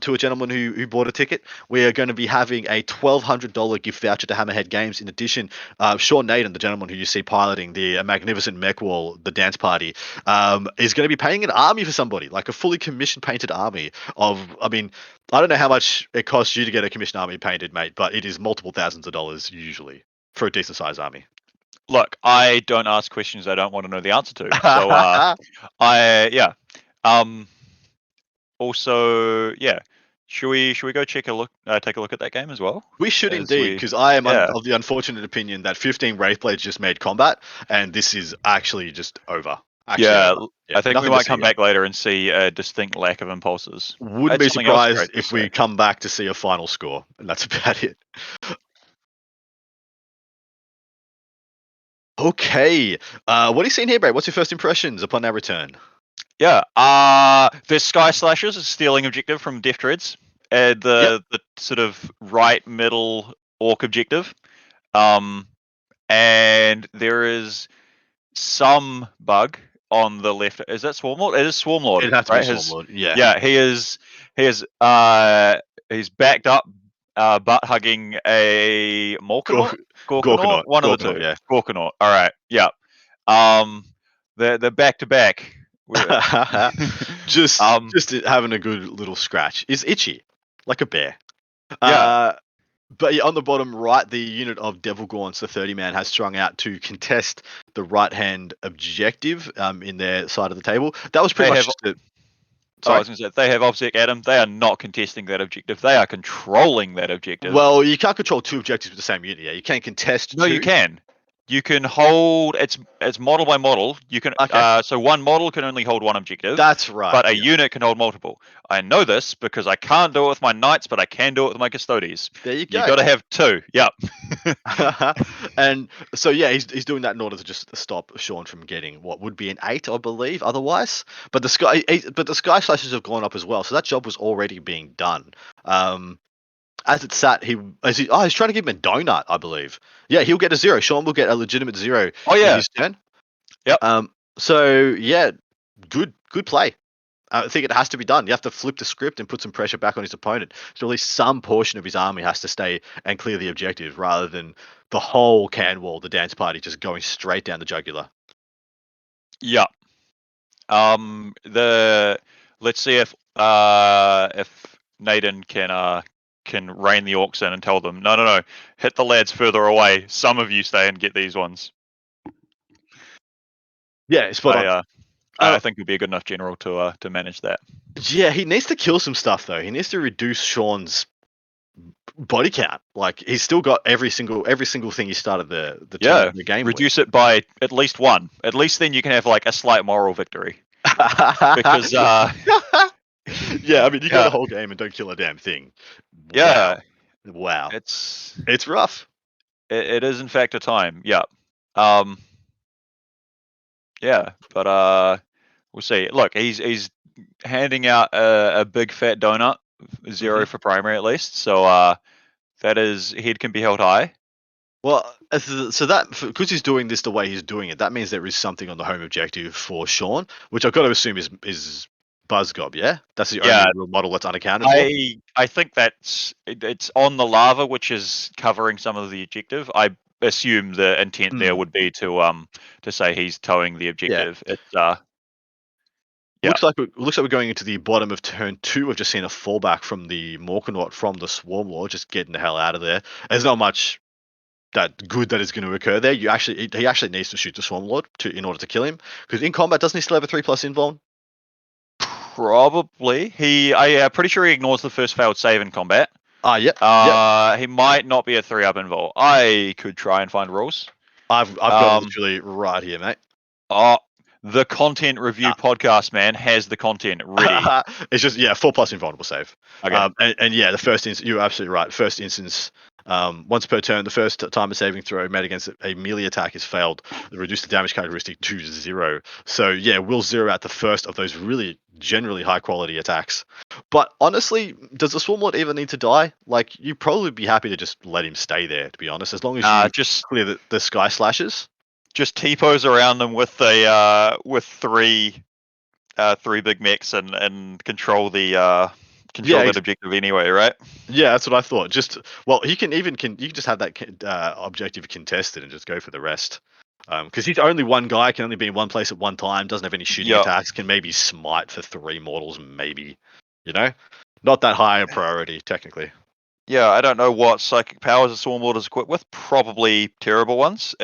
to a gentleman who bought a ticket. We are going to be having a $1,200 gift voucher to Hammerhead Games. In addition, Sean Nayden, the gentleman who you see piloting the magnificent mech wall, the dance party, is going to be paying an army for somebody, like a fully commissioned painted army of, I mean, I don't know how much it costs you to get a commissioned army painted, mate, but it is multiple thousands of dollars usually for a decent sized army. Look, I don't ask questions I don't want to know the answer to. So also, yeah. Should we go take a look at that game as well? We should indeed, because I am of the unfortunate opinion that 15 Wraith Blades just made combat, and this is actually just over. I think we might come back later and see a distinct lack of impulses. Wouldn't be surprised if we come back to see a final score, and that's about it. Okay, what are you seeing here, Brad? What's your first impressions upon our return? Yeah. There's Sky Slashers, stealing objective from Death Dreads. The sort of right middle orc objective. And there is some bug on the left. Is that Swarmlord? It is Swarmlord. It'd have to right? be Swarmlord. Yeah. Yeah, he's backed up, butt hugging a Morkanaut, Gorkanaut, one of the Gorkanaut, two. yeah. Gorkanaut. All right, yeah. They're back to back. just Um, just having a good little scratch. Is itchy, like a bear. Yeah. But yeah, on the bottom right, the unit of Devil Gaunts, the 30-man, has strung out to contest the right-hand objective in their side of the table. That was pretty They much have- just a... I Sorry? was going to say they have Obsec Adam. They are not contesting that objective. They are controlling that objective. Well, you can't control two objectives with the same unit. Yeah, you can't contest No, two. you can. You can hold. It's model by model. You can. Okay. So one model can only hold one objective. That's right. But a yeah. unit can hold multiple. I know this because I can't do it with my knights, but I can do it with my custodes. There you You go. got to have two. Yep. And so yeah, he's doing that in order to just stop Sean from getting what would be an 8, I believe, otherwise. But the sky slashes have gone up as well, so that job was already being done. As it sat, he's trying to give him a donut, I believe. Yeah, he'll get a 0. Sean will get a legitimate 0 Oh yeah. in his turn. Yep. So yeah, good play. I think it has to be done. You have to flip the script and put some pressure back on his opponent. So at least some portion of his army has to stay and clear the objective, rather than the whole can wall, the dance party, just going straight down the jugular. Yeah. Let's see if Nayden can rein the orcs in and tell them, no, hit the lads further away. Some of you stay and get these ones. Yeah, spot on. I think he'll be a good enough general to manage that. Yeah, he needs to kill some stuff though. He needs to reduce Sean's body count. Like, he's still got every single thing he started the game reduce it by at least 1. At least then you can have like a slight moral victory. Because yeah, I mean, you go the whole game and don't kill a damn thing. Yeah. Wow. It's rough. It is in fact a time. Yeah. Yeah, but we'll see. Look, he's handing out a big fat donut, 0 for primary at least. So that is, head can be held high. Well, so that, because he's doing this the way he's doing it, that means there is something on the home objective for Sean, which I've got to assume is Buzzgob. Yeah, that's the only real model that's unaccounted for. I think it's on the lava, which is covering some of the objective. I assume the intent there would be to say he's towing the objective. Yeah. It's Looks like we're going into the bottom of turn 2. I've just seen a fallback from the Morkanaut from the Swarmlord, just getting the hell out of there. There's not much that good that is going to occur there. He actually needs to shoot the Swarmlord in order to kill him, because in combat, doesn't he still have a 3+ invuln? Probably. I'm pretty sure he ignores the first failed save in combat. Yep. He might not be a 3+ invul. I could try and find rules. I've got it literally right here, mate. The content review podcast, man, has the content ready. It's just 4+ invulnerable save. Okay. And yeah, the first instance, you're absolutely right. First instance, once per turn, the first time a saving throw made against a melee attack is failed, reduce the damage characteristic to 0. So yeah, we'll 0 out the first of those really generally high quality attacks. But honestly, does the Swarmlord even need to die? Like, you'd probably be happy to just let him stay there, to be honest, as long as you just clear the Sky Slashes. Just T-pose around them with three big mechs and control that objective anyway, right? Yeah, that's what I thought. You can just have that objective contested and just go for the rest. Because he's only one guy, can only be in one place at one time, doesn't have any shooting attacks, can maybe smite for 3 mortals, maybe. Not that high a priority, technically. Yeah, I don't know what psychic powers a Swarmlord is equipped with. Probably terrible ones.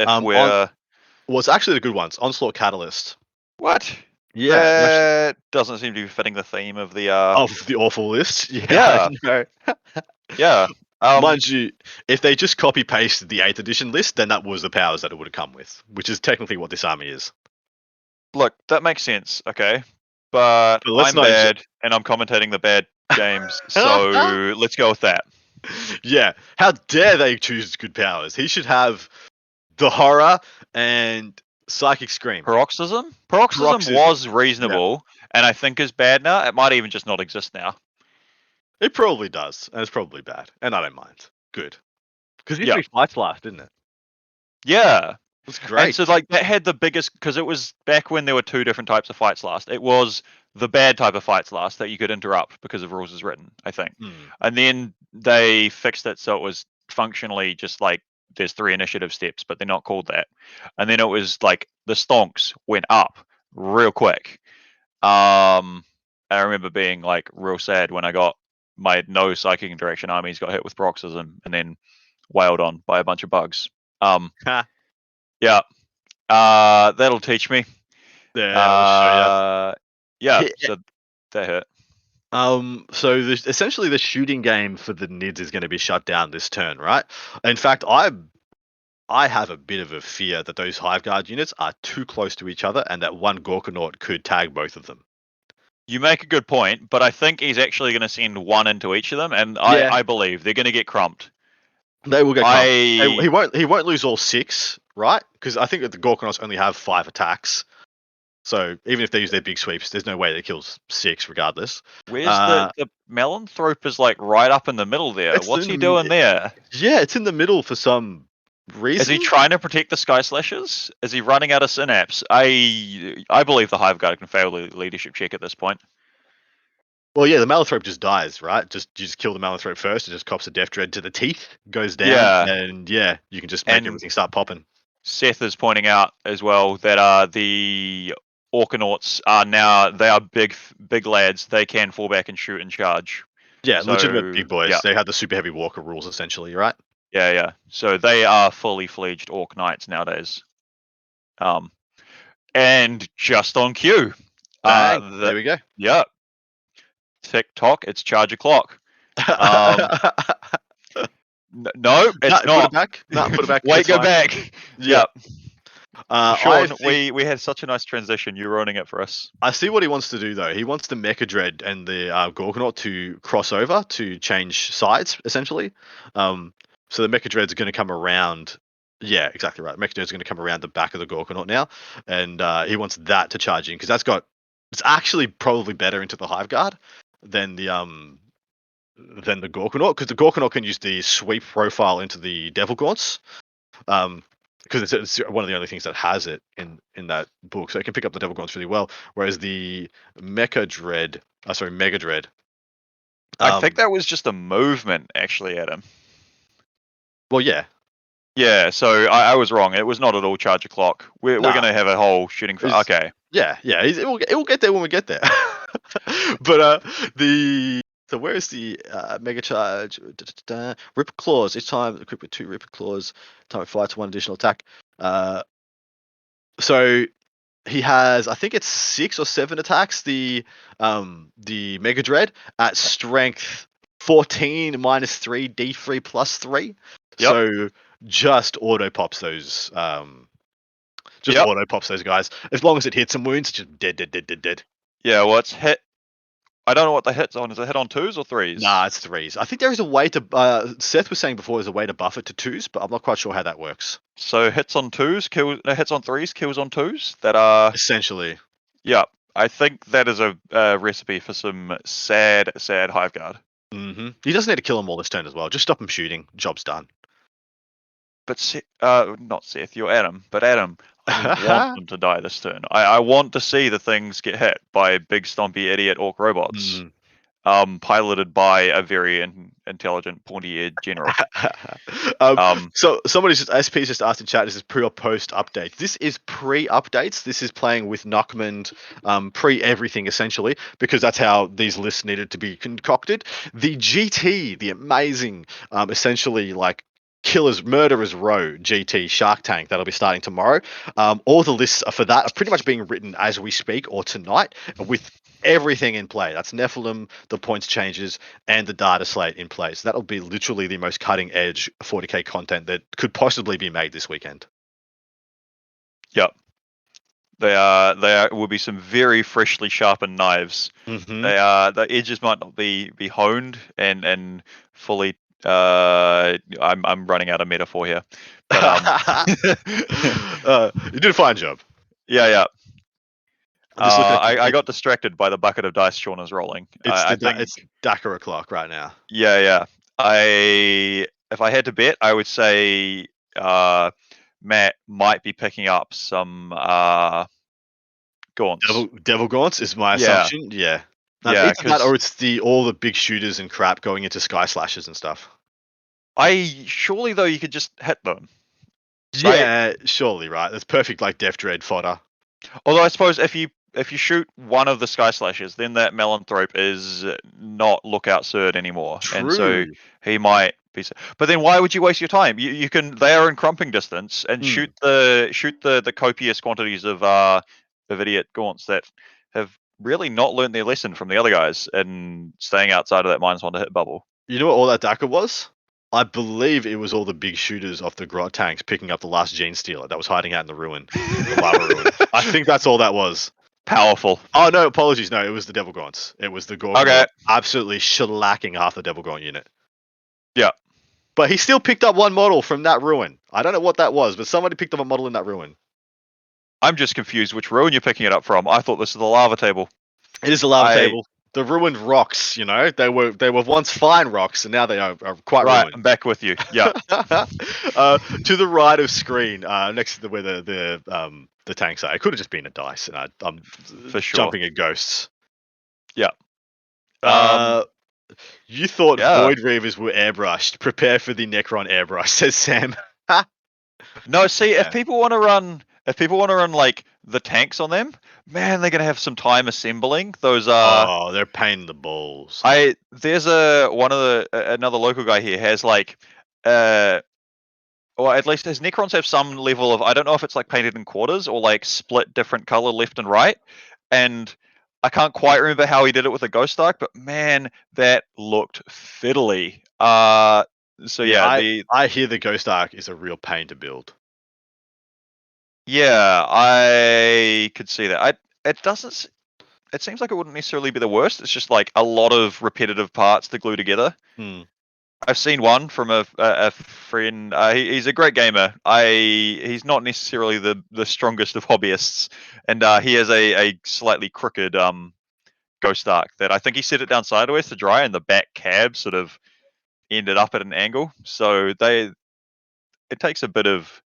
Well, it's actually the good ones. Onslaught Catalyst. What? Yeah. That doesn't seem to be fitting the theme of the of the awful list. Yeah. No. Yeah. Mind you, if they just copy pasted the 8th edition list, then that was the powers that it would have come with, which is technically what this army is. Look, that makes sense, okay. But I'm bad and I'm commentating the bad games, so let's go with that. Yeah. How dare they choose good powers? He should have the horror and Psychic Scream. Paroxysm? Paroxysm Paroxysm. was reasonable, and I think is bad now. It might even just not exist now. It probably does, and it's probably bad, and I don't mind. Good, because it used Yeah. to be Fight Blast, didn't it? Yeah. It's And great. so like that had the biggest, because it was back when there were two different types of fights last. It was the bad type of fights last that you could interrupt because of rules as written, I think. And then they fixed it so it was functionally just like there's 3 initiative steps, but they're not called that. And then it was like the stonks went up real quick. I remember being like real sad when I got my no psychic interaction armies got hit with paroxysm and then wailed on by a bunch of bugs. Ha. Yeah. That'll teach me. Yeah, I'll show Yeah, you. so that hurt. So essentially the shooting game for the Nids is going to be shut down this turn, right? In fact, I have a bit of a fear that those Hive Guard units are too close to each other, and that one Gorkanaut could tag both of them. You make a good point, but I think he's actually going to send one into each of them, and Yeah. I believe they're going to get crumped. They will get crumped. I- He won't lose all 6, right? Because I think that the Gorkanauts only have 5 attacks. So even if they use their big sweeps, there's no way they kills 6 regardless. Where's the Melanthrope is like right up in the middle there. It's What's he in- doing there? Yeah, it's in the middle for some reason. Is he trying to protect the Sky Slashers? Is he running out of synapse? I believe the Hive Guard can fail the leadership check at this point. Well, yeah, the Malanthrope just dies, right? You just kill the Malanthrope first, it just cops a Death Dread to the teeth, goes down, Yeah. and yeah, you can just make And- everything start popping. Seth is pointing out as well that the Orkanauts they are big lads. They can fall back and shoot and charge. Yeah, So, legitimate big boys. yeah. They have the super heavy walker rules essentially, right? Yeah. So they are fully fledged Orc Knights nowadays. And just on cue. Bang, there we go. Yeah. Tick-tock, it's charge o'clock. No, it's Put not. it back. No, put it back. Wait, It's go fine. back. Yeah. Sean, I think- we had such a nice transition. You're ruining it for us. I see what he wants to do though. He wants the Mecha Dread and the Gorkanaut to cross over to change sides essentially. So the Mecha Dread's going to come around. Yeah, exactly right. Mecha Dread's going to come around the back of the Gorkanaut now, and he wants that to charge in because it's actually probably better into the Hive Guard than the Gorkanaut, because the Gorkanaut can use the sweep profile into the Devil Gaunts. Because it's one of the only things that has it in that book, so it can pick up the Devil Gaunts really well. Whereas the Mega Dread, I think that was just a movement, actually, Adam. well, yeah, Yeah, so I was wrong. It was not at all charge o'clock. We're Nah. going to have a whole shooting. Okay. yeah. It will get there when we get there. But so where is the Mega Charge? Ripper Claws. Each time equipped with 2 Ripper Claws, time it fires 1 additional attack. So he has, I think it's 6 or 7 attacks. The Mega Dread at strength 14 -3 D3 +3. Yep. So just auto pops those. Yep. Auto pops those guys. As long as it hits some wounds, it's just dead. Yeah, well, it's hit. I don't know what the hit's on. Is it hit on 2s or 3s? Nah, it's 3s. I think there is a way to. Seth was saying before there's a way to buff it to 2s, but I'm not quite sure how that works. So hits on 2s, hits on 3s, kills on 2s. That are Essentially. yeah. I think that is a recipe for some sad Hive Guard. Mm-hmm. He doesn't need to kill them all this turn as well. Just stop them shooting. Job's done. But not Seth, you're Adam. But Adam, I want them to die this turn. I want to see the things get hit by big stompy idiot orc robots, piloted by a very intelligent pointy-eared general. So SP's just asked in chat, this is pre or post update? This is pre-updates. This is playing with Nockmund, pre-everything essentially, because that's how these lists needed to be concocted. The GT, the amazing, essentially like Murderers Row GT Shark Tank that'll be starting tomorrow. All the lists for that are pretty much being written as we speak or tonight, with everything in play. That's Nephilim, the points changes, and the data slate in place. That'll be literally the most cutting edge 40k content that could possibly be made this weekend. Yep. They will be some very freshly sharpened knives. Mm-hmm. The edges might not be honed and fully I'm running out of metaphor here, but You did a fine job. yeah. I'm just looking at I got distracted by the bucket of dice Sean is rolling. I think it's Dakar o'clock right now. yeah. If I had to bet, I would say Matt might be picking up some gaunts. Devil Gaunts is my Yeah. assumption. Yeah. Yeah, Either that or 'cause it's all the big shooters and crap going into Sky Slashes and stuff. surely though you could just hit them. Right? Yeah, surely, right? That's perfect, like Death Dread fodder. Although I suppose if you shoot one of the Sky Slashes, then that Melanthrope is not Lookout Surd anymore, and so True. he might be. But then why would you waste your time? You can. They are in crumping distance, and shoot the copious quantities of idiot gaunts that have really not learned their lesson from the other guys and staying outside of that -1 to hit bubble. You know what all that Dakar was? I believe it was all the big shooters off the Grot tanks picking up the last Gene Stealer that was hiding out in the ruin, the lava ruin. I think that's all that was. Powerful. Oh no, apologies. No, it was the Devil Gaunts. It was the Gorgon Okay. absolutely shellacking half the Devil Gaunt unit. Yeah. But he still picked up one model from that ruin. I don't know what that was, but somebody picked up a model in that ruin. I'm just confused which ruin you're picking it up from. I thought this was the lava table. It is a lava table. The ruined rocks, you know, they were once fine rocks, and now they are quite Right, ruined. I'm back with you. Yeah. To the right of screen, next to where the tanks are. It could have just been a dice, and I'm For sure. jumping at ghosts. Yeah. You thought yeah. Void Reavers were airbrushed. Prepare for the Necron airbrush, says Sam. No, see, Yeah. if people want to run like the tanks on them, man, they're gonna have some time assembling those. They're pain in the balls. There's another local guy here has like or at least his Necrons have some level of, I don't know if it's like painted in quarters or like split different color left and right, and I can't quite remember how he did it with a Ghost Arc, but man, that looked fiddly. So yeah, I hear the Ghost Arc is a real pain to build. Yeah, I could see that. It doesn't. It seems like it wouldn't necessarily be the worst. It's just like a lot of repetitive parts to glue together. I've seen one from a friend. He's a great gamer. He's not necessarily the strongest of hobbyists, and he has a slightly crooked Ghost Arc that I think he set it down sideways to dry, and the back cab sort of ended up at an angle. So it takes a bit of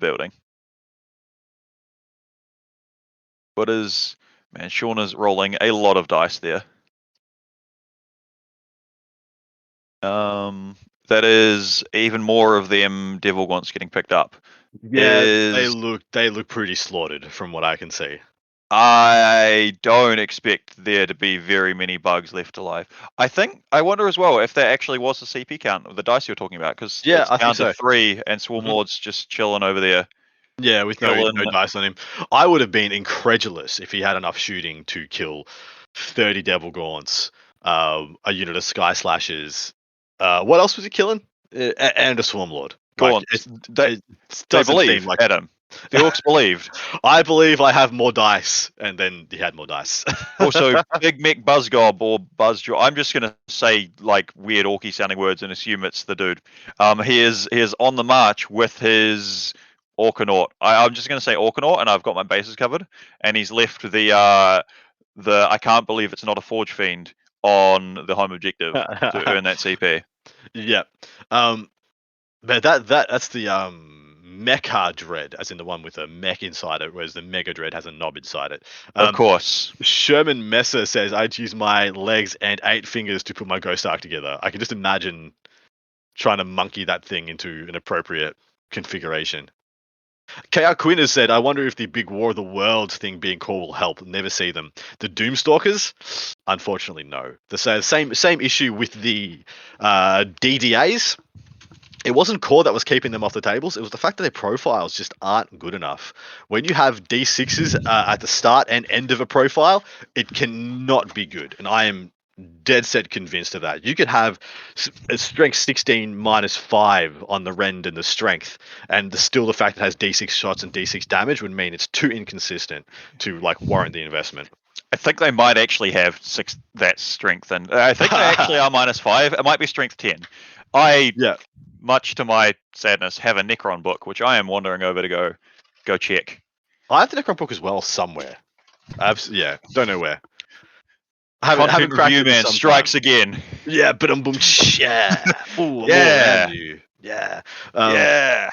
building. Man, Sean is rolling a lot of dice there. That is even more of them Devil Gaunts getting picked up. Yeah, they look pretty slaughtered from what I can see. I don't expect there to be very many bugs left alive. I wonder as well if there actually was a CP count of the dice you're talking about, because Yeah, it's I think down so. to 3 and Swarm Lord's just chilling over there. Yeah, with no dice on him. I would have been incredulous if he had enough shooting to kill 30 Devil Gaunts, a unit of Sky Slashes. What else was he killing? And a Swarm Lord. Gaunts. They believe, like Adam. The Orks believed. I believe I have more dice, and then he had more dice. Also, Big Mech Buzzgob or Buzzjaw. I'm just gonna say like weird orky sounding words and assume it's the dude. He is on the march with his Orkanaut. I'm just gonna say Orkanaut, and I've got my bases covered. And he's left the I can't believe it's not a Forge Fiend on the home objective to earn that CP. Yeah. But that's the Mecha Dread, as in the one with a mech inside it, whereas the Mega Dread has a knob inside it. Of course. Sherman Messer says I'd use my legs and 8 fingers to put my Ghost Arc together. I can just imagine trying to monkey that thing into an appropriate configuration. KR Quinn has said, I wonder if the big War of the Worlds thing being cool will help. Never see them. The Doomstalkers? Unfortunately, no. The same issue with the DDAs. It wasn't core that was keeping them off the tables. It was the fact that their profiles just aren't good enough. When you have D6s at the start and end of a profile, it cannot be good. And I am dead set convinced of that. You could have a strength 16 -5 on the rend and the strength, and still the fact that it has D6 shots and D6 damage would mean it's too inconsistent to like warrant the investment. I think they might actually have that strength, and I think they actually are -5. It might be strength 10. I, Yeah. much to my sadness, have a Necron book, which I am wandering over to go check. I have the Necron book as well somewhere. Don't know where. I haven't Content cracked review it in man some strikes time. again. Yeah, but boom, yeah. Ooh, more Yeah. than you. Yeah. Yeah.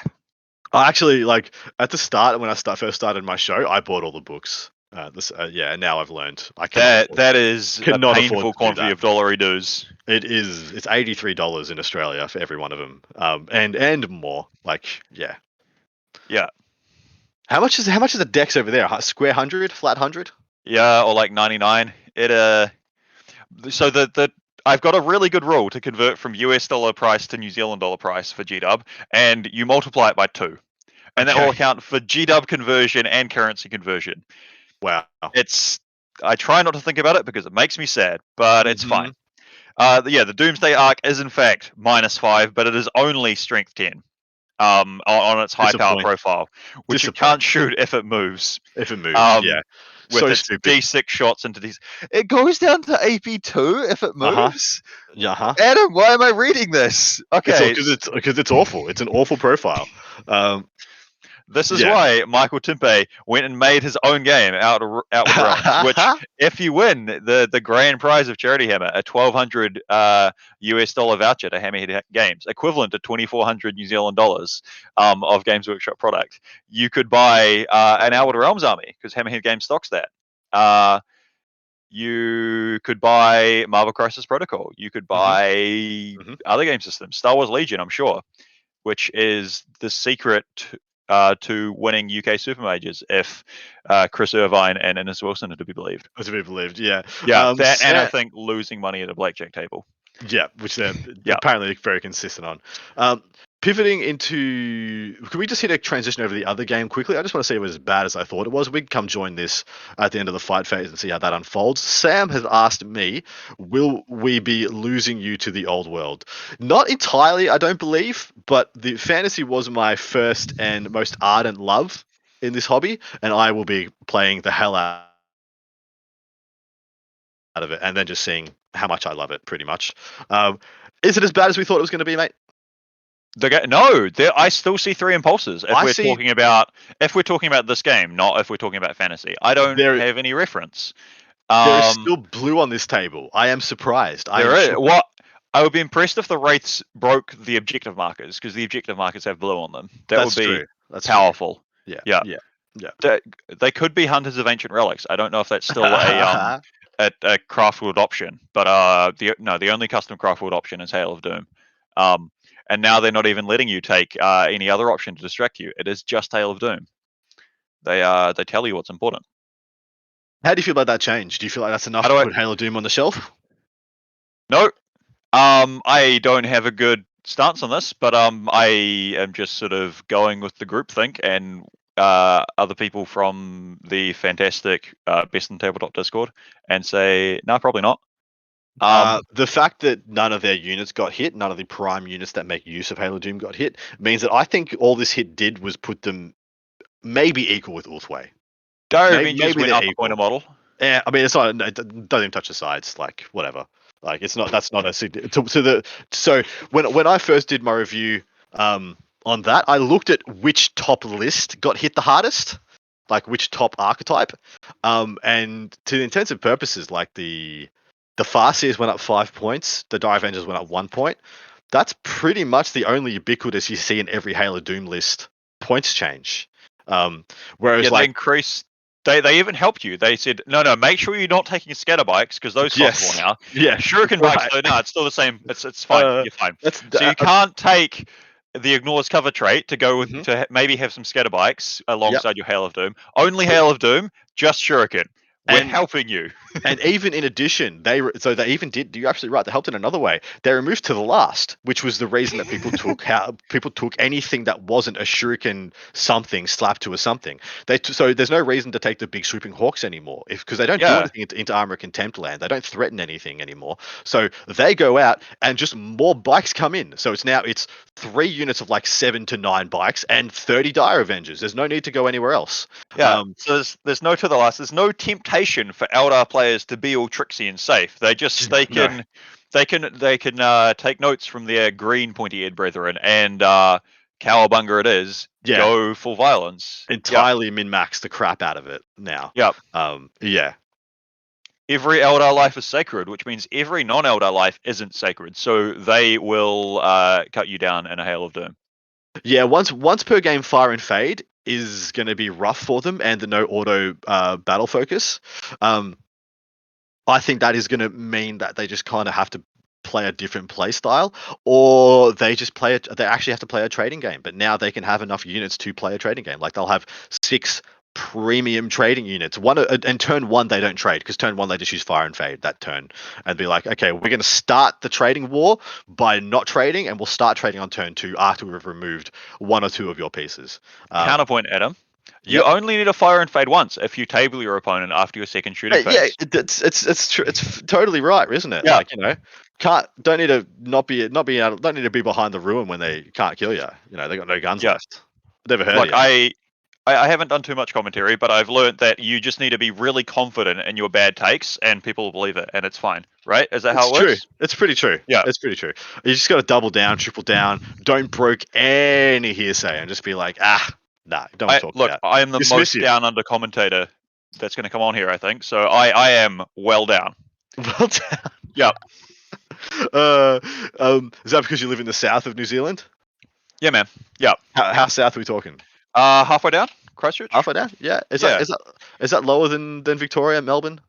I actually like at the start when I first started my show, I bought all the books. And now I've learned I cannot. That is a cannot afford painful to do quantity that. of dollary dues. It is. It's $83 in Australia for every one of them, and more. Like, yeah. Yeah. How much is the Dex over there? Square 100, flat 100? Yeah, or like 99. So the I've got a really good rule to convert from US dollar price to New Zealand dollar price for GDub, and you multiply it by 2. And that will Okay. account for GDub conversion and currency conversion. Wow. I try not to think about it because it makes me sad, but it's fine. Mm-hmm. The Doomsday Arc is in fact -5, but it is only strength 10. On its high power Disappoint. profile, which you Disappoint. can't shoot if it moves. If it moves, yeah. With So its stupid. D6 shots into these, it goes down to AP2 if it moves. Yeah. Adam, why am I reading this? Okay, Because it's awful. It's an awful profile. this is yeah. why Michael Timpe went and made his own game, Outward Realms, which, if you win the grand prize of Charity Hammer, a $1,200 US dollar voucher to Hammerhead Games, equivalent to 2,400 New Zealand dollars of Games Workshop product, you could buy an Outward Realms army because Hammerhead Games stocks that. You could buy Marvel Crisis Protocol. You could buy other game systems, Star Wars Legion, I'm sure, which is the secret to winning UK Super Majors if Chris Irvine and Innes Wilson are to be believed. To be believed, yeah. Yeah, and I think losing money at a blackjack table. Yeah, which they're apparently very consistent on. Pivoting into, can we just hit a transition over the other game quickly? I just want to see if it was as bad as I thought it was. We can come join this at the end of the fight phase and see how that unfolds. Sam has asked me, will we be losing you to the old world? Not entirely, I don't believe, but the fantasy was my first and most ardent love in this hobby, and I will be playing the hell out of it and then just seeing how much I love it, pretty much. Is it as bad as we thought it was going to be, mate? I still see 3 impulses. If we're talking about this game, not if we're talking about fantasy. I don't have any reference. There is still blue on this table. I am surprised. I would be impressed if the wraiths broke the objective markers because the objective markers have blue on them. That's would be true. That's powerful. True. Yeah. They could be Hunters of Ancient Relics. I don't know if that's still a craft world option, but the only custom craft world option is Hail of Doom. And now they're not even letting you take any other option to distract you. It is just Hail of Doom. They tell you what's important. How do you feel about that change? Do you feel like that's enough to put Hail of Doom on the shelf? No. I don't have a good stance on this, but I am just sort of going with the groupthink and other people from the fantastic Best in Tabletop Discord and say, no, probably not. The fact that none of their units got hit, none of the prime units that make use of Hail of Doom got hit, means that I think all this hit did was put them maybe equal with Ulthway. Dire Avengers went up a point a model. Yeah, I mean, it's not. It doesn't even touch the sides. Like, whatever. Like, it's not. That's not a. So when I first did my review on that, I looked at which top list got hit the hardest, like which top archetype, and to the intensive purposes, like the Farseers went up 5 points, the Dire Avengers went up 1 point. That's pretty much the only ubiquitous you see in every Hail of Doom list points change. Whereas they increased. They even helped you. They said, no, make sure you're not taking scatter bikes because those cost more now. Yeah, shuriken bikes. No, it's still the same. It's fine. You're fine. So you can't take the ignores cover trait to go with to maybe have some scatter bikes alongside your Hail of Doom. Only Hail of Doom, just shuriken. We're helping you. And even in addition, they even did. You're absolutely right. They helped in another way. They removed to the last, which was the reason that people took anything that wasn't a shuriken something slapped to a something. So there's no reason to take the big swooping hawks anymore, because they don't do anything into Armor Contempt land. They don't threaten anything anymore. So they go out and just more bikes come in. So it's 3 units of like 7 to 9 bikes and 30 Dire Avengers. There's no need to go anywhere else. Yeah. So there's no to the last. There's no temptation for Eldar players to be all tricksy and safe. They they can take notes from their green pointy-eared brethren and cowabunga it is. Yeah. Go full violence. Entirely min-max the crap out of it now. Yep. Yeah. Every Eldar life is sacred, which means every non-Eldar life isn't sacred. So they will cut you down in a hail of doom. Yeah, once per game fire and fade is going to be rough for them, and the no auto battle focus. I think that is going to mean that they just kind of have to play a different play style, or they just they actually have to play a trading game. But now they can have enough units to play a trading game. Like they'll have 6 premium trading units. And turn 1 they don't trade, because turn 1 they just use fire and fade that turn, and be like, okay, we're going to start the trading war by not trading, and we'll start trading on turn 2 after we've removed 1 or 2 of your pieces. Counterpoint, Adam. You Yep. only need a fire and fade once if you table your opponent after your second shooting phase. Yeah, it's true. It's totally right, isn't it? Yeah. Like, don't need to don't need to be behind the ruin when they can't kill you. They got no guns Yeah. left. Never heard Look, of you. I haven't done too much commentary, but I've learned that you just need to be really confident in your bad takes, and people will believe it, and it's fine, right? Is that how it It's true. works? It's pretty true. Yeah. It's pretty true. You just got to double down, triple down. Don't broke any hearsay, and just be like, nah, don't want to talk Look, about. I am the Dismiss most you. down under commentator that's going to come on here, I think. So I am well down. Well done. Yeah. Is that because you live in the south of New Zealand? Yeah, man. Yeah. How south are we talking? Halfway down, Christchurch. Halfway down? Yeah. Is Yeah. that lower than Victoria, Melbourne?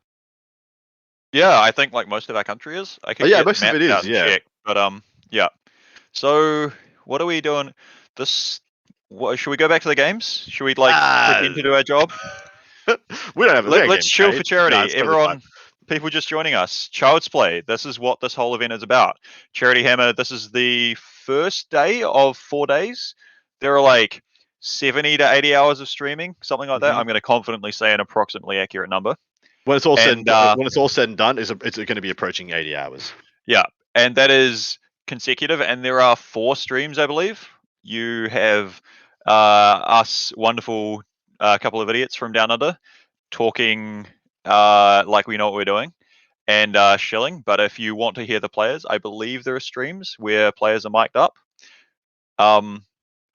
Yeah, I think like most of our country is. I could yeah, get most of mapped it is, out and yeah. check, but yeah. So what are we doing? Should we go back to the games? Should we pretend to do our job? We don't have a Let's chill for charity. Nah, it's totally Everyone, people just joining us. Child's Play. This is what this whole event is about. Charity Hammer. This is the first day of 4 days. There are like 70 to 80 hours of streaming, something like that. Mhm. I'm going to confidently say an approximately accurate number. When it's all And, said and done, it's going to be approaching 80 hours. Yeah, and that is consecutive, and there are 4 streams, I believe. You have us wonderful couple of idiots from Down Under talking like we know what we're doing, and shilling. But if you want to hear the players, I believe there are streams where players are mic'd up. And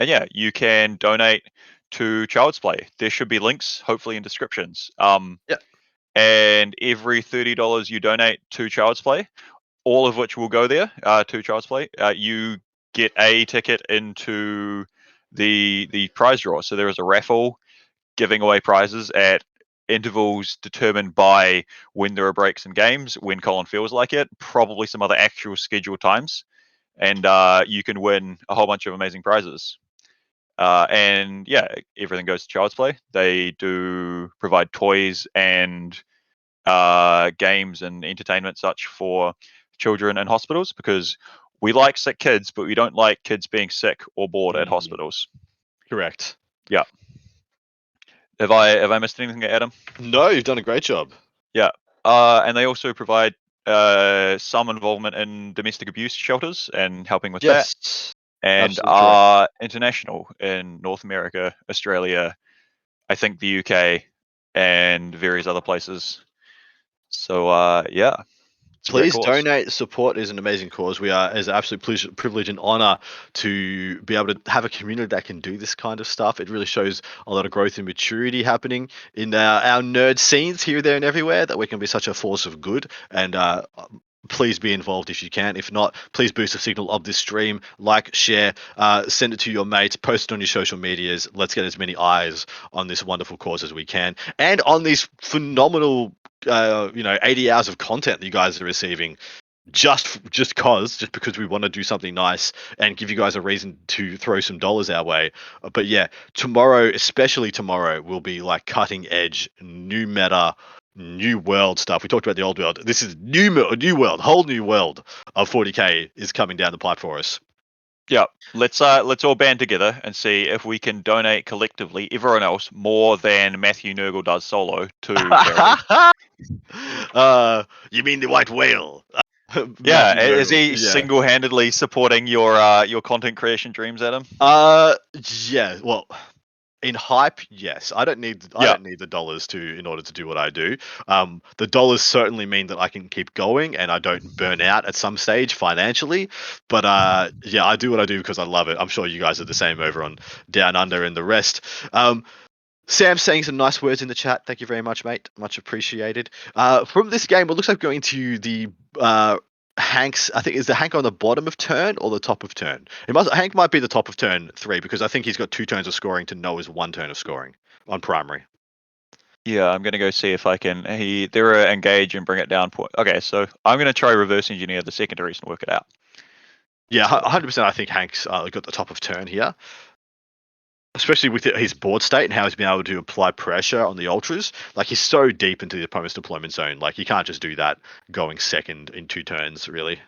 yeah, you can donate to Child's Play. There should be links, hopefully, in descriptions. Yeah. And every $30 you donate to Child's Play, all of which will go there to Child's Play, you get a ticket into the prize draw. So there is a raffle giving away prizes at intervals determined by when there are breaks in games, when Colin feels like it, probably some other actual scheduled times, and you can win a whole bunch of amazing prizes. And yeah, everything goes to Child's Play. They do provide toys and games and entertainment such for children in hospitals, because we like sick kids, but we don't like kids being sick or bored at hospitals. Correct. Yeah. Have I missed anything, Adam? No, you've done a great job. Yeah. And they also provide some involvement in domestic abuse shelters and helping with that. Yes. And Absolutely are international in North America, Australia, I think the UK, and various other places. So yeah. It's a great Please cause. donate. Support is an amazing cause. We are, as an absolute privilege and honor to be able to have a community that can do this kind of stuff. It really shows a lot of growth and maturity happening in our nerd scenes here, there, and everywhere, that we can be such a force of good. And please be involved if you can. If not, please boost the signal of this stream. Like, share, send it to your mates, post it on your social medias. Let's get as many eyes on this wonderful cause as we can, and on these phenomenal 80 hours of content that you guys are receiving, just because we want to do something nice and give you guys a reason to throw some dollars our way. But yeah, tomorrow, especially tomorrow, will be like cutting edge, new meta, new world stuff. We talked about the old world. This is new world, whole new world of 40k is coming down the pipe for us. Yeah, let's all band together and see if we can donate collectively, everyone else, more than Matthew Nurgle does solo to charity. You mean the white whale? Yeah, Matthew is he Nurgle, yeah. single-handedly supporting your content creation dreams, Adam? Yeah. Well, In hype, yes. I don't need the dollars in order to do what I do. The dollars certainly mean that I can keep going and I don't burn out at some stage financially. But yeah, I do what I do because I love it. I'm sure you guys are the same over on Down Under and the rest. Sam saying some nice words in the chat. Thank you very much, mate. Much appreciated. From this game, it looks like going to the Hank's. I think is the Hank on the bottom of turn or the top of turn. Hank might be the top of turn 3 because I think he's got 2 turns of scoring to Noah's 1 turn of scoring on primary. Yeah, I'm gonna go see if I can. There are engage and bring it down point. Okay, so I'm gonna try reverse engineer the secondaries and work it out. Yeah, 100%. I think Hank's got the top of turn here. Especially with his board state and how he's been able to apply pressure on the ultras. Like, he's so deep into the opponent's deployment zone. Like, you can't just do that going second in 2 turns, really.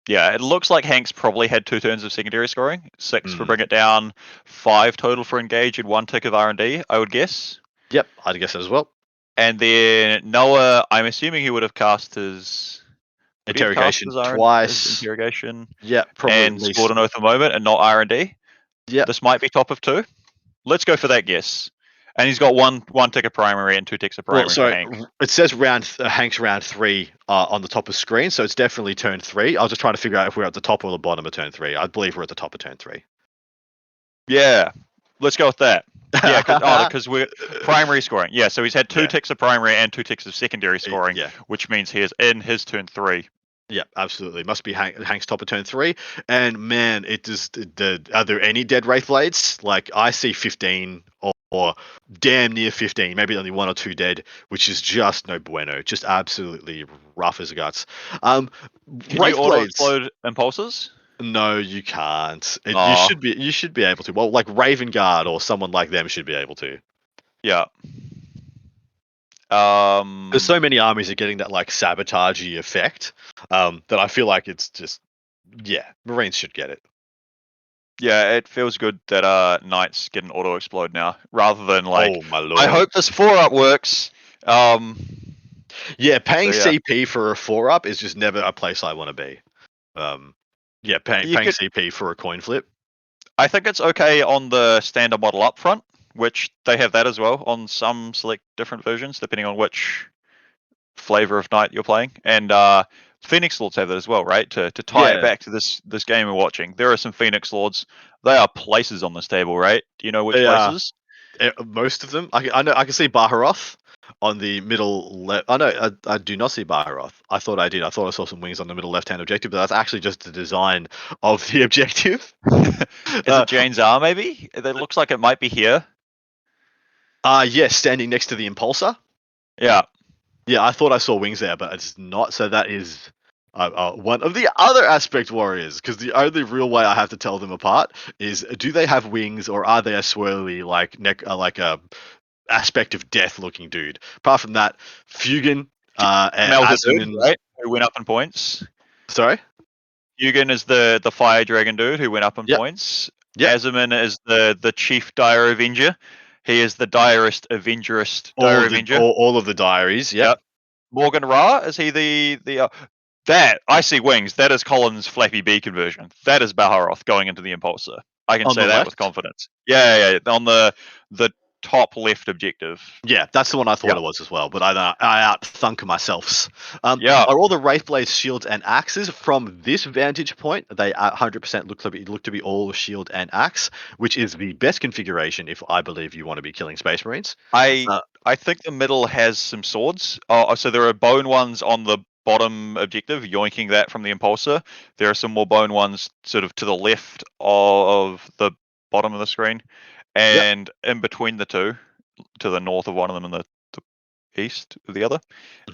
Yeah, it looks like Hank's probably had 2 turns of secondary scoring, 6 for bring it down, 5 total for engage, and 1 tick of R&D, I would guess. Yep, I'd guess as well. And then Noah, I'm assuming he would have cast his Interrogation twice. his interrogation. Yeah, probably and at least. scored an oath of moment and not R&D. Yeah. This might be top of 2. Let's go for that guess. And he's got one tick of primary and 2 ticks of primary for Hank. It says Hank's round 3 on the top of screen, so it's definitely turn 3. I was just trying to figure out if we're at the top or the bottom of turn 3. I believe we're at the top of turn 3. Yeah, let's go with that. Yeah, because we're primary scoring. Yeah, so he's had 2 ticks of primary and 2 ticks of secondary scoring, which means he is in his turn 3. Yeah, absolutely. Must be Hank's top of turn 3. And man, are there any dead Wraith Blades? Like, I see 15 or damn near 15, maybe only 1 or 2 dead, which is just no bueno. Just absolutely rough as guts. Can you auto-explode impulses? No, you can't. You should be able to. Well, like Raven Guard or someone like them should be able to. Yeah. There's so many armies are getting that like sabotagey effect that I feel like it's just Marines should get it. Yeah, it feels good that Knights get an auto explode now rather than like. Oh my lord! I hope this 4-up works. Yeah, paying CP for a 4-up is just never a place I want to be. Paying CP for a coin flip. I think it's okay on the standard model up front, which they have that as well on some select different versions, depending on which flavor of Knight you're playing. And Phoenix Lords have that as well, right? To tie it back to this game we're watching, there are some Phoenix Lords. They are places on this table, right? Do you know which places? Most of them. I know. I can see Baharoth on the middle left. I do not see Baharoth. I thought I did. I thought I saw some wings on the middle left-hand objective, but that's actually just the design of the objective. Is it Jane's R, maybe? It looks like it might be here. Yes, standing next to the Impulsor. Yeah. Yeah, I thought I saw wings there, but it's not. So that is one of the other aspect warriors, because the only real way I have to tell them apart is, do they have wings or are they a swirly like a aspect of death looking dude? Apart from that, Fugan and Asuryani, right? Who went up in points. Sorry? Fugan is the fire dragon dude who went up in points. Yep. Asuryani is the chief dire avenger. He is the direst avengerist dire avenger. All of the diaries, yep. Morgan Ra, is he the that I see wings. That is Colin's Flappy B conversion. That is Baharoth going into the Impulsor. I can say that with confidence. Yeah. On the top left objective. Yeah, that's the one I thought it was as well, but I outthunk myself. Are all the Wraith Blades shields and axes from this vantage point? They 100% look to be all shield and axe, which is the best configuration if I believe you want to be killing Space Marines. I think the middle has some swords. So there are bone ones on the bottom objective, yoinking that from the Impulsor. There are some more bone ones sort of to the left of the bottom of the screen. And in between the two, to the north of one of them and the east of the other,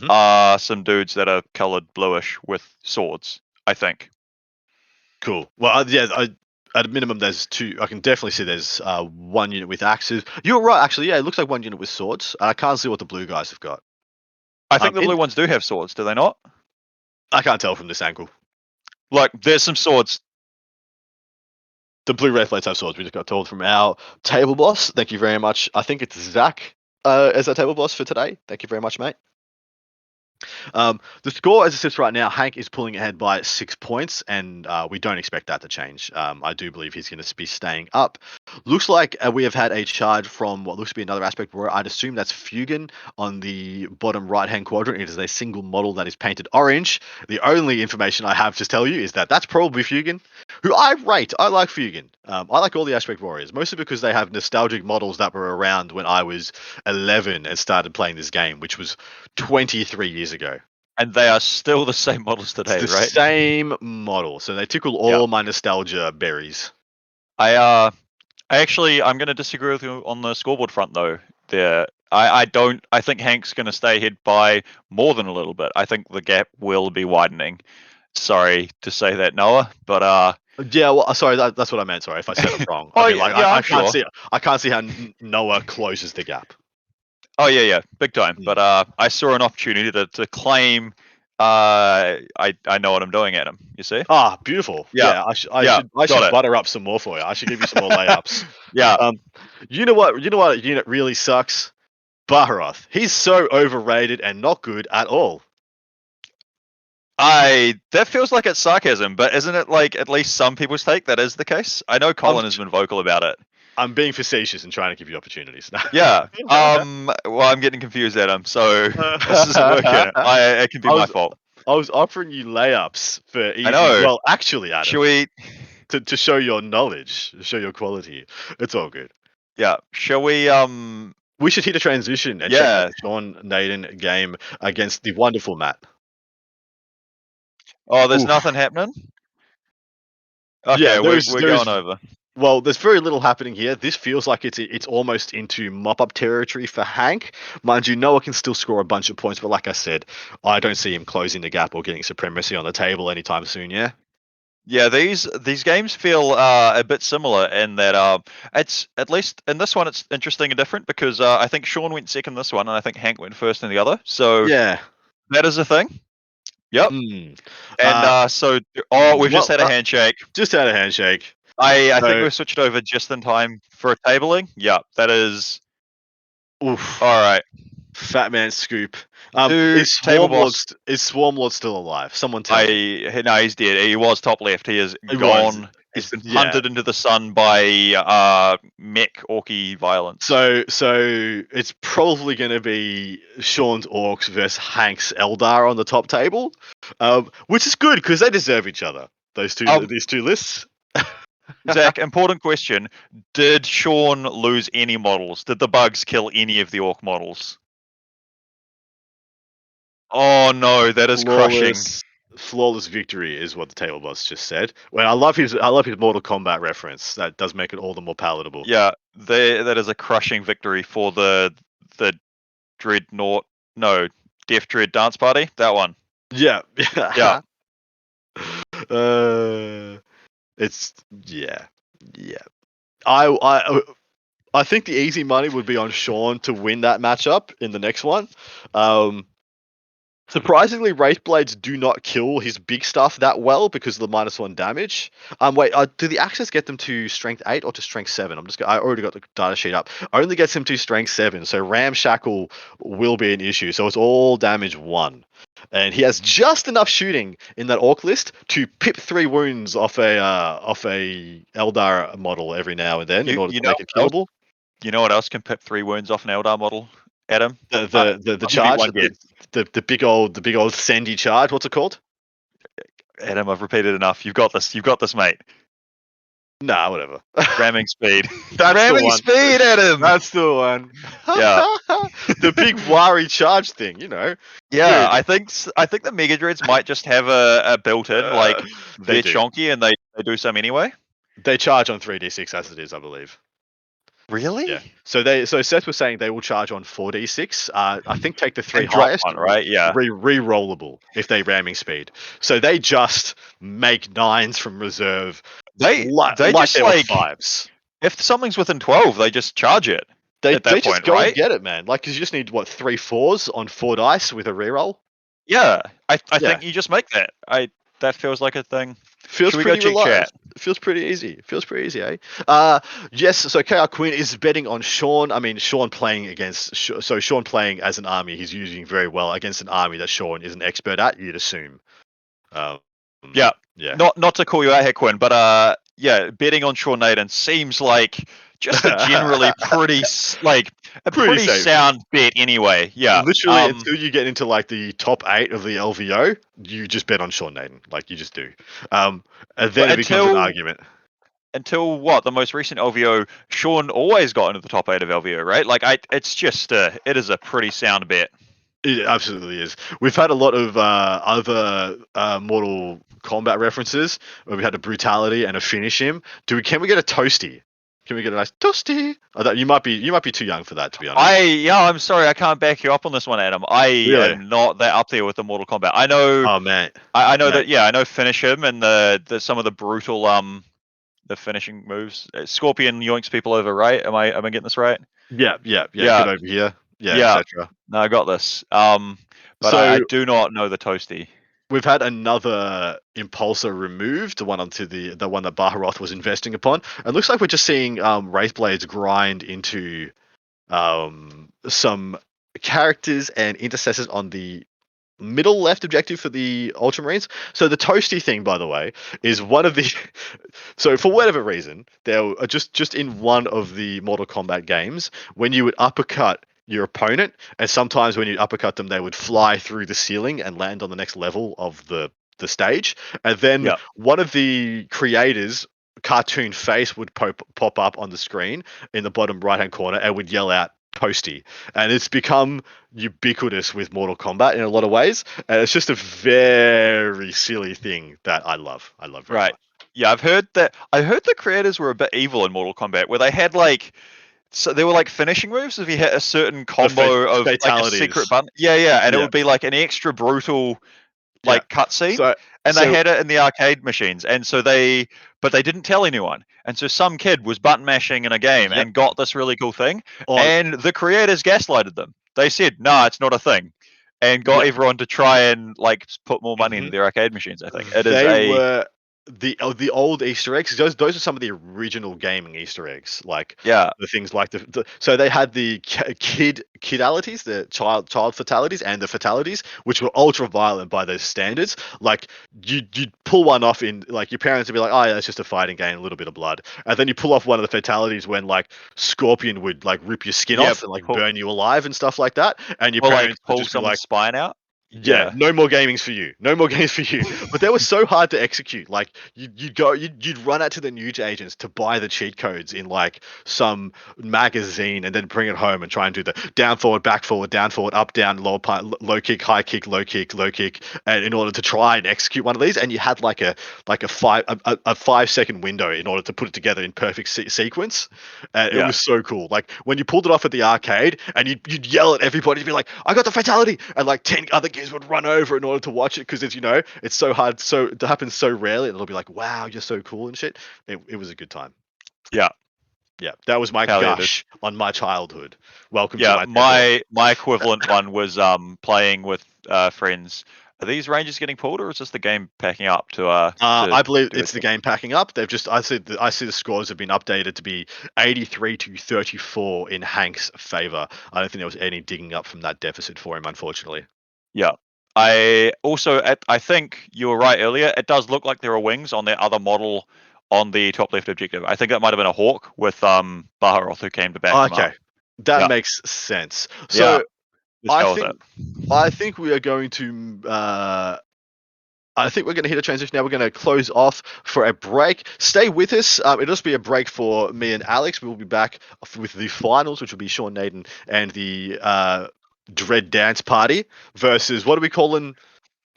are some dudes that are coloured bluish with swords, I think. Cool. Well, at a minimum, there's 2. I can definitely see there's 1 unit with axes. You're right, actually. Yeah, it looks like 1 unit with swords. I can't see what the blue guys have got. I think the blue ones do have swords, do they not? I can't tell from this angle. Like, there's some swords. The blue Wraith Blades have swords. We just got told from our table boss. Thank you very much. I think it's Zach as our table boss for today. Thank you very much, mate. The score, as it sits right now, Hank is pulling ahead by 6 points, and we don't expect that to change. I do believe he's going to be staying up. Looks like we have had a charge from what looks to be another aspect where I'd assume that's Fugan on the bottom right-hand quadrant. It is a single model that is painted orange. The only information I have to tell you is that that's probably Fugan, who I rate. I like Fugan. I like all the aspect warriors, mostly because they have nostalgic models that were around when I was 11 and started playing this game, which was 23 years ago. And they are still the same models It's today, the right? same model, so they tickle all my nostalgia berries. I'm going to disagree with you on the scoreboard front though. I think Hank's going to stay ahead by more than a little bit. I think the gap will be widening. Sorry to say that, Noah, but Yeah, well, sorry, that's what I meant. Sorry if I said it wrong. Oh, I mean, like, yeah, I I'm can't sure. see, I can't see how Noah closes the gap. Oh yeah, big time. Mm. But I saw an opportunity to claim. I know what I'm doing at him. You see? Ah, beautiful. Yeah, Yeah, I yeah, should got it. butter up some more for you. I should give you some more layups. Yeah, You know what? Unit really sucks. Baharoth. He's so overrated and not good at all. that feels like it's sarcasm, but isn't it like at least some people's take that is the case? I know Colin has been vocal about it. I'm being facetious and trying to give you opportunities. Yeah. Well, I'm getting confused at him, so this isn't working. It can be my fault. I was offering you layups for easy. I know. Well, actually, Adam, Should we? to show your knowledge, show your quality. It's all good. Yeah. Shall we? We should hit a transition and check out the Sean Nayden game against the wonderful Matt. Oh, there's Oof. nothing happening. Okay, Yeah, we're going over. Well, there's very little happening here. This feels like it's almost into mop-up territory for Hank. Mind you, Noah can still score a bunch of points, but like I said, I don't see him closing the gap or getting supremacy on the table anytime soon, yeah? Yeah, these games feel a bit similar in that it's at least in this one it's interesting and different because I think Sean went second this one and I think Hank went first in the other. So Yeah. that is a thing. Yep. Mm. And we've just had a handshake. Just had a handshake. I think we've switched over just in time for a tabling. Yeah, that is. Oof. All right. Fat man scoop. Is Swarmlord still alive? Someone tell me. No, he's dead. He was top left. He is gone. He's been punted into the sun by mech orky violence. So it's probably going to be Sean's Orks versus Hank's Eldar on the top table, which is good because they deserve each other. These two lists. Zach, important question. Did Sean lose any models? Did the bugs kill any of the Ork models? Oh no, that is crushing. Flawless victory is what the table boss just said. Well, I love his Mortal Kombat reference. That does make it all the more palatable. Yeah, that is a crushing victory for the Dreadnought. No, Death Dread Dance Party. That one. Yeah. Yeah. It's yeah. I think the easy money would be on Sean to win that matchup in the next one. Surprisingly, Wraith Blades do not kill his big stuff that well because of the -1 damage. Wait, do the axes get them to strength 8 or to strength 7? I already got the data sheet up. Only gets him to strength 7, so Ramshackle will be an issue. So it's all damage 1. And he has just enough shooting in that Orc list to pip 3 wounds off a Eldar model every now and then in order to make it killable. You know what else can pip 3 wounds off an Eldar model, Adam? The charge, the big old Sandy charge. What's it called? Adam, I've repeated enough. You've got this, mate. Nah, whatever. Ramming speed. Ramming speed, Adam. That's the one. Yeah. The big Wari charge thing, you know. Yeah, Dude. I think the Mega Dreads might just have a built-in like they're do. chonky and they do some anyway. They charge on 3d6 as it is, I believe. Really? Yeah. So Seth was saying they will charge on 4d6. I think take the 3 and drop highest. One, right? Yeah. Re-rollable if they ramming speed. So they just make 9s from reserve. They just they like 5s. If something's within 12, they just charge it. They point, just go right? and get it, man. Like, because you just need 3 4s on 4 dice with a reroll. Yeah, I think you just make that. That feels like a thing. Feels Should we pretty go check reliable. chat? feels pretty easy. Feels pretty easy, eh? Yes. So KR Quinn is betting on Sean. I mean, Sean playing against. So Sean playing as an army, he's using very well against an army that Sean is an expert at. You'd assume. Um, Yeah. Yeah. Not to call you out here, Quinn, but yeah, betting on Sean Nayden seems like just a generally pretty Pretty safe. sound bet anyway. Yeah. Literally, until you get into like the top 8 of the LVO, you just bet on Sean Nayden. Like you just do. And then it becomes an argument. Until what, the most recent LVO, Sean always got into the top 8 of LVO, right? Like it's just it is a pretty sound bet. It absolutely is. We've had a lot of other Mortal Kombat references where we had a brutality and a finish him. Can we get a toasty? Can we get a nice toasty? You might be too young for that, to be honest. I'm sorry, I can't back you up on this one, Adam. I am not that up there with the Mortal Kombat. I know. Oh man. I know that. Yeah, I know finish him and the some of the brutal the finishing moves. Scorpion yoinks people over, right? Am I getting this right? Yeah. Get over here. Yeah. Etc. No, I got this. But So I do not know the toasty. We've had another impulsor removed, the one that Baharoth was investing upon. It looks like we're just seeing Wraithblades grind into some characters and intercessors on the middle left objective for the Ultramarines. So the toasty thing, by the way, is one of the. So for whatever reason, there were just in one of the Mortal Kombat games when you would uppercut your opponent, and sometimes when you uppercut them, they would fly through the ceiling and land on the next level of the stage. And then one of the creators' cartoon face would pop up on the screen in the bottom right hand corner and would yell out toasty, and it's become ubiquitous with Mortal Kombat in a lot of ways, and it's just a very silly thing that I love very much. Yeah, I heard the creators were a bit evil in Mortal Kombat, where they had so they were like finishing moves if you hit a certain combo of like a secret button. And it would be like an extra brutal cutscene, and they had it in the arcade machines, and so they didn't tell anyone, and so some kid was button mashing in a game and got this really cool thing, and the creators gaslighted them. They said, "Nah, it's not a thing," and got everyone to try and put more money into their arcade machines. I think were the old Easter eggs. Those are some of the original gaming Easter eggs, the things like so they had the kidalities, the child fatalities, and the fatalities, which were ultra violent by those standards. Like you'd pull one off in your parents would be like, "Oh yeah, it's just a fighting game, a little bit of blood," and then you pull off one of the fatalities when Scorpion would rip your skin off and burn you alive and stuff like that, and your parents pull would just someone's spine out. Yeah, no more gamings for you. No more games for you. But they were so hard to execute. You'd run out to the news agents to buy the cheat codes in some magazine, and then bring it home and try and do the down forward, back forward, down forward, up down, low kick, high kick, low kick, low kick, and in order to try and execute one of these. And you had a 5-second window in order to put it together in perfect sequence. And it was so cool. When you pulled it off at the arcade, and you'd yell at everybody, you'd be like, "I got the fatality!" And 10 other would run over in order to watch it, because it's so hard, so it happens so rarely, and it'll be like, "Wow, you're so cool" and shit. It was a good time. Yeah, that was my gush on my childhood. Welcome to my equivalent one was playing with friends. Are these Rangers getting pulled, or is this the game packing up to I believe it's the game packing up. They've just I see the scores have been updated to be 83-34 in Hank's favor. I don't think there was any digging up from that deficit for him, unfortunately. Yeah. I think you were right earlier. It does look like there are wings on the other model on the top left objective. I think that might have been a hawk with Baharoth who came to back him up. Okay, that makes sense. So I think we are going to. I think we're going to hit a transition now. We're going to close off for a break. Stay with us. It'll just be a break for me and Alex. We will be back with the finals, which will be Sean Nayden and the Dread Dance Party versus, what are we calling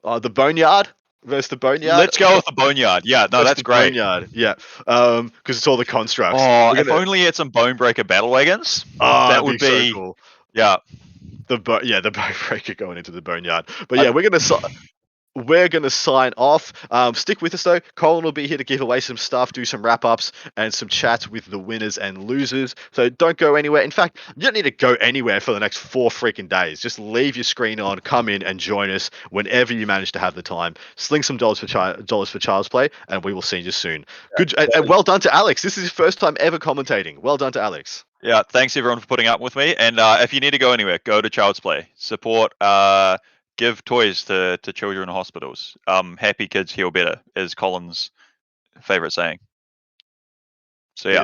the Boneyard versus the Boneyard? Let's go with the Boneyard. Yeah, no, that's great. Boneyard, yeah, because it's all the constructs. Oh, if only it's some Bonebreaker battle wagons. That would be so cool. Yeah. The Bonebreaker going into the Boneyard. But yeah, we're gonna we're going to sign off. Stick with us, though. Colin will be here to give away some stuff, do some wrap-ups, and some chats with the winners and losers. So don't go anywhere. In fact, you don't need to go anywhere for the next 4 freaking days. Just leave your screen on, come in, and join us whenever you manage to have the time. Sling some dollars for Child's Play, and we will see you soon. Good, and well done to Alex. This is his first time ever commentating. Well done to Alex. Yeah, thanks everyone for putting up with me. And if you need to go anywhere, go to Child's Play. Support. Give toys to children in hospitals. Happy kids heal better is Colin's favorite saying. So yeah.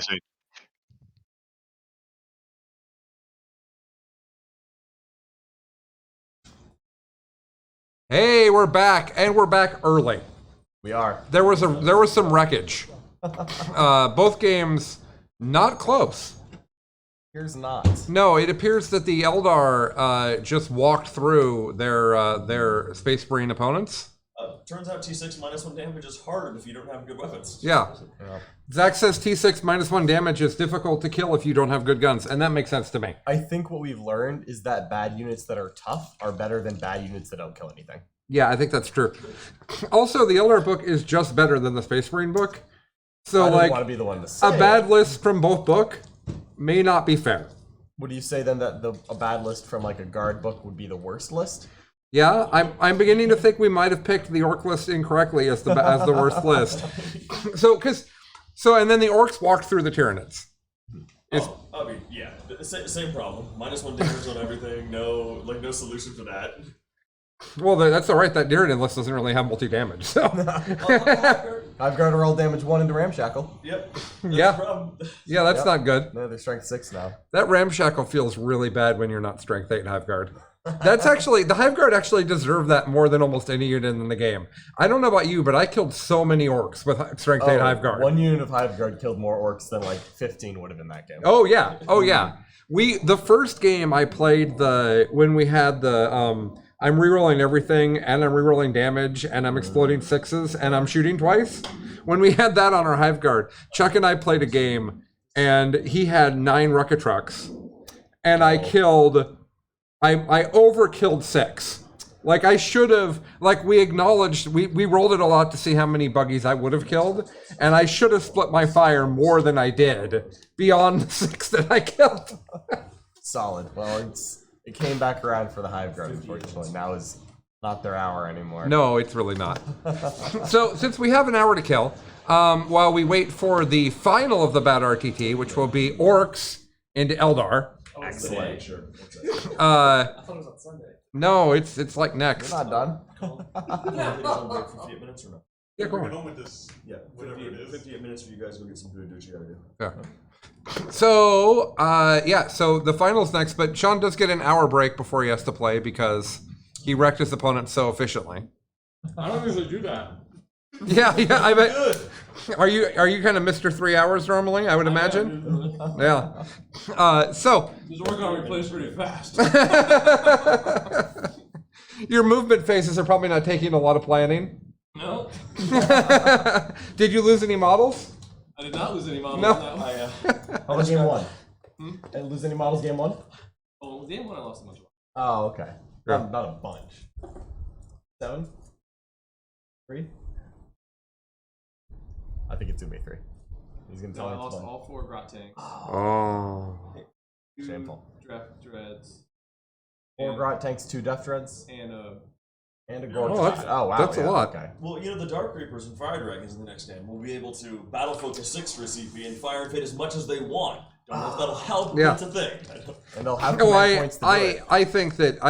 Hey, we're back, and we're back early. We are. There was some wreckage. Both games not close. Here's not. No, it appears that the Eldar just walked through their Space Marine opponents. Turns out T6 -1 damage is hard if you don't have good weapons. Yeah. Zach says T6 -1 damage is difficult to kill if you don't have good guns, and that makes sense to me. I think what we've learned is that bad units that are tough are better than bad units that don't kill anything. Yeah, I think that's true. Also, the Eldar book is just better than the Space Marine book. So, I don't like, want to be the one to say a bad list from both book may not be fair. Would you say then that a bad list from like a guard book would be the worst list? Yeah, I'm beginning to think we might have picked the Orc list incorrectly as the worst list. And then the Orcs walked through the Tyranids. I mean, yeah, same problem. -1 damage on everything. No solution for that. Well, that's all right. That Tyranid list doesn't really have multi-damage. So. I've got to roll damage 1 into Ramshackle. Yep. Yeah, that's not good. No, they're strength 6 now. That Ramshackle feels really bad when you're not strength 8 Hive Guard. That's actually, the Hive Guard actually deserve that more than almost any unit in the game. I don't know about you, but I killed so many Orcs with strength 8 Hive Guard. 1 unit of Hive Guard killed more Orcs than like 15 would have in that game. Oh yeah, oh yeah. The first game I played when we had the I'm rerolling everything and I'm rerolling damage and I'm exploding 6s and I'm shooting twice. When we had that on our Hive Guard, Chuck and I played a game and he had 9 Rucka Trucks and I overkilled 6. Like I should have, like we acknowledged, we rolled it a lot to see how many buggies I would have killed, and I should have split my fire more than I did beyond the 6 that I killed. Solid. Well, it came back around for the Hive Guard, unfortunately. Now is not their hour anymore. No, it's really not. So since we have an hour to kill, while we wait for the final of the bad RTT, which will be Orks into Eldar. Excellent. Sure. I thought it was on Sunday. No, it's like next. We're not done. Yeah, 58 minutes or no? Yeah, go on. Home with this. Yeah, 58 minutes for you guys to go get some food, do what you gotta do. Yeah. So, so the final's next, but Sean does get an hour break before he has to play because he wrecked his opponent so efficiently. I don't usually do that. Yeah, I bet. Are you kind of Mr. 3 hours normally, I would imagine? Yeah. So. This workout replays pretty fast. Your movement phases are probably not taking a lot of planning. No. Did you lose any models? I did not lose any models. No. How was game 1? Didn't lose any models game 1? Oh, game 1 I lost a bunch of. Oh, okay. Yeah. Not a bunch. 7? 3? I think it's gonna be 3. He's gonna No, tell I me it's lost 1. all 4 Grot tanks. Oh. 2 Shameful. Draft Dreads. 4 Grot tanks, 2 Death Dreads, And and a Gorge. Oh, that's- wow. that's a lot. Okay. Well, the Dark Reapers and Fire Dragons in the next game will be able to battle focus 6 for a CP and fire and fit as much as they want. Don't know if that'll help, but Yeah. it's a thing. And they'll have Oh, command points to do it. I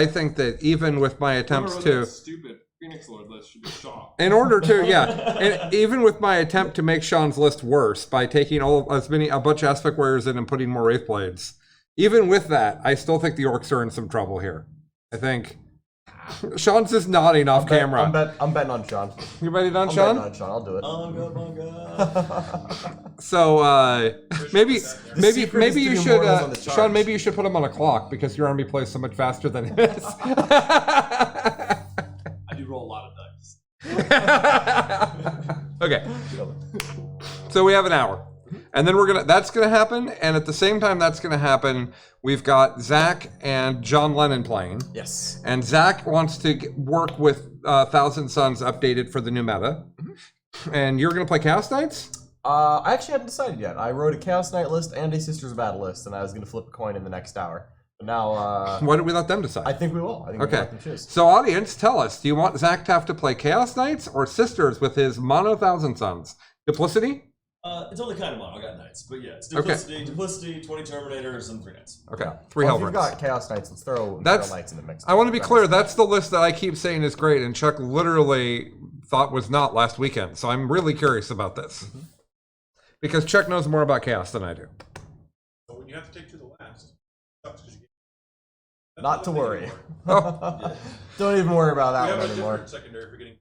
think that even with my attempts whoever to, that stupid Phoenix Lord list should be shot. in order to, and even with my attempt to make Sean's list worse by taking a bunch of Aspect Warriors in and putting more Wraith Blades, even with that, I still think the Orcs are in some trouble here. I think Sean's just nodding off camera. I'm betting on Sean. You betting on I'm Sean? betting on Sean. I'll do it. So maybe secret is to you do should morals on the Sean, charge. maybe you should put him on a clock because your army plays so much faster than his. I do roll a lot of dice. Okay. So we have an hour. And then that's gonna happen, and at the same time that's gonna happen, we've got Zach and John Lennon playing. Yes. And Zach wants to work with Thousand Suns updated for the new meta. And you're gonna play Chaos Knights? I actually haven't decided yet. I wrote a Chaos Knight list and a Sisters of Battle list, and I was going to flip a coin in the next hour. But now, Why don't we let them decide? I think we will. I think we Okay. let them choose. So audience, tell us, do you want Zach to have to play Chaos Knights or Sisters with his mono Thousand Suns? Duplicity? It's only kind of mono. I got Knights, but yeah, it's Duplicity, 20 Terminators, and 3 Knights. Okay, 3 Well, if you've Hellbrutes. got Chaos Knights, let's throw Knights in the mix. I want to be clear, that's the list that I keep saying is great, and Chuck literally thought was not last weekend. So I'm really curious about this. Because Chuck knows more about Chaos than I do. But when you have to take to the last, sucks 'cause you get... Not to worry. Oh. Don't even worry about We that have one a anymore. different secondary for getting...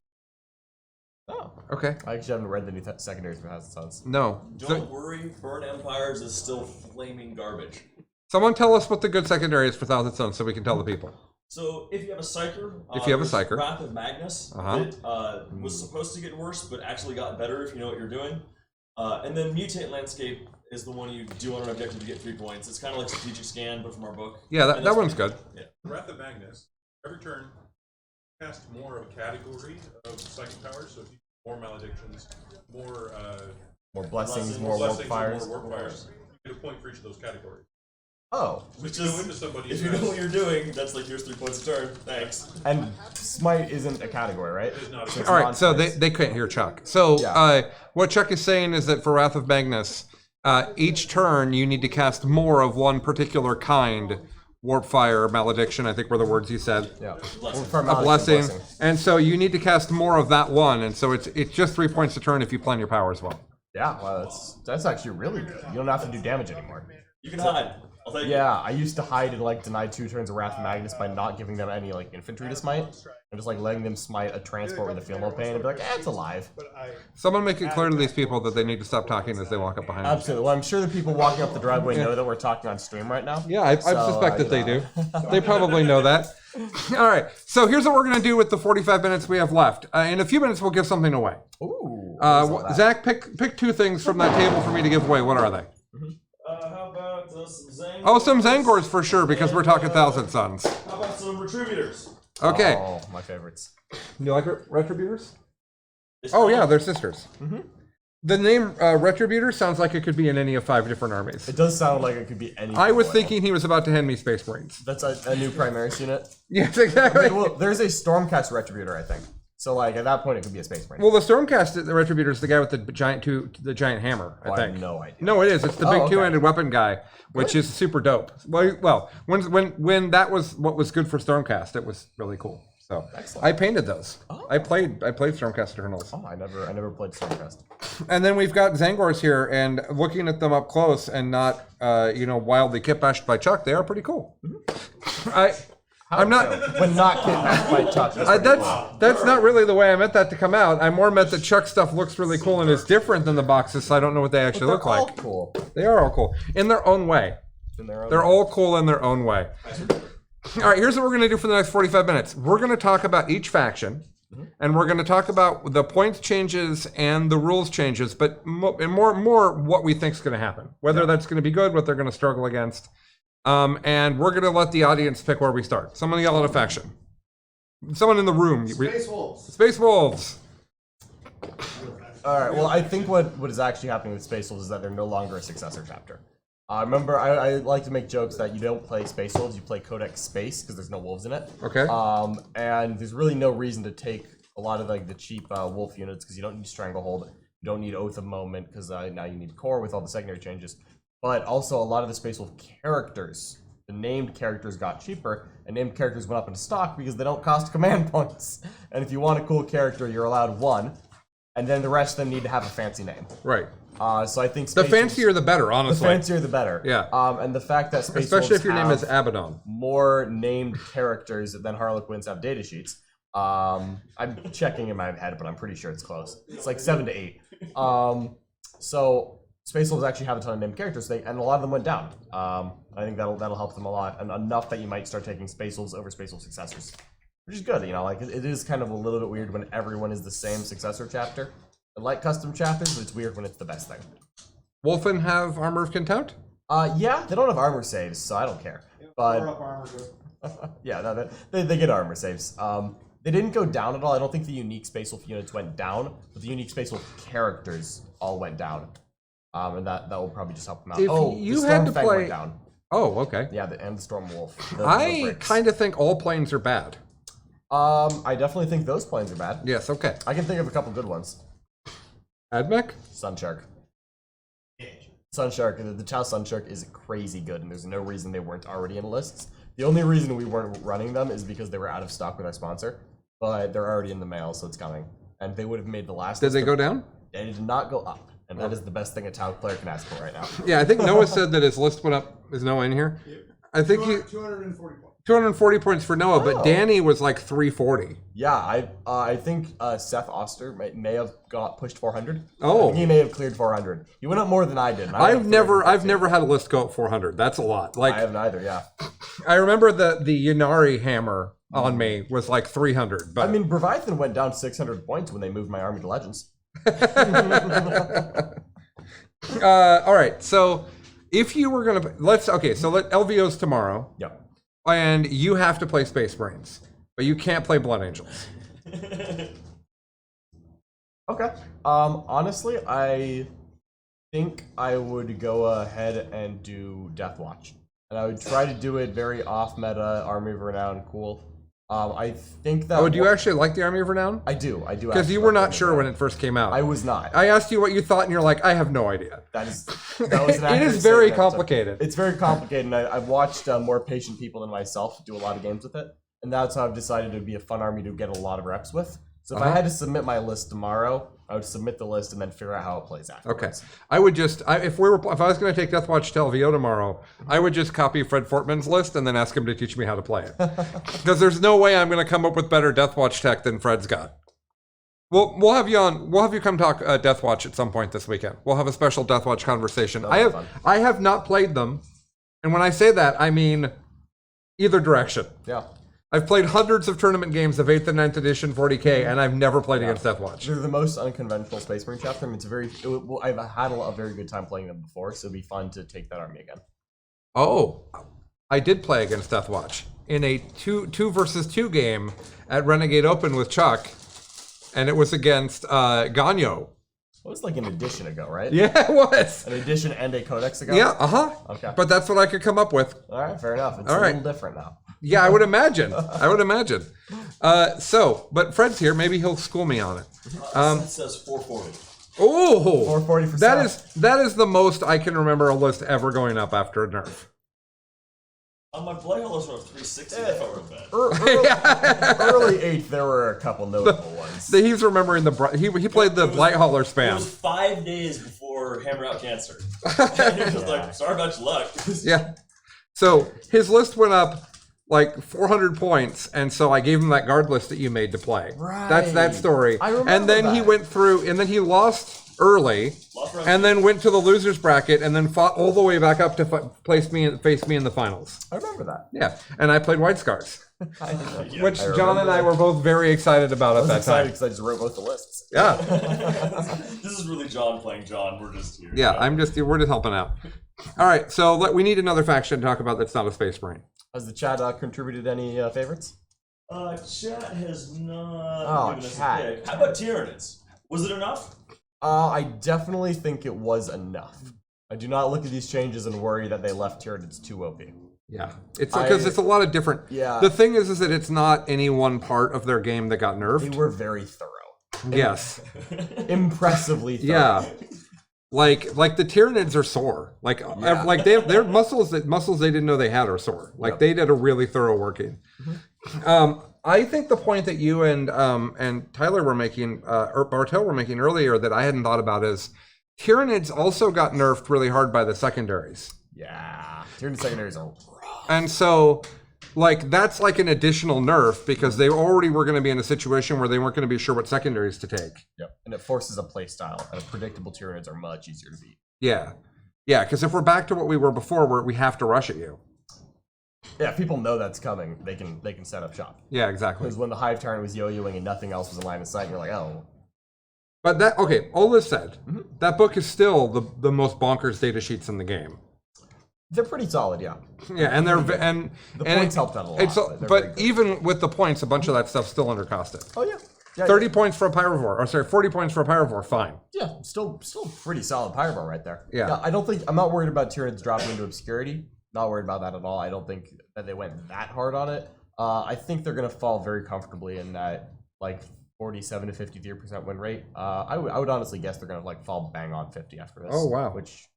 Oh, Okay. I actually haven't read the new secondaries for Thousand Suns. No. Don't worry, Burn Empires is still flaming garbage. Someone tell us what the good secondary is for Thousand Suns so we can tell the people. So if you have a Psyker, If you have a there's Psyker. Wrath of Magnus, that was supposed to get worse, but actually got better if you know what you're doing. And then Mutate Landscape is the one you do on an objective to get 3 points. It's kind of like Strategic Scan, but from our book. Yeah, And that that's one's pretty good. Yeah. Wrath of Magnus, every turn, cast more of a category of psychic powers, so if you more maledictions, more Blessings, more warp blessings, fires. or more warp fires, you get a point for each of those categories. Oh. Which So if you is, go into somebody if who you know has- what you're doing, that's like here's 3 points a turn. Thanks. And Smite isn't a category, right? It is not a So it's All right, so non-space. they couldn't hear Chuck. So Yeah. what Chuck is saying is that for Wrath of Magnus, each turn you need to cast more of one particular kind. Warp Fire, Malediction, I think were the words you said. Yeah. A blessing. And so you need to cast more of that one, and so it's just 3 points a turn if you plan your powers well. Yeah, well, that's actually really good. You don't have to do damage anymore. You can hide. I'll take Yeah, I used to hide and like deny 2 turns of Wrath of Magnus by not giving them any like infantry to smite, and just like letting them smite a transport with a feel no pain and be like, it's alive. Someone make it clear to these people that they need to stop talking as they walk up behind them. Absolutely. Well, I'm sure the people walking up the driveway know that we're talking on stream right now. Yeah, I So, suspect that you they know. do. They probably know that. All right, so here's what we're going to do with the 45 minutes we have left. In a few minutes, we'll give something away. Ooh. Zach, pick 2 things from that table for me to give away. What are they? How about some Zangors? Oh, some Zangors for sure, because we're talking Thousand Suns. How about some Retributors? Okay. Oh, my favorites. You like Retributors? Oh, yeah, they're sisters. The name Retributor sounds like it could be in any of 5 different armies. It does sound like it could be any. I was thinking he was about to hand me Space Marines. That's a new Primaris unit. Yes, exactly. Well, there's a Stormcast Retributor, I think. So like at that point, it could be a Space Marine. Well, the Stormcast, the Retributor, is the guy with the giant hammer. I I think. have no idea. No, it is. It's the big okay. 2-handed weapon guy, which is super dope. Well, when that was what was good for Stormcast, it was really cool. So Excellent. I painted those. I played Stormcast Eternals. Oh, I never played Stormcast. And then we've got Zangors here, and looking at them up close and not wildly kitbashed by Chuck, they are pretty cool. I'm not. When not kidnapped by Chuck. That's not really the way I meant that to come out. I more meant that Chuck stuff looks really cool and is different than the boxes, so I don't know what they actually look all like. cool. They are all cool in their own way. They're all cool in their own way. All right, here's what we're going to do for the next 45 minutes. We're going to talk about each faction, and we're going to talk about the points changes and the rules changes, but more what we think is going to happen. Whether that's going to be good, what they're going to struggle against. And we're going to let the audience pick where we start. Someone yell at a faction. Someone in the room. Space Wolves. Space Wolves. All right. Well, I think what is actually happening with Space Wolves is that they're no longer a successor chapter. Remember, I like to make jokes that you don't play Space Wolves, you play Codex Space because there's no wolves in it. Okay. And there's really no reason to take a lot of like the cheap wolf units because you don't need Stranglehold, you don't need Oath of Moment because now you need Core with all the secondary changes. But also a lot of the Space Wolf characters, the named characters got cheaper, and named characters went up into stock because they don't cost command points. And if you want a cool character, you're allowed 1, and then the rest of them need to have a fancy name. Right. So I think The Space fancier the better, Wolves, honestly. the fancier the better. Yeah. And the fact that Space Especially Wolves if your name have is Abaddon. more named characters than Harlequins have data sheets. I'm checking in my head, but I'm pretty sure it's close. It's like 7 to 8. So Space Wolves actually have a ton of named characters, and a lot of them went down. I think that'll help them a lot, and enough that you might start taking Space Wolves over Space Wolf successors, which is good. You know, like it is kind of a little bit weird when everyone is the same successor chapter. I like custom chapters, but it's weird when it's the best thing. Wolfen have Armor of Contempt? Yeah, they don't have armor saves, so I don't care. But Power up armor good. yeah, no, they get armor saves. They didn't go down at all. I don't think the unique Space Wolf units went down, but the unique Space Wolf characters all went down. And that will probably just help them out. If Oh, you the had to Stormfang play- went down. Oh, okay. Yeah, and the Storm Wolf. The I bricks. kind of think all planes are bad. I definitely think those planes are bad. Yes, okay. I can think of a couple good ones. Admech? Sunshark. Sunshark, the Chow Sunshark is crazy good, and there's no reason they weren't already in lists. The only reason we weren't running them is because they were out of stock with our sponsor, but they're already in the mail, so it's coming. And they would have made the last. Did they go down? They did not go up, and that is the best thing a Tau player can ask for right now. Yeah, I think Noah said that his list went up. Is Noah in here? I think he 240 points. 240 points for Noah, but Oh. Danny was like 340. Yeah, I think Seth Oster may have got pushed 400. Oh. I think he may have cleared 400. He went up more than I did. and I I've went up never 350. had a list go up 400. That's a lot. Like I haven't either. Yeah. I remember the Yunari hammer on me was like 300. But I mean, Breviathan went down 600 points when they moved my army to Legends. all right. So if you were gonna let LVO's tomorrow, Yep. and you have to play Space Marines, but you can't play Blood Angels. Okay. Honestly, I think I would go ahead and do Death Watch, and I would try to do it very off meta, Army of Renown, cool. I think that. Oh, do you actually like the Army of Renown? I do. Because actually you were like not Army of sure when Renown. it first came out. I was not. I asked you what you thought, and you're like, I have no idea. That was an It accurate is very statement. complicated. It's very complicated, and I've watched more patient people than myself do a lot of games with it, and that's how I've decided it would be a fun army to get a lot of reps with. So if I had to submit my list tomorrow, I would submit the list and then figure out how it plays afterwards. Okay, I would just if I was going to take Death Watch to LVO tomorrow, I would just copy Fred Fortman's list and then ask him to teach me how to play it. Because there's no way I'm going to come up with better Death Watch tech than Fred's got. We'll have you on. We'll have you come talk Death Watch at some point this weekend. We'll have a special Death Watch conversation. That'll be fun. I have not played them, and when I say that, I mean either direction. Yeah. I've played hundreds of tournament games of 8th and 9th edition 40k, and I've never played against Death Watch. They're the most unconventional Space Marine chapter, and I've had a very good time playing them before, so it'd be fun to take that army again. Oh, I did play against Death Watch in a 2 versus 2 game at Renegade Open with Chuck, and it was against Ganyo. It was like an edition ago, right? Yeah, it was. An edition and a codex ago? Yeah, Okay. But that's what I could come up with. All right, fair enough. It's All a right. little different now. Yeah, I would imagine. But Fred's here. Maybe he'll school me on it. Seth says 440. Oh, 440 for that Seth. that is the most I can remember a list ever going up after a nerf. On my Blood Hellers went up 360 if I wrote that. Early 8th, there were a couple notable ones. He's remembering he played the Blight Hauler It spam. was 5 days before Hammer Out Cancer. And he was just like, sorry about your luck. Yeah. So his list went up like 400 points, and so I gave him that guard list that you made to play. Right. That's that story. I remember and then he that. went through, and then he lost early, Lost round and then went to the losers bracket, and then fought all the way back up to face me in the finals. I remember that. Yeah, and I played White Scars, Yeah. which I John and I were both very excited about I at was that excited time. because I just wrote both the lists. Yeah, This is really John playing John. We're just here. yeah. We're just helping out. All right, so we need another faction to talk about that's not a Space Marine. Has the chat contributed any favorites? Chat has not Oh, given us chat. a pick. How about Tyranids? Was it enough? I definitely think it was enough. I do not look at these changes and worry that they left Tyranids too OP. Yeah, it's because it's a lot of different. Yeah. The thing is that it's not any one part of their game that got They nerfed. were very thorough. Yes. Impressively thorough. Yeah. Like the Tyranids are sore. Like their muscles they didn't know they had are sore. Like they did a really thorough working. I think the point that you and Tyler were making, or Bartel were making earlier that I hadn't thought about is Tyranids also got nerfed really hard by the secondaries. Yeah. Tyranid secondaries are rough. And so, like, that's like an additional nerf because they already were going to be in a situation where they weren't going to be sure what secondaries to take. Yep. And it forces a play style, and predictable Tyranids are much easier to beat. Yeah. Yeah, because if we're back to what we were before, where we have to rush at you. Yeah, if people know that's coming, they can set up shop. Yeah, exactly. Because when the Hive Tyrant was yo-yoing and nothing else was in line of sight, you're like, oh. But that, okay, all this said, that book is still the most bonkers data sheets in the game. They're pretty solid, yeah. Yeah, and they're and The and points helped out a lot. But they're very but good. even with the points, a bunch of that stuff's still undercosted. Oh yeah. 30 points for a Pyrovore, or sorry, 40 points for a Pyrovore, fine. Yeah, still pretty solid Pyrovore right there. Yeah. I'm not worried about Tyranids dropping into obscurity. Not worried about that at all. I don't think that they went that hard on it. I think they're gonna fall very comfortably in that like 47 to 53% win rate. I would honestly guess they're gonna like fall bang on 50 after this. Oh, wow. Which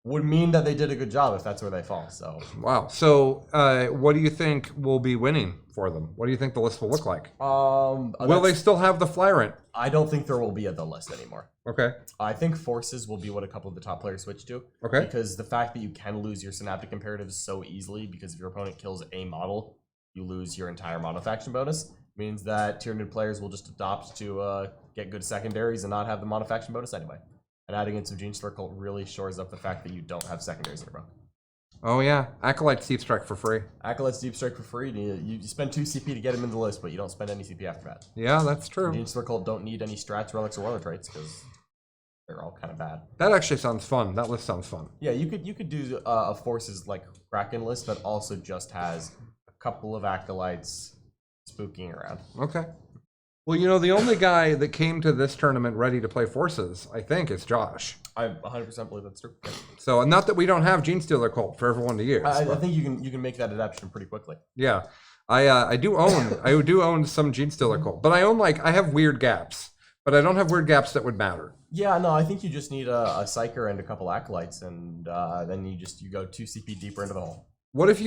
would mean that they did a good job if that's where they fall. So Wow. So, what do you think will be winning for them? What do you think the list will look like? Will they still have the Flyrant? I don't think there will be at the list anymore. Okay. I think forces will be what a couple of the top players switch to. Okay. Because the fact that you can lose your synaptic imperatives so easily because if your opponent kills a model, you lose your entire monofaction bonus, means that Tyranid players will just adopt to get good secondaries and not have the monofaction bonus anyway. And adding in some Gene Circle really shores up the fact that you don't have secondaries in your book. Oh yeah, Acolyte's Deep Strike for free. Acolyte's Deep Strike for free. You spend 2 CP to get him in the list, but you don't spend any CP after that. Yeah, that's true. Gene Circle don't need any strats, relics, or warlord traits because they're all kind of bad. That actually sounds fun. That list sounds fun. Yeah, you could do a forces like Kraken list that also just has a couple of acolytes spooking around. Okay. Well, you know, the only guy that came to this tournament ready to play forces, I think, is Josh. I 100% believe that's true. Yeah. So, not that we don't have Gene Stealer Cult for everyone to use. I but- think you can make that adaptation pretty quickly. Yeah, I do own some Gene Stealer Cult, but I have weird gaps, but I don't have weird gaps that would matter. Yeah, no, I think you just need a Psyker and a couple acolytes, and then you go 2 CP deeper into the hole. What if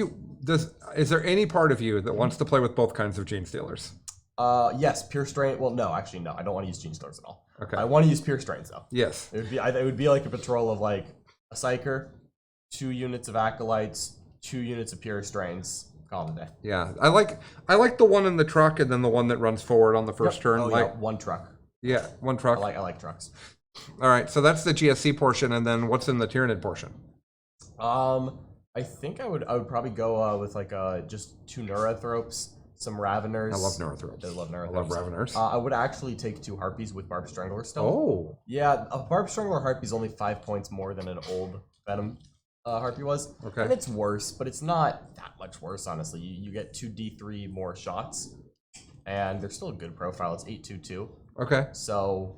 is there any part of you that wants to play with both kinds of Gene Stealers? Yes, Pure Strain. Well, no, actually, no. I don't want to use Gene Stealers at all. Okay. I want to use Pure Strains though. Yes. It would be like a patrol of like a Psyker, 2 units of acolytes, 2 units of Pure Strains. Call it a day. Yeah, I like the one in the truck and then the one that runs forward on the first turn. Oh like, yeah, one truck. Yeah, one truck. I like trucks. All right, so that's the GSC portion, and then what's in the Tyranid portion? I think I would probably go with like just 2 Neurothropes, some Raveners. I love Neurothropes. I love Neurothropes. I love Raveners. I would actually take 2 Harpies with Barb Strangler still. Oh. Yeah, a Barb Strangler Harpy is only 5 points more than an old Beddome Harpy was. Okay. And it's worse, but it's not that much worse, honestly. You get 2 D3 more shots, and they're still a good profile. It's 8/2/2. Okay. So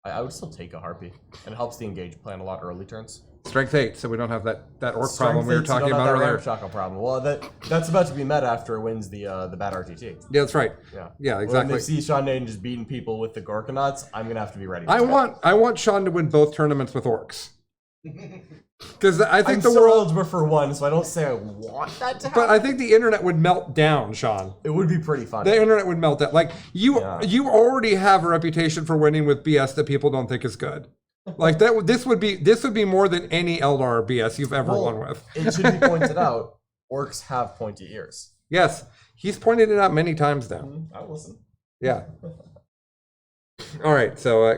I would still take a Harpy, and it helps the engage plan a lot early turns. Strength 8, so we don't have that orc problem we were Strength 8, so talking don't about have that earlier. Ramshackle problem. Well, that's about to be met after it wins the bad RTT. Yeah, that's right. Yeah. Yeah, When exactly. they see Sean Nayden just beating people with the Gorkonauts, I'm gonna have to be ready. For I that. want Sean to win both tournaments with orcs. Because I think I'm the so world, eligible for one, so I don't say I want that to happen. but I think the internet would melt down, Sean. It would be pretty fun. The internet would melt down. Like you Yeah. already have a reputation for winning with BS that people don't think is good. Like that, this would be more than any Eldar BS you've ever won with. It should be pointed out, orcs have pointy ears. Yes, he's pointed it out many times now. I listen. Yeah. All right, so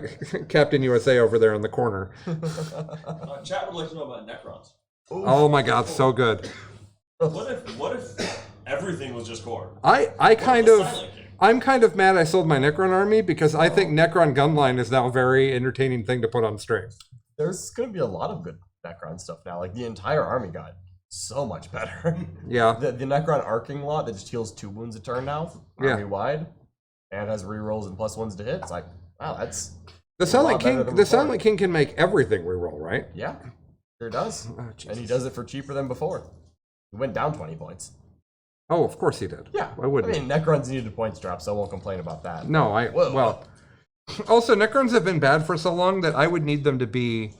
Captain USA over there in the corner. Chat would like to know about Necrons. Oh my God, so good. What if everything was just core? I'm kind of mad I sold my Necron army because I think Necron Gunline is now a very entertaining thing to put on stream. There's gonna be a lot of good Necron stuff now. Like the entire army got so much better. Yeah. The Necron arcing lot that just heals 2 wounds a turn now, Yeah. army wide, and has rerolls and +1s to hit. It's like, wow, that's The a Silent lot better King. than The before. Silent King can make everything reroll, right? Yeah, sure does. Oh, And he Jesus. does it for cheaper than before. He went down 20 points. Oh, of course he did. Yeah, Why wouldn't I mean, Necrons needed a points drop, so I won't complain about that. he? No, Whoa. well. Also, Necrons have been bad for so long that I would need them to be.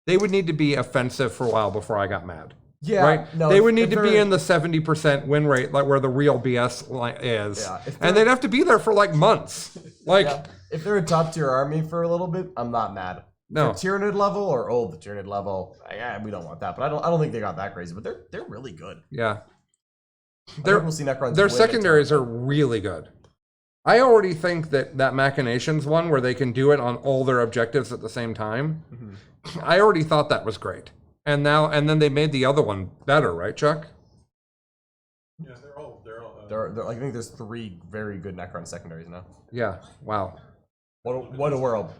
They would need to be offensive for a while before I got mad. Yeah, Right? no, they would if need to be they're- in the 70% win rate, like where the real BS is. Yeah, if and they're- they'd have to be there for like months. Like, Yeah, if they're a top tier army for a little bit, I'm not mad. No. For Tyranid level or the Tyranid level, yeah, we don't want that. But I don't think they got that crazy. But they're really good. yeah. We'll see Necrons Their win a secondaries ton. are really good. I already think that Machinations one, where they can do it on all their objectives at the same time, I already thought that was great. And then they made the other one better, right, Chuck? Yeah, they're all. I think there's 3 very good Necron secondaries now. Yeah. Wow. What a world.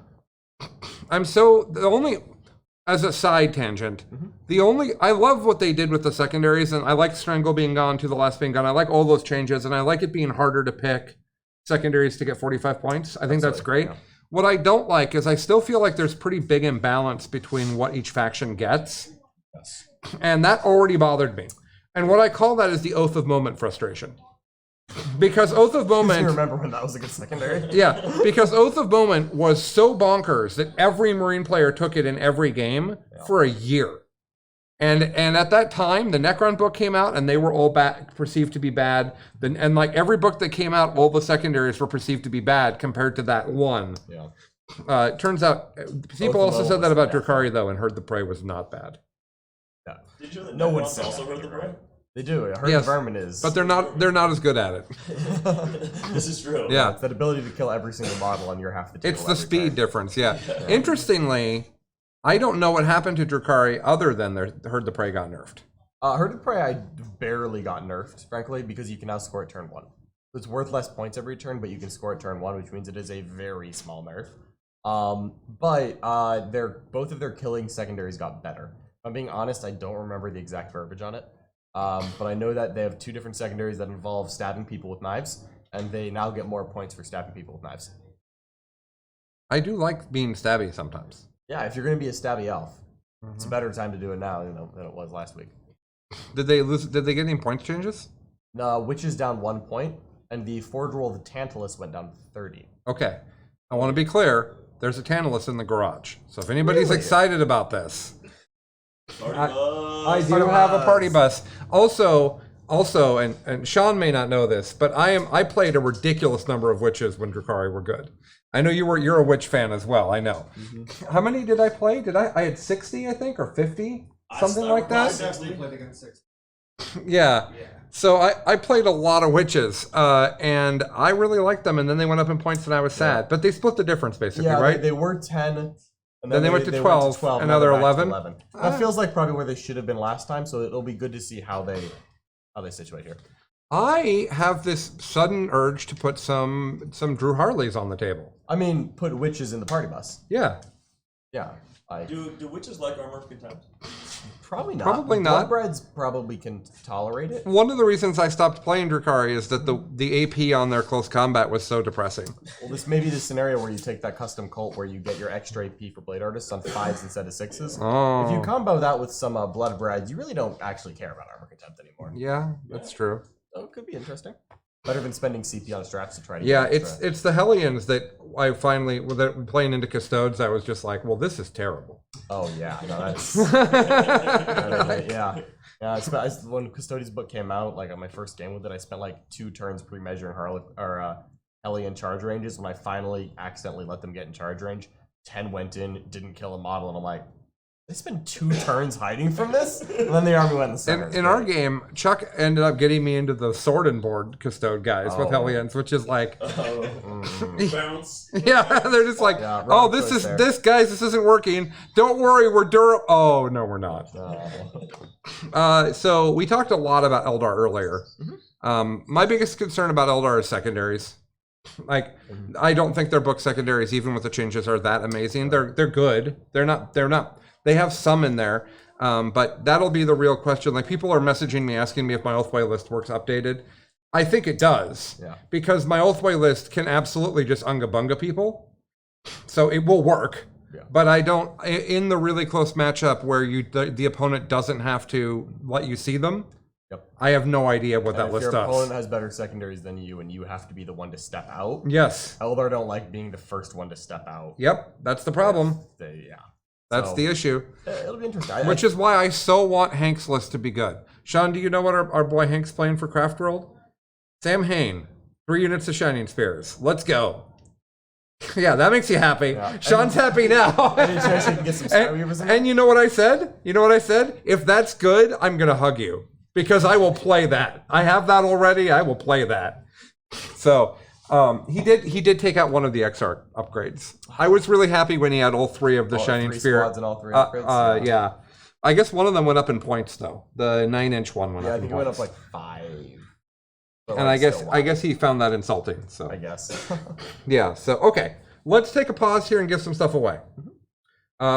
as a side tangent, I love what they did with the secondaries, and I like Strangle being gone, To the Last being gone. I like all those changes, and I like it being harder to pick secondaries to get 45 points. I think that's great. Yeah. What I don't like is I still feel like there's pretty big imbalance between what each faction gets. Yes. And that already bothered me. And what I call that is the Oath of Moment frustration. Because Oath of Do you Moment... remember when that was a good secondary? Yeah, because Oath of Moment was so bonkers that every Marine player took it in every game for a year. And at that time, the Necron book came out, and they were all perceived to be bad. And like every book that came out, all the secondaries were perceived to be bad compared to that one. Yeah. It turns out, people Oath of also Moment said that was about bad. Drakari, though, and Heard the Prey was not bad. Yeah. Did you know that No one Necrons said also that, heard the prey? They do. I heard Yes, the Vermin is. But they're not as good at it. This is true. Yeah. It's that ability to kill every single model on your half the table. It's the every speed turn. difference, yeah. Interestingly, I don't know what happened to Drakari other than Heard the Prey got nerfed. Herd of Prey, I barely got nerfed, frankly, because you can now score at turn 1. It's worth less points every turn, but you can score at turn 1, which means it is a very small nerf. But both of their killing secondaries got better. If I'm being honest, I don't remember the exact verbiage on it. But I know that they have 2 different secondaries that involve stabbing people with knives, and they now get more points for stabbing people with knives. I do like being stabby sometimes. Yeah, if you're going to be a stabby elf, it's a better time to do it now, than it was last week. Did they get any points changes? Witch is down 1 point, and the Forge Roll of the Tantalus went down to 30. Okay. I want to be clear. There's a Tantalus in the garage. So if anybody's Really? excited about this, Party I bus. do have a party bus. Also, and Sean may not know this, but I played a ridiculous number of witches when Drakari were good. I know you're a witch fan as well. I know. How many did I play? I had 60, I think, or 50, something like that. Definitely played against 6. Yeah. So I played a lot of witches, and I really liked them. And then they went up in points, and I was sad. But they split the difference basically, Yeah, right? they were 10. And Then they went to 12, and now they're 11? That feels like probably where they should have been last time, so it'll be good to see how they situate here. I have this sudden urge to put some Drew Harleys on the table. I mean, put witches in the party bus. Yeah. Yeah. Do witches like Armor of Contempt? Probably not. Probably not. Bloodbreds probably can tolerate it. One of the reasons I stopped playing Drakari is that the AP on their close combat was so depressing. Well, this may be the scenario where you take that custom cult where you get your extra AP for Blade Artists on 5s instead of 6s. Oh. If you combo that with some Bloodbreds, you really don't actually care about Armor Contempt anymore. Yeah, that's true. So it could be interesting. Better than spending CP on straps to try to Yeah, get extra. it's the Hellions that I finally, playing into Custodes, I was just like, well, this is terrible. Oh yeah, no, that's yeah. When Custodian's book came out, like on my first game with it, I spent like 2 turns pre-measuring Hellion charge ranges. When I finally accidentally let them get in charge range, 10 went in, didn't kill a model, and I'm like, they spent 2 turns hiding from this, and then the army went in the center. In our game, Chuck ended up getting me into the sword and board Custode guys with Oh. Hellions, which is like, Bounce. yeah, they're just like, Yeah, oh, wrong this choice there. guys, this isn't working. Don't worry, we're durable. Oh no, we're not. So we talked a lot about Eldar earlier. My biggest concern about Eldar is secondaries. Like, I don't think their book secondaries, even with the changes, are that amazing. They're good. They're not. They have some in there, but that'll be the real question. Like, people are messaging me asking me if my Oathway list works updated. I think it does, because my Oathway list can absolutely just unga bunga people, so it will work. Yeah. But I don't, in the really close matchup where the opponent doesn't have to let you see them. Yep. I have no idea what that If list your does. opponent has better secondaries than you, and you have to be the one to step out. Yes. Eldar don't like being the first one to step out. Yep. That's the problem. Yeah. That's So, the issue. It'll be interesting. Which is why I so want Hank's list to be good. Sean, do you know what our boy Hank's playing for Craft World? Sam Hain, 3 units of Shining Spears. Let's go. Yeah, that makes you happy. Yeah. Sean's happy now. Any chance you can get some Star Weavers in? And you know what I said? If that's good, I'm going to hug you. Because I will play that. I have that already. I will play that. So, he did take out one of the XR upgrades. I was really happy when he had all 3 of the Shining 3 Spear. squads and all 3 upgrades? Yeah. I guess one of them went up in points though. The 9-inch one went Yeah, up I think in it went points. up like 5. But And like, still I guess he found that insulting. So I guess. yeah. So okay, let's take a pause here and give some stuff away.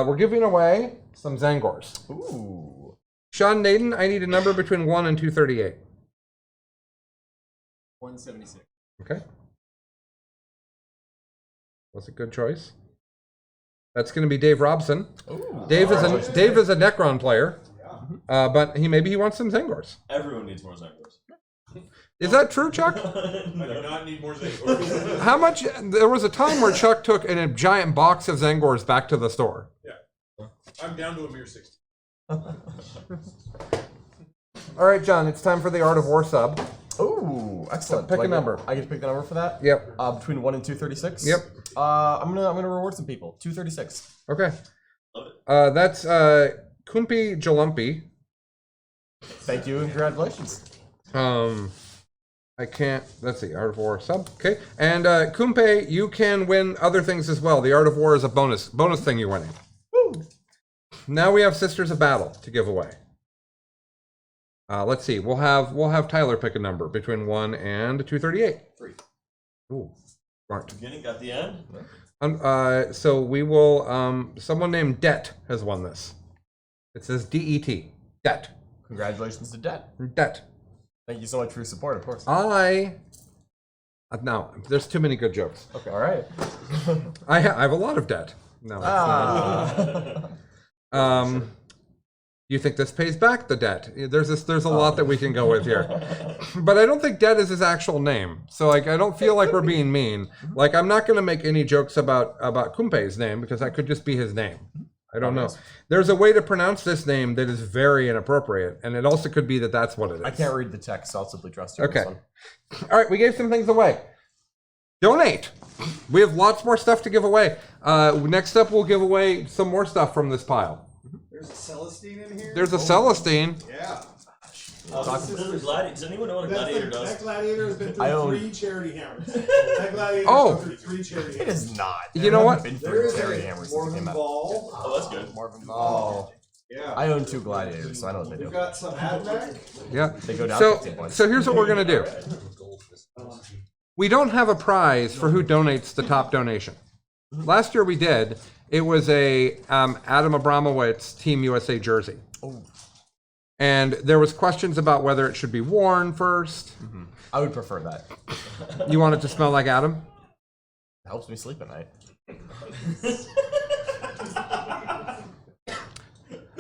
We're giving away some Zangors. Ooh. Sean Nayden, I need a number between 1 and 238. 176. Okay. That's a good choice. That's going to be Dave Robson. Ooh. Dave is a Necron player, but maybe he wants some Zangors. Everyone needs more Zangors. Is that true, Chuck? I do not need more Zangors. How much? There was a time where Chuck took a giant box of Zangors back to the store. Yeah. I'm down to a mere 60. All right, John, it's time for the Art of War sub. Ooh, excellent. Pick Do a number. I get to pick the number for that? Yep. Between 1 and 236. Yep. I'm gonna reward some people. 236. Okay. Love it. That's Kumpi Jalumpi. Thank you and congratulations. I can't. Let's see. Art of War sub. Okay. And Kumpe, you can win other things as well. The Art of War is a bonus thing you're winning. Woo. Now we have Sisters of Battle to give away. Let's see. We'll have Tyler pick a number between 1 and 238. 3. Ooh, smart. Beginning, got the end. So we will. Someone named Det has won this. It says DET. Det. Congratulations to Det. Det. Thank you so much for your support, of course. No, there's too many good jokes. Okay, all right. I have a lot of debt. No. You think this pays back the debt? There's a lot that we can go with here, but I don't think debt is his actual name. So like, I don't feel like we're being mean. Like, I'm not going to make any jokes about Kumpe's name because that could just be his name. I don't know. There's a way to pronounce this name that is very inappropriate, and it also could be that that's what it is. I can't read the text, so I'll simply trust you on Okay. this one. All right, we gave some things away. Donate. We have lots more stuff to give away. Next up, we'll give away some more stuff from this pile. There's a Celestine in here? There's a Celestine. Yeah. Does anyone know what a gladiator does? That gladiator has been I through own- 3 charity hammers. That gladiator Oh. has been through 3 charity It hammers. is not. You know what? Been There through is Terry a Hammers since it Morgan came out. Ball. Oh, that's good. Marvin Ball. Yeah. I own 2 gladiators, so I know what they We've do. got some Admech. Yeah. They go down So, 15 points. so here's what we're gonna do. We don't have a prize for who donates the top donation. Last year we did. It was a Adam Abramowitz Team USA jersey. Oh. And there was questions about whether it should be worn first. I would prefer that. You want it to smell like Adam? It helps me sleep at night.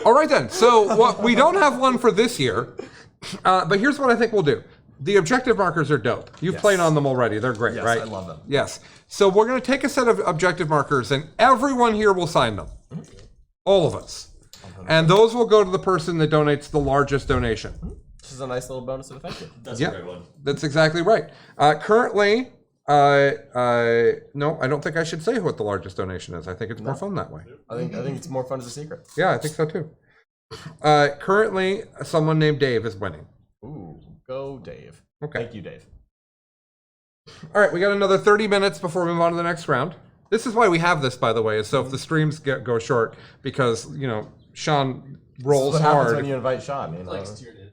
All right then. So we don't have one for this year, but here's what I think we'll do. The objective markers are dope. You've Yes. played on them already. They're great, Yes, right? I love them. Yes. So we're going to take a set of objective markers, and everyone here will sign them. All of us. And those will go to the person that donates the largest donation. This is a nice little bonus of thank you. That's Yeah. a great one. That's exactly right. Currently, no, I don't think I should say what the largest donation is. I think it's more fun that way. I think it's more fun as a secret. Yeah, I think so too. Currently, someone named Dave is winning. Ooh, go Dave. Okay. Thank you, Dave. All right, we got another 30 minutes before we move on to the next round. This is why we have this, by the way, is so if the streams go short, because, Sean rolls What happens hard. when you invite Sean? You know?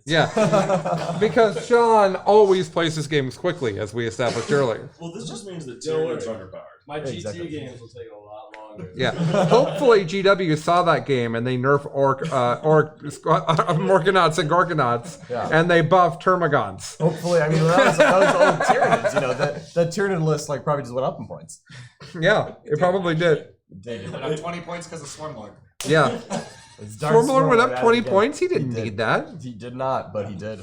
Yeah, because Sean always plays his games quickly, as we established earlier. Well, this just means that Tyrion's underpowered. My GTA Exactly. games will take a lot longer. Yeah, hopefully GW saw that game and they nerf Morganauts and Gorgonauts, Yeah. and they buff Termagants. Hopefully, I mean, that was the old Tyranids, that Tyranid list probably just went up in points. Yeah, it probably did. Did Went up 20 points because of Swarmlord. Yeah, Swarmlord went up 20 points. He didn't need that. He did not, but he did.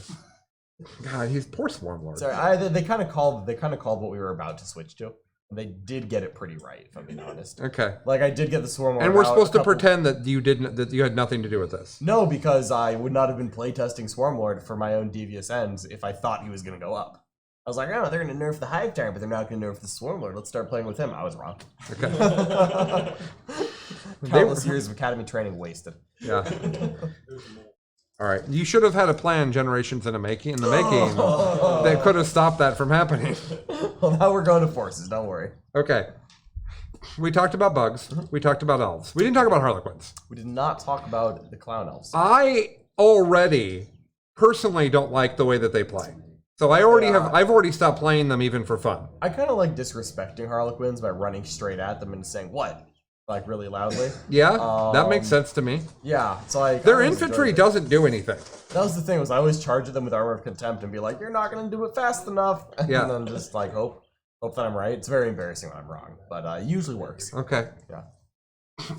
God, he's poor Swarmlord. Sorry, they kind of called what we were about to switch to. They did get it pretty right, if I'm being honest. Okay. Like I did get the Swarmlord. And we're out supposed a to couple- pretend that you had nothing to do with this. No, because I would not have been playtesting Swarmlord for my own devious ends if I thought he was going to go up. I was like, oh, they're going to nerf the Hive Tyrant, but they're not going to nerf the Swarmlord. Let's start playing with him. I was wrong. Okay. Countless years of academy training wasted. Yeah. All right. You should have had a plan, generations in the making, that could have stopped that from happening. Well, now we're going to forces. Don't worry. Okay. We talked about bugs. We talked about elves. We didn't talk about harlequins. We did not talk about the clown elves. I already personally don't like the way that they play. So I've already stopped playing them even for fun. I kind of like disrespecting Harlequins by running straight at them and saying, what? like really loudly. Yeah, that makes sense to me. Yeah, it's like Their I always infantry enjoyed it. doesn't do anything. That was the thing, was I always charge them with Armor of Contempt and be like, you're not gonna do it fast enough, and Yeah. then just like hope that I'm right. It's very embarrassing when I'm wrong, but it usually works. Okay. Yeah.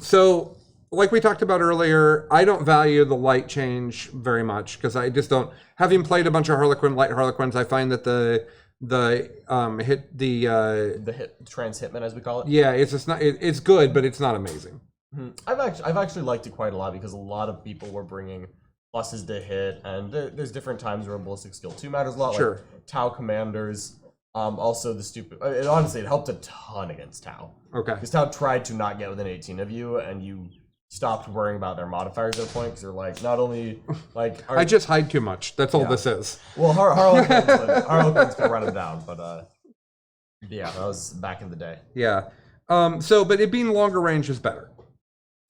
So, like we talked about earlier, I don't value the light change very much because I just don't. Having played a bunch of light Harlequins, I find that the trans hitman, as we call it. Yeah, it's just not. It's good, but it's not amazing. I've actually liked it quite a lot because a lot of people were bringing pluses to hit, and there's different times where ballistic skill 2 matters a lot. Sure. Like Tau commanders. Also, the stupid. Honestly, it helped a ton against Tau. Okay. Because Tau tried to not get within 18 of you, and you stopped worrying about their modifiers at a point because they're like, not only like. I just hide too much. That's all this is. Well, Harlequins can run them down, but yeah, that was back in the day. Yeah. But it being longer range is better.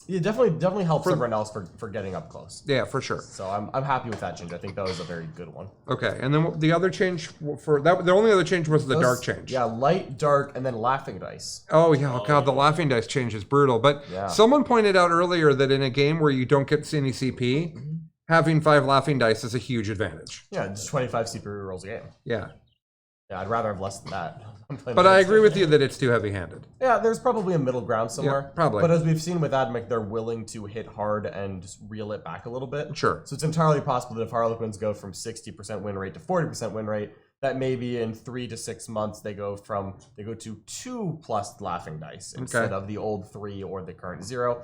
Yeah, definitely helps everyone else for getting up close. Yeah, for sure. So I'm happy with that change. I think that was a very good one. Okay, and then the other change for that, the only other change was the dark change. Yeah, light, dark, and then laughing dice. Oh yeah, oh god, the laughing dice change is brutal. But someone pointed out earlier that in a game where you don't get any CP, having 5 laughing dice is a huge advantage. Yeah, just 25 CP rolls a game. Yeah. Yeah, I'd rather have less than that. But I agree with you that it's too heavy-handed. Yeah, there's probably a middle ground somewhere. Yeah, probably. But as we've seen with Admic, they're willing to hit hard and just reel it back a little bit. Sure. So it's entirely possible that if Harlequins go from 60% win rate to 40% win rate, that maybe in 3 to 6 months they go to 2+ laughing dice instead of the old 3 or the current 0.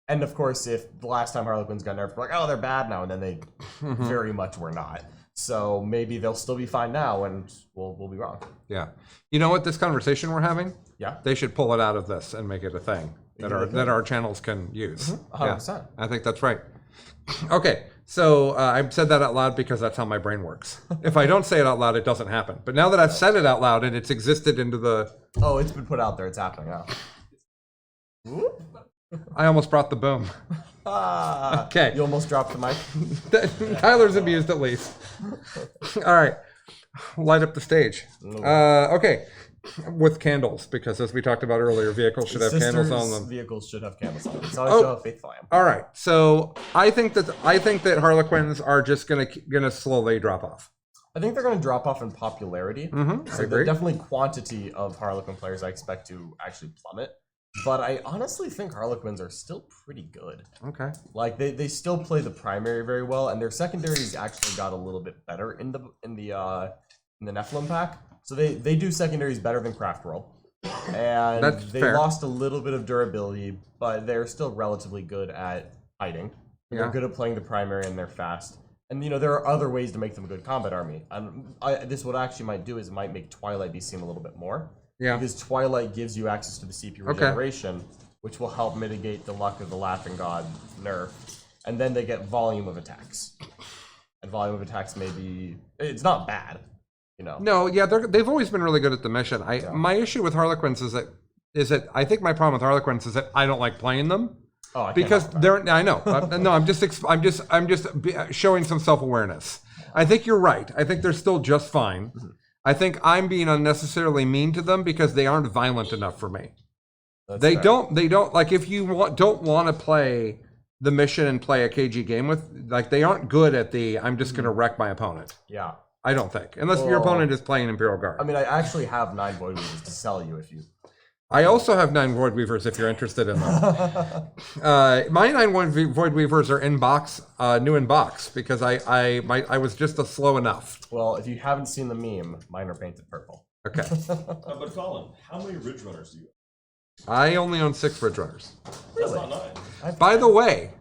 And of course, if the last time Harlequins got nerfed, we're like, oh, they're bad now, and then they very much were not. So maybe they'll still be fine now, and we'll be wrong. Yeah. You know what? This conversation we're having? Yeah. They should pull it out of this and make it a thing that our channels can use. 100%. Yeah, I think that's right. Okay. So I said that out loud because that's how my brain works. If I don't say it out loud, it doesn't happen. But now that I've said it out loud and it's existed into the... Oh, it's been put out there. It's happening now. I almost brought the boom. Okay. You almost dropped the mic. Tyler's amused at least. All right. Light up the stage. Okay. With candles, because as we talked about earlier, vehicles should have candles on them. Vehicles should have candles on them. It's not a show of faithful I am. All right. So I think that Harlequins are just gonna slowly drop off. I think they're going to drop off in popularity. So the definitely quantity of Harlequin players I expect to actually plummet. But I honestly think Harlequins are still pretty good. Okay. Like they still play the primary very well, and their secondaries actually got a little bit better in the Nephilim pack. So they do secondaries better than Craft Roll. And they lost a little bit of durability, but they're still relatively good at hiding. They're good at playing the primary, and they're fast. And there are other ways to make them a good combat army. And this what I actually might do is it might make Twilight be seen a little bit more. Yeah. Because Twilight gives you access to the CP regeneration, which will help mitigate the luck of the Laughing God nerf. And then they get volume of attacks. And volume of attacks it's not bad, No, yeah, they've always been really good at the mission. My issue with Harlequins is that I think my problem with Harlequins is that I don't like playing them. Oh, because I know. No, I'm just showing some self-awareness. I think you're right. I think they're still just fine. I think I'm being unnecessarily mean to them because they aren't violent enough for me. They don't like, if you don't want to play the mission and play a KG game with, like, they aren't good at I'm just going to wreck my opponent. Yeah. I don't think. Unless your opponent is playing Imperial Guard. I mean, I actually have 9 Void Weavers to sell you if you... I also have 9 Void Weavers if you're interested in them. My 9 Void Weavers are new in box, because I was just slow enough. Well, if you haven't seen the meme, mine are painted purple. Okay. But Colin, how many Ridge Runners do you have? I only own 6 Ridge Runners. Really? That's not 9. By the way,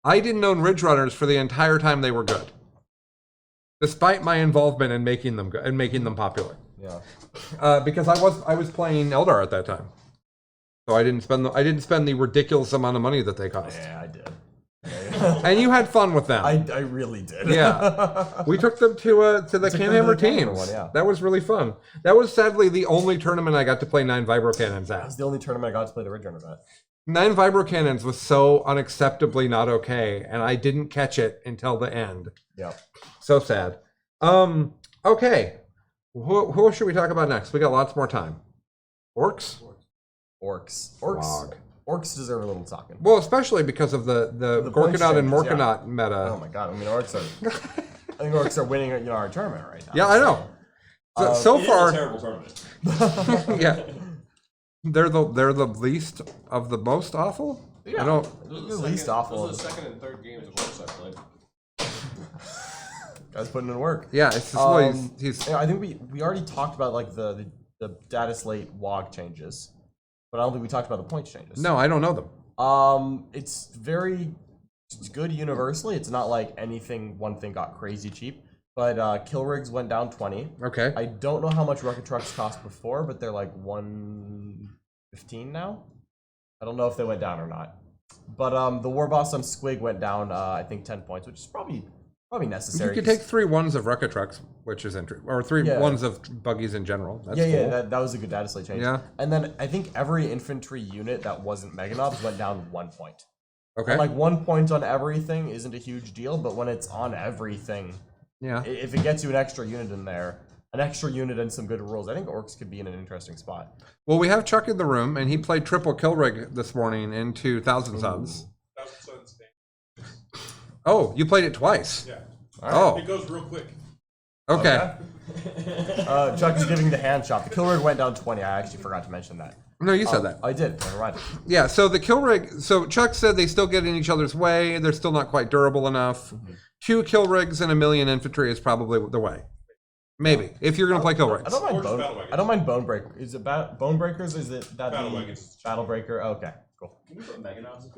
I didn't own Ridge Runners for the entire time they were good, despite my involvement in making them good and making them popular. Yeah. Because I was playing Eldar at that time, so I didn't spend the ridiculous amount of money that they cost. Yeah, I did. And you had fun with them. I really did. Yeah, we took them to the Canhammer teams. One, yeah. That was really fun. That was sadly the only tournament I got to play 9 Vibro Cannons at. That was the only tournament I got to play the Ridge Runners at. 9 Vibro Cannons was so unacceptably not okay, and I didn't catch it until the end. Yeah. So sad. Okay. Who should we talk about next? We got lots more time. Orks? Orks. Orcs deserve a little talking. Well, especially because of the points Gorkanaut and changes, yeah. Morkanaut meta. Oh my god! I mean, Orcs are. I think Orcs are winning, our tournament right now. Yeah, I know. So It is far, a terrible tournament. yeah, they're the least of the most awful. Yeah. I don't. The least awful. Those are the second and third games of Orks I played. Guys putting in work. Yeah, it's just well, he's Yeah, I think we already talked about like the data slate WOG changes, but I don't think we talked about the points changes. no, I don't know them. It's good universally. It's not like one thing got crazy cheap, but kill rigs went down 20. Okay. I don't know how much rocket trucks cost before, but they're like 115 now. I don't know if they went down or not. But the war boss on Squig went down, I think 10 points, which is probably necessary. You could take 3 1s of Rucka trucks, which is interesting, or 3 1s of buggies in general. That's cool. That was a good data slate change. Yeah. And then I think every infantry unit that wasn't Meganobs went down 1 point. Okay. And like 1 point on everything isn't a huge deal, but when it's on everything, yeah. If it gets you an extra unit in there, an extra unit and some good rules, I think Orcs could be in an interesting spot. Well, we have Chuck in the room, and he played triple kill rig this morning into 1,000 Suns. 1,000 Suns thing. Oh, you played it twice. Yeah. Oh, It goes real quick. okay. Chuck is giving the hand shot. The kill rig went down 20. I actually forgot to mention that. No, you said that. I did. Never mind. Yeah, so the kill rig, so Chuck said they still get in each other's way. They're still not quite durable enough. 2 kill rigs and 1 million infantry is probably the way. Maybe, if you're going to play kill rigs. I don't mind bone breaker. Is it bone breakers? Is it that Battle the wagons. battle breaker? Oh, okay, cool. Can we put Meganobs in?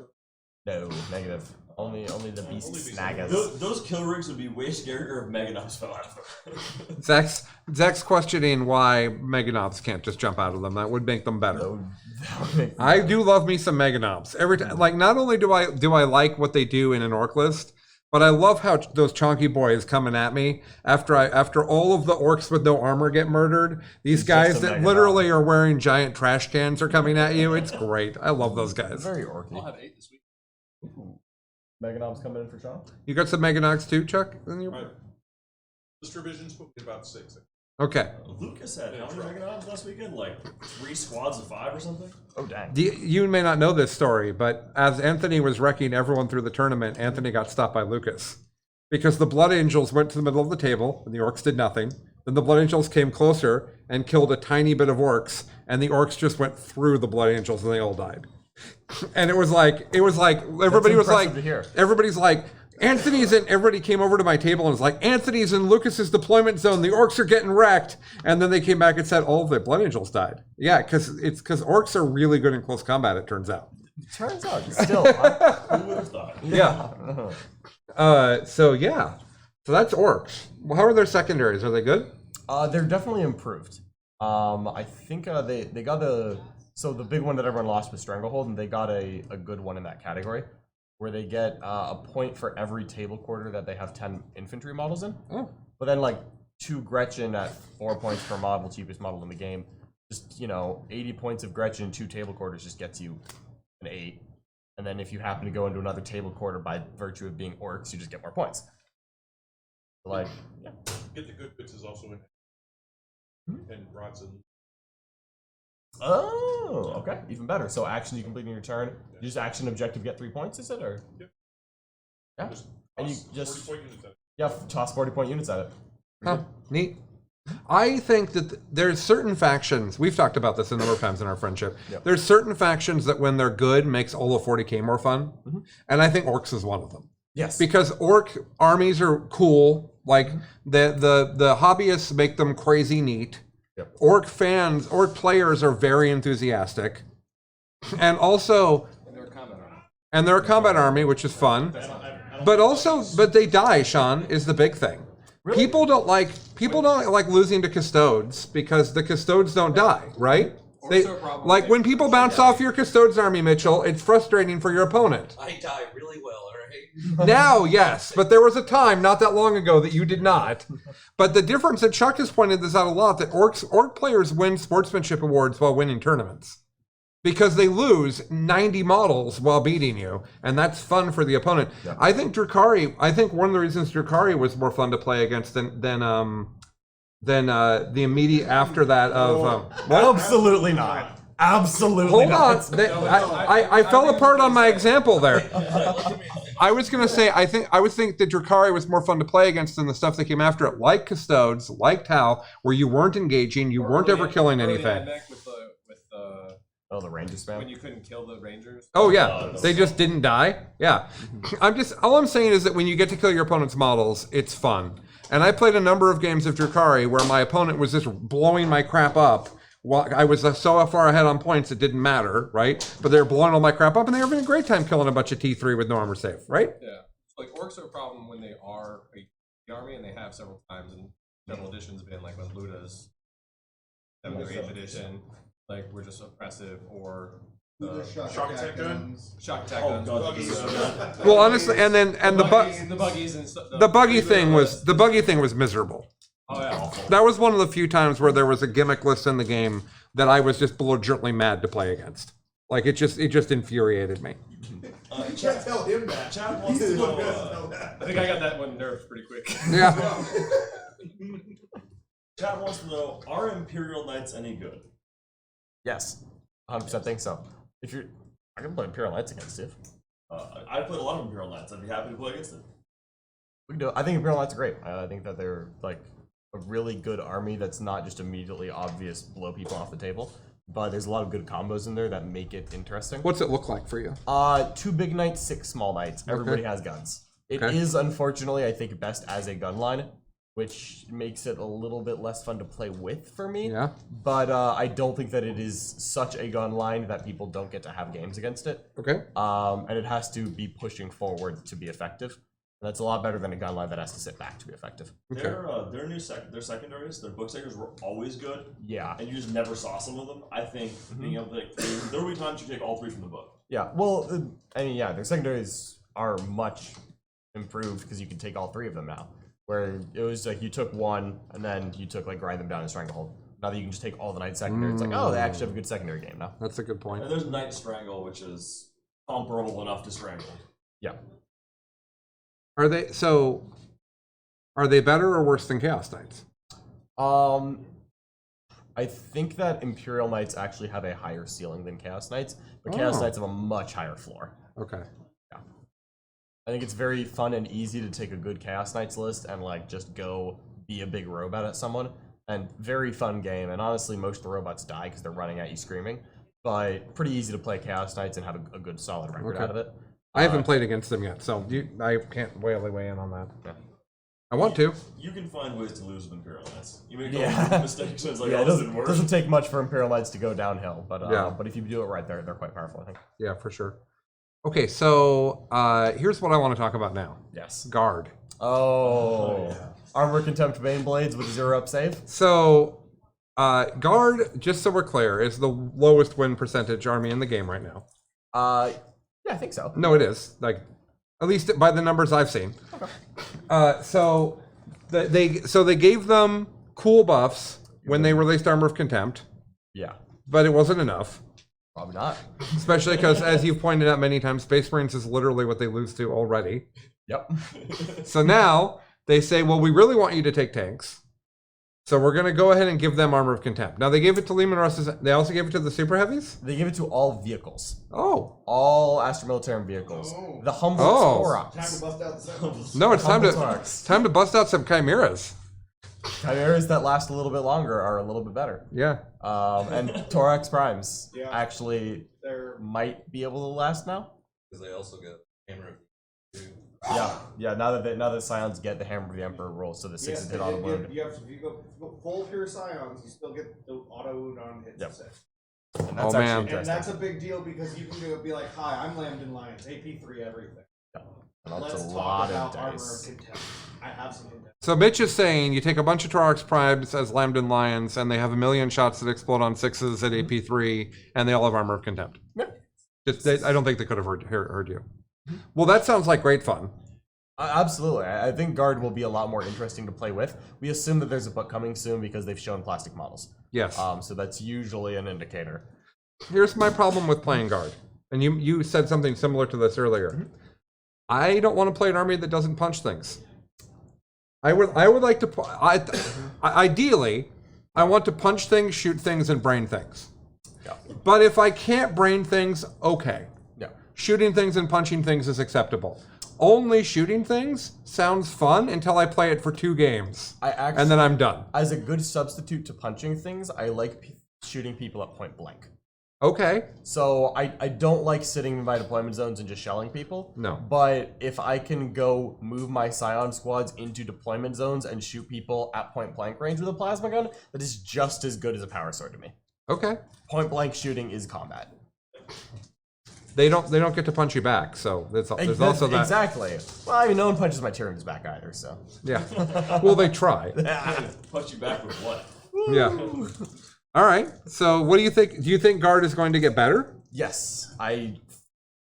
No, negative. Only the beast beast snaggers. Those kill rigs would be way scarier if Meganobs fell out of them. Zach's questioning why Meganobs can't just jump out of them. That would make them better. That would make I do love me some Meganobs. Every time, like, not only do I like what they do in an orc list, but I love how those chonky boys coming at me after all of the orcs with no armor get murdered. These guys that literally are wearing giant trash cans are coming at you. It's great. I love those guys. very orky. I'll have 8 this week. Meganobs coming in for Sean. You got some Meganogs too, Chuck? Right. Distributions put me about 6. Okay. Lucas had how many Meganobs last weekend? Like 3 squads of 5 or something? Oh, dang. You may not know this story, but as Anthony was wrecking everyone through the tournament, Anthony got stopped by Lucas. Because the Blood Angels went to the middle of the table, and the Orcs did nothing. Then the Blood Angels came closer and killed a tiny bit of Orcs, and the Orcs just went through the Blood Angels, and they all died. And it was like everybody was like, everybody's like, Anthony's in. Everybody came over to my table and was like, Anthony's in Lucas's deployment zone. The Orcs are getting wrecked. And then they came back and said all of the Blood Angels died. Yeah, because Orcs are really good in close combat. It turns out. Turns out, still. Who would have thought? Yeah. So that's Orcs. Well, how are their secondaries? Are they good? They're definitely improved. I think they got the big one that everyone lost was Stranglehold, and they got a good one in that category, where they get a point for every table quarter that they have 10 infantry models in. Oh. But then like 2 Gretchen at 4 points per model, cheapest model in the game. Just 80 points of Gretchen in 2 table quarters just gets you an 8. And then if you happen to go into another table quarter by virtue of being Orcs, you just get more points. Like, yeah. Get the good bits is also in and rods and Oh, okay. Even better. So actions you complete in your turn. You just action objective get 3 points, is it? Or Yep. Yeah. And you just 40 point units at it. yeah, toss 40-point units at it. Huh, neat. I think that there's certain factions, we've talked about this a number of times in our friendship. Yep. There's certain factions that when they're good makes all of 40k more fun. And I think Orcs is one of them. Yes. Because orc armies are cool. Like the hobbyists make them crazy neat. Yep. Orc players are very enthusiastic. And also they're a combat army, which is fun. But they die, Sean, is the big thing. Really? People don't like losing to custodes because the custodes don't die, right? They like when people bounce off your custodes army, Mitchell, it's frustrating for your opponent. I die really well, alright? Now, yes, but there was a time not that long ago that you did not. But the difference, that Chuck has pointed this out a lot, that orc players win sportsmanship awards while winning tournaments. Because they lose 90 models while beating you, and that's fun for the opponent. Yeah. I think one of the reasons Drukhari was more fun to play against than the immediate after that of Absolutely not. Absolutely Hold not. on. I fell apart on my example there. I was going to say, I would think that Drukhari was more fun to play against than the stuff that came after it, like Custodes, like Tau, where you weren't engaging, you weren't ever killing anything. Oh, the ranger spam? When you couldn't kill the rangers? Oh, yeah. They just didn't die. Yeah. All I'm saying is that when you get to kill your opponent's models, it's fun. And I played a number of games of Drukhari where my opponent was just blowing my crap up. Well, I was so far ahead on points it didn't matter, right? But they were blowing all my crap up, and they were having a great time killing a bunch of T3 with no armor save, right? Yeah. So, like, Orks are a problem when they are a army, and they have several times in several editions been, like, when Luda's 7th or 8th edition, like, we're just oppressive, or shock attack guns. Shock attack guns. Well, honestly, and the buggies and stuff. the buggy thing was miserable. Oh, yeah. That was one of the few times where there was a gimmick list in the game that I was just belligerently mad to play against. Like, it just infuriated me. You can't tell him that. Chad wants to know. I think I got that one nerfed pretty quick. Yeah. Chad wants to know: are Imperial Knights any good? Yes, 100% think so. If you're, I can play Imperial Knights against you. I played a lot of Imperial Knights. I'd be happy to play against it. We can do it. I think Imperial Knights are great. I think that they're like a really good army that's not just immediately obvious blow people off the table, but there's a lot of good combos in there that make it interesting. What's it look like for you? 2 big knights, 6 small knights. Everybody has guns. It is unfortunately, I think, best as a gun line, which makes it a little bit less fun to play with for me. Yeah. But I don't think that it is such a gun line that people don't get to have games against it. Okay. And it has to be pushing forward to be effective. And that's a lot better than a gun line that has to sit back to be effective. Okay. Their secondaries, their book takers were always good. Yeah. And you just never saw some of them. I think being able to there will be times you take all 3 from the book. Yeah. Well, I mean, yeah, their secondaries are much improved because you can take all 3 of them now. Where it was like you took one and then you took like grind them down and stranglehold. Now that you can just take all the knight secondary, it's like, oh, they actually have a good secondary game now. That's a good point. And there's Knight Strangle, which is comparable enough to Strangle. Yeah. Are they better or worse than Chaos Knights? I think that Imperial Knights actually have a higher ceiling than Chaos Knights, but Chaos Knights have a much higher floor. Okay. Yeah. I think it's very fun and easy to take a good Chaos Knights list and like just go be a big robot at someone. And very fun game, and honestly most of the robots die because they're running at you screaming. But pretty easy to play Chaos Knights and have a good solid record out of it. I haven't played against them yet, so I can't really weigh in on that. Yeah. I want to. You can find ways to lose with Imperial Knights. You make all mistakes, and it's like, Yeah, oh, it this didn't work. doesn't take much for Imperial Knights to go downhill, but Yeah. but if you do it right, they're quite powerful, I think. Yeah, for sure. Okay, so here's what I want to talk about now. Yes. Guard. Oh. Armor Contempt Bane Blades with 0 up save. So Guard, just so we're clear, is the lowest win percentage army in the game right now. Yeah, I think so. No, it is. Like, at least by the numbers I've seen. Okay. So they gave them cool buffs when they released Armor of Contempt, Yeah. but it wasn't enough. Probably not. Especially because, as you've pointed out many times, Space Marines is literally what they lose to already. Yep. So now they say, well, we really want you to take tanks. So we're going to go ahead and give them Armor of Contempt. Now, they gave it to Lehman Russ's. They also gave it to the Super Heavies? They give it to all vehicles. Oh. All Astra Militarum vehicles. The humble Time to Aurochs. bust out the samples. No, it's time Aurochs. to bust out some Chimeras. Chimeras that last a little bit longer are a little bit better. Yeah. And Thorax Primes Yeah. actually They're might be able to last now. Because they also get hammer. Yeah. Now that Scions get the Hammer of the Emperor roll, so the 6 hit auto wound. if you go full pure Scions, you still get the auto wound on hits. Yep. 6. And that's Oh, actually man. And interesting. that's a big deal because you can be like, hi, I'm Lambden Lions, AP3 everything. And that's Let's a talk lot about of Armor of dice. Contempt. I have some contempt. So Mitch is saying you take a bunch of Thorax Primes as Lambden Lions, and they have a million shots that explode on 6s at AP3, and they all have Armor of Contempt. Yeah. I don't think they could have heard you. Well, that sounds like great fun. Absolutely. I think Guard will be a lot more interesting to play with. We assume that there's a book coming soon because they've shown plastic models. Yes. So that's usually an indicator. Here's my problem with playing Guard. And you said something similar to this earlier. I don't want to play an army that doesn't punch things. I would like to ideally I want to punch things, shoot things, and brain things. Yeah. But if I can't brain things, okay. Yeah. Shooting things and punching things is acceptable. Only shooting things sounds fun until I play it for 2 games. And then I'm done. As a good substitute to punching things, I like shooting people at point blank. Okay. So I don't like sitting in my deployment zones and just shelling people. No. But if I can go move my Scion squads into deployment zones and shoot people at point blank range with a plasma gun, that is just as good as a power sword to me. Okay. Point blank shooting is combat. They don't get to punch you back, so there's also that. Exactly. Well, I mean, no one punches my Tyranids back either, so. Yeah. Well, they try. Punch you back with what? Yeah. All right. So, what do you think? Do you think Guard is going to get better? Yes, I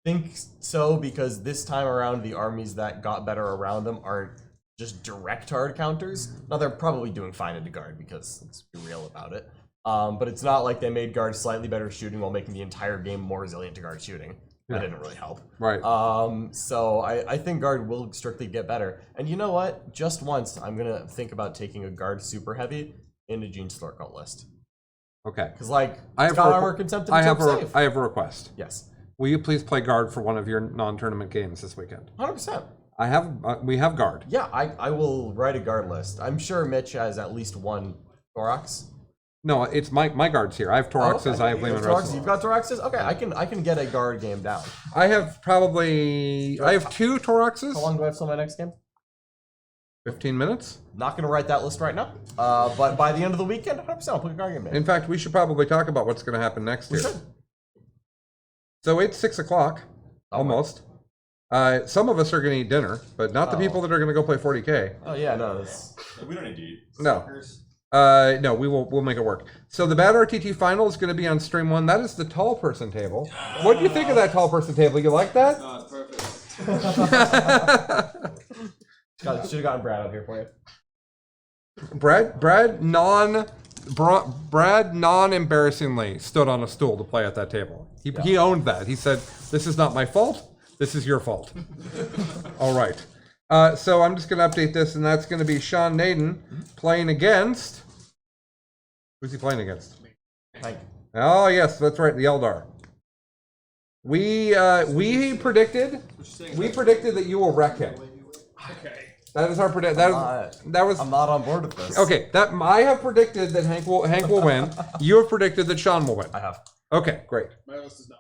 think so, because this time around, the armies that got better around them aren't just direct hard counters. Now, they're probably doing fine into Guard, because let's be real about it. But it's not like they made Guard slightly better shooting while making the entire game more resilient to Guard shooting. That didn't really help. Right. So I think Guard will strictly get better. And you know what? Just once, I'm going to think about taking a Guard super heavy into Gene's Thor cult list. Okay. Because, like, it's got armor contempt and I have safe. a request. Yes. Will you please play Guard for one of your non-tournament games this weekend? 100%. We have Guard. Yeah, I will write a Guard list. I'm sure Mitch has at least one Thorax. No, it's my Guards here. I have Toraxes, okay. I have Lehman Thoraxes. You've got Thoraxes? Okay, I can get a Guard game down. I have 2 Toraxes. How long do I have till my next game? 15 minutes. Not going to write that list right now. But by the end of the weekend, 100% I'll put a Guard game in. In fact, we should probably talk about what's going to happen next year. So it's 6 o'clock, almost. Some of us are going to eat dinner, but not the people that are going to go play 40K. Oh yeah, no. We don't need to eat. No. No, we'll make it work. So the Bad RTT final is going to be on stream 1. That is the tall person table. What do you think of that tall person table? You like that? Oh, it's perfect. Should have gotten Brad out here for you. Brad non-embarrassingly stood on a stool to play at that table. He owned that. He said, "This is not my fault. This is your fault." All right. So I'm just going to update this, and that's going to be Sean Nayden playing against. Who's he playing against? Hank. Oh yes, that's right, the Eldar. We predicted that you will wreck him. Okay. That is our prediction. That was. I'm not on board with this. Okay, I have predicted that Hank will win. You have predicted that Sean will win. I have. Okay, great. My list is not.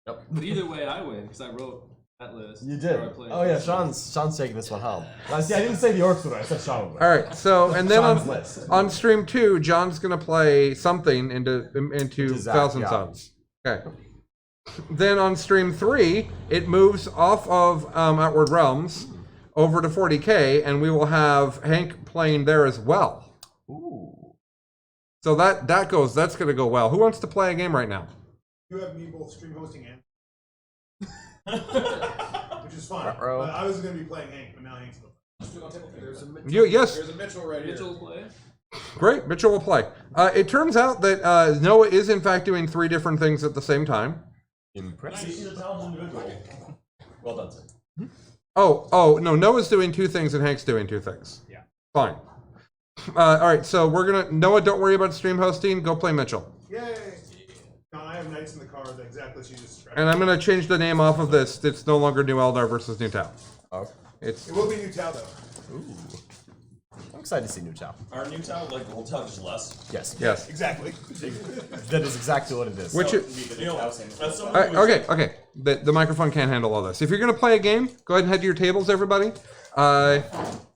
Yep. But either way, I win because I wrote that list. You did. Oh yeah, Sean's taking this one home. I didn't say the Orks would win. I said Sean would win. All right. So and then Sean's on stream 2, John's gonna play something into Zach, Thousand yeah. Suns. Okay. Then on stream 3, it moves off of Outward Realms over to 40K, and we will have Hank playing there as well. Ooh. So that's going to go well. Who wants to play a game right now? You have me both stream hosting and which is fine. Ruh-roh. But I was going to be playing Hank, but now Hank's still There's a Mitchell. Yes. There's a Mitchell right here. Mitchell play. Great, Mitchell will play. It turns out that Noah is in fact doing 3 different things at the same time. Impressive. Well done, sir. Oh, no, Noah's doing 2 things and Hank's doing 2 things. Yeah. Fine. All right, so Noah, don't worry about stream hosting. Go play Mitchell. Yay! No, I have Knights in the car, the exact list you just described. And I'm going to change the name off of this. It's no longer New Eldar versus New Tau. Oh. It will be New Tau, though. Ooh. I'm excited to see New Tau. Our new town, like the old town, just less. Yes. Yes. Exactly. That is exactly what it is. Which You know, as someone who okay. The microphone can't handle all this. If you're going to play a game, go ahead and head to your tables, everybody. I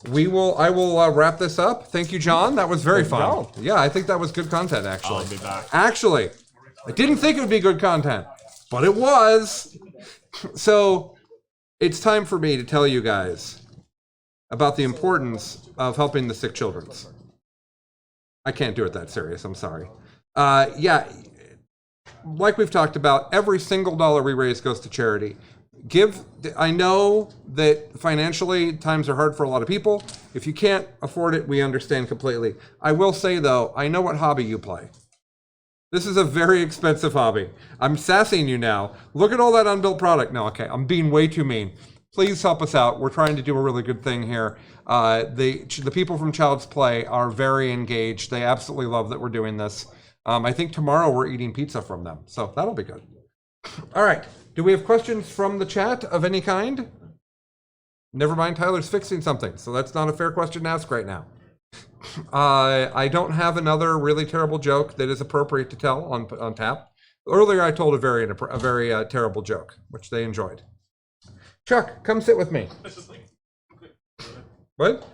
will wrap this up. Thank you, John. That was very fun. Yeah, I think that was good content, actually. I'll be back. Actually, I didn't think it would be good content, but it was. So, it's time for me to tell you guys about the importance of helping the sick children. I can't do it that serious, I'm sorry. Yeah, like we've talked about, every single dollar we raise goes to charity. I know that financially times are hard for a lot of people. If you can't afford it, we understand completely. I will say though, I know what hobby you play. This is a very expensive hobby. I'm sassing you now. Look at all that unbuilt product. No, okay, I'm being way too mean. Please help us out. We're trying to do a really good thing here. The people from Child's Play are very engaged. They absolutely love that we're doing this. I think tomorrow we're eating pizza from them, so that'll be good. All right. Do we have questions from the chat of any kind? Never mind, Tyler's fixing something, so that's not a fair question to ask right now. I don't have another really terrible joke that is appropriate to tell on tap. Earlier, I told a very terrible joke, which they enjoyed. Chuck, come sit with me. What?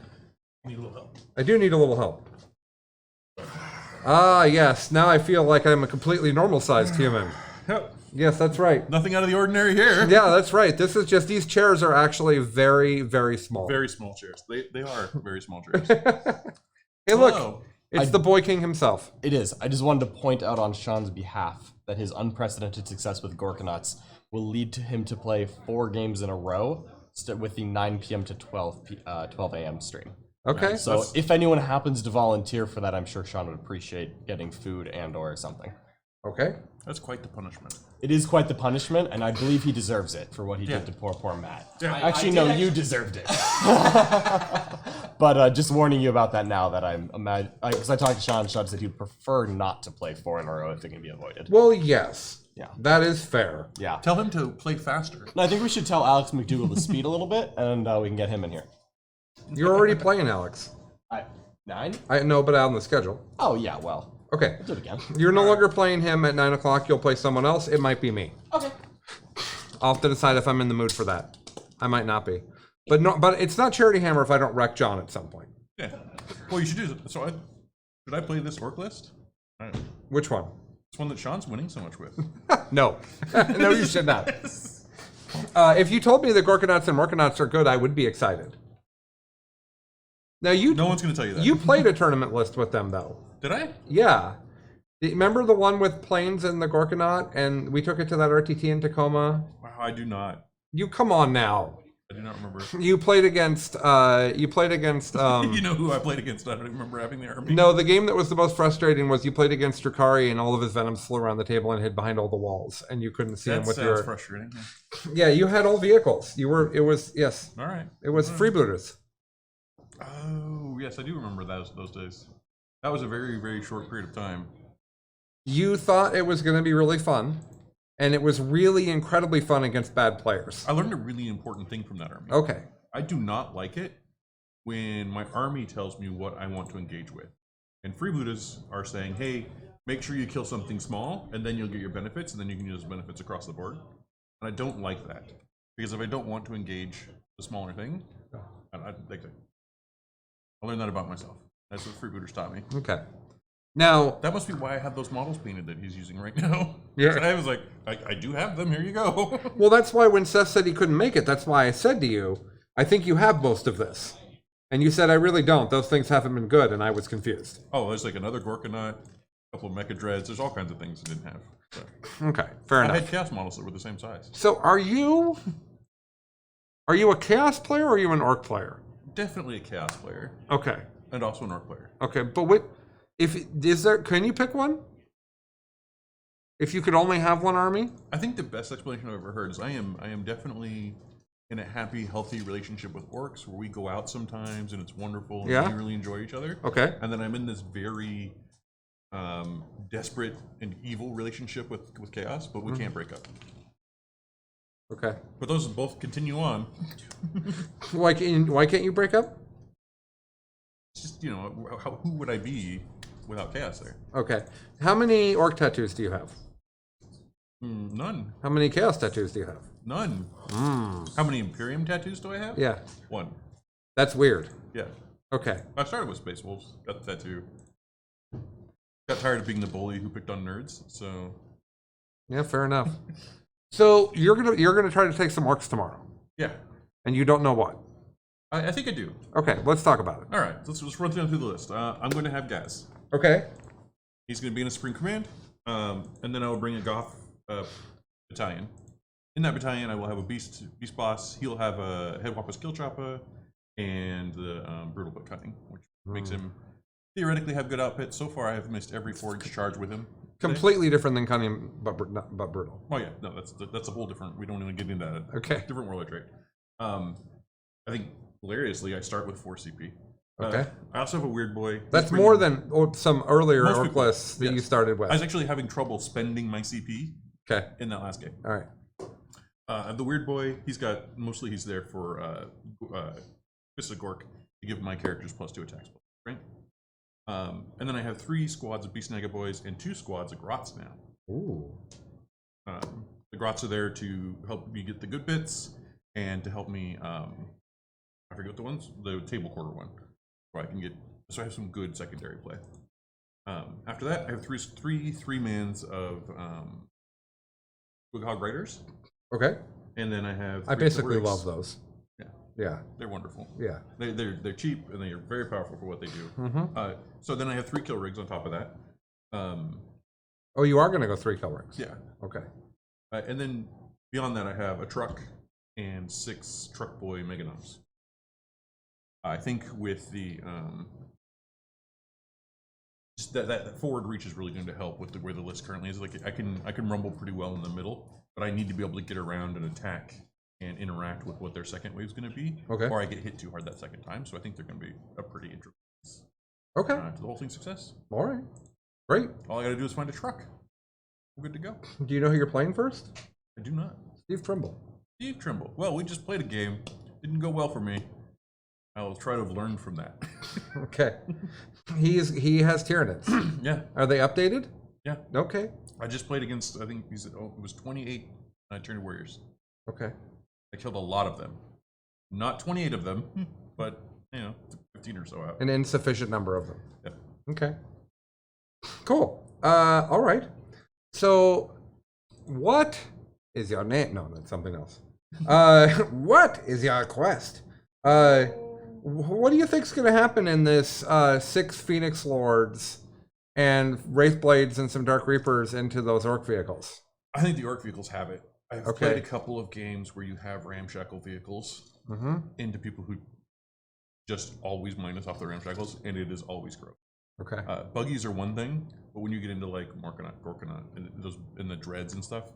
Need a little help. I do need a little help. Ah, yes. Now I feel like I'm a completely normal-sized human. Yep. Yes, that's right. Nothing out of the ordinary here. Yeah, that's right. This is just, these chairs are actually very, very small. Very small chairs. They are very small chairs. Hey, look. Hello. It's the Boy King himself. It is. I just wanted to point out on Sean's behalf that his unprecedented success with Gorkanauts will lead to him to play 4 games in a row with the 9 p.m. to 12 a.m. stream. Okay. So if anyone happens to volunteer for that, I'm sure Sean would appreciate getting food and or something. Okay. That's quite the punishment. It is quite the punishment, and I believe he deserves it for what he did to poor Matt. Yeah. Actually, no, you deserved it. But just warning you about that now that because I talked to Sean said he'd prefer not to play 4 in a row if it can be avoided. Well, yes. Yeah. That is fair. Yeah. Tell him to play faster. And I think we should tell Alex McDougall to speed a little bit, and we can get him in here. You're already playing, Alex. 9? I know, but on the schedule. Oh, yeah, well. Okay. We'll do it again. You're no longer playing him at 9 o'clock. You'll play someone else. It might be me. Okay. I'll have to decide if I'm in the mood for that. I might not be. But no, but it's not Charity Hammer if I don't wreck John at some point. Yeah. Well, you should do so. Should I play this orc list? All right. Which one? It's one that Sean's winning so much with. No. No, you should not. If you told me the Gorkanauts and Morkanauts are good, I would be excited. Now No one's going to tell you that. You played a tournament list with them, though. Did I? Yeah. Remember the one with planes and the Gorkanaut, and we took it to that RTT in Tacoma? Wow, I do not. You come on now. I do not remember. You played against. You know who I played against? I don't even remember having the army. No, the game that was the most frustrating was you played against Drakari and all of his venoms flew around the table and hid behind all the walls, and you couldn't see him with your. That's frustrating. Yeah, you had all vehicles. You were. It was yes. All right. It was freebooters. Oh yes, I do remember those days. That was a very, very short period of time. You thought it was going to be really fun, and it was really incredibly fun against bad players. I learned a really important thing from that army. Okay. I do not like it when my army tells me what I want to engage with. And freebooters are saying, hey, make sure you kill something small, and then you'll get your benefits, and then you can use benefits across the board. And I don't like that. Because if I don't want to engage the smaller thing, I learned that about myself. That's what freebooters taught me. Okay. Now that must be why I have those models painted that he's using right now. Yeah. I was like, I do have them. Here you go. Well, that's why when Seth said he couldn't make it, that's why I said to you, I think you have most of this. And you said, I really don't. Those things haven't been good, and I was confused. Oh, there's like another Gorkanaut, a couple of Mecha Dreads. There's all kinds of things I didn't have. So. Okay, fair enough. I had Chaos models that were the same size. So are you a Chaos player or are you an Orc player? Definitely a Chaos player. Okay. And also an Orc player. Okay, but can you pick one? If you could only have one army? I think the best explanation I've ever heard is I am definitely in a happy, healthy relationship with Orcs where we go out sometimes and it's wonderful and we really enjoy each other. Okay. And then I'm in this very desperate and evil relationship with Chaos, but we can't break up. Okay. But those both continue on. Why can't you break up? It's just, who would I be without Chaos there? Okay. How many Orc tattoos do you have? None. How many Chaos tattoos do you have? None. How many Imperium tattoos do I have? Yeah. 1. That's weird. Yeah. Okay. I started with Space Wolves, got the tattoo. Got tired of being the bully who picked on nerds, so. Yeah, fair enough. So you're gonna try to take some Orcs tomorrow. Yeah. And you don't know what? I think I do. Okay, let's talk about it. All right, let's run through the list. I'm going to have Gaz. Okay. He's going to be in a Supreme Command, and then I will bring a Goth battalion. In that battalion, I will have a Beast Boss. He'll have a Head Wappa Skill Choppa, and the Brutal but Cunning, which makes him theoretically have good outfit. So far, I have missed every 4-inch charge with him. Completely different than Cunning, but brutal. Oh yeah, no, that's a whole different. We don't even get into that. Okay. Different warlord trait. I think hilariously, I start with 4 CP. Okay. I also have a weird boy. That's more than some earlier Most orc people, lists that you yes. started with. I was actually having trouble spending my CP Okay. in that last game. All right. The weird boy, he's there for Fist of Gork to give my characters +2 attacks, right? And then I have 3 squads of Beast Naga boys and 2 squads of Grots now. Ooh. The Grots are there to help me get the good bits and to help me. I forget the table quarter one, where I can get. So I have some good secondary play. After that, I have three mans of Wighog Raiders. Okay. And then I have. I basically Orks. love those. Yeah. Yeah. They're wonderful. Yeah. They're cheap and they are very powerful for what they do. Mm-hmm. So then I have 3 kill rigs on top of that. Oh, you are going to go 3 kill rings? Yeah. Okay. And then beyond that, I have a truck and 6 truck boy meganoms. I think with the just that forward reach is really going to help with where the list currently is. Like I can rumble pretty well in the middle, but I need to be able to get around and attack and interact with what their second wave is going to be. Okay. Or I get hit too hard that second time. So I think they're going to be a pretty interesting Okay. to the whole thing's success. All right. Great. All I got to do is find a truck. I'm good to go. Do you know who you're playing first? I do not. Steve Trimble. Steve Trimble. Well, we just played a game. Didn't go well for me. I will try to have learned from that. Okay. He has Tyranids. Yeah. Are they updated? Yeah. Okay. I just played against, I think it was 28 Tyrannid Warriors. Okay. I killed a lot of them. Not 28 of them, but, 15 or so out. An insufficient number of them. Yep. Okay. Cool. All right. So, what is your name? No, that's something else. What is your quest? What do you think's going to happen in this 6 Phoenix Lords and Wraithblades and some Dark Reapers into those Orc vehicles? I think the Orc vehicles have it. I've Okay. played a couple of games where you have ramshackle vehicles into people who just always minus off the ramshackles, and it is always gross. Okay. Buggies are one thing, but when you get into like Morkanot, Gorkanot, and the dreads and stuff,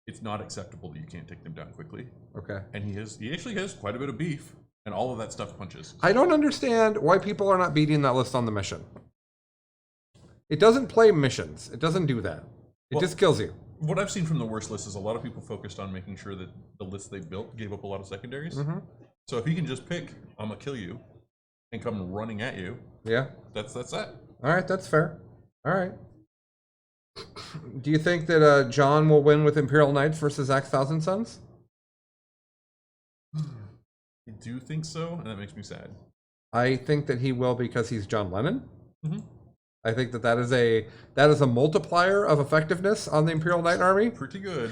it's not acceptable that you can't take them down quickly. Okay. And he actually has quite a bit of beef, and all of that stuff punches. I don't understand why people are not beating that list on the mission. It doesn't play missions. It doesn't do that. It just kills you. What I've seen from the worst list is a lot of people focused on making sure that the list they built gave up a lot of secondaries. So if you can just pick, I'm gonna kill you, and come running at you. Yeah. That's that. All right, that's fair. All right. Do you think that John will win with Imperial Knights versus Axe Thousand Sons? I do think so, and that makes me sad. I think that he will because he's John Lennon. Mhm. I think that is a multiplier of effectiveness on the Imperial Knight Army. Pretty good.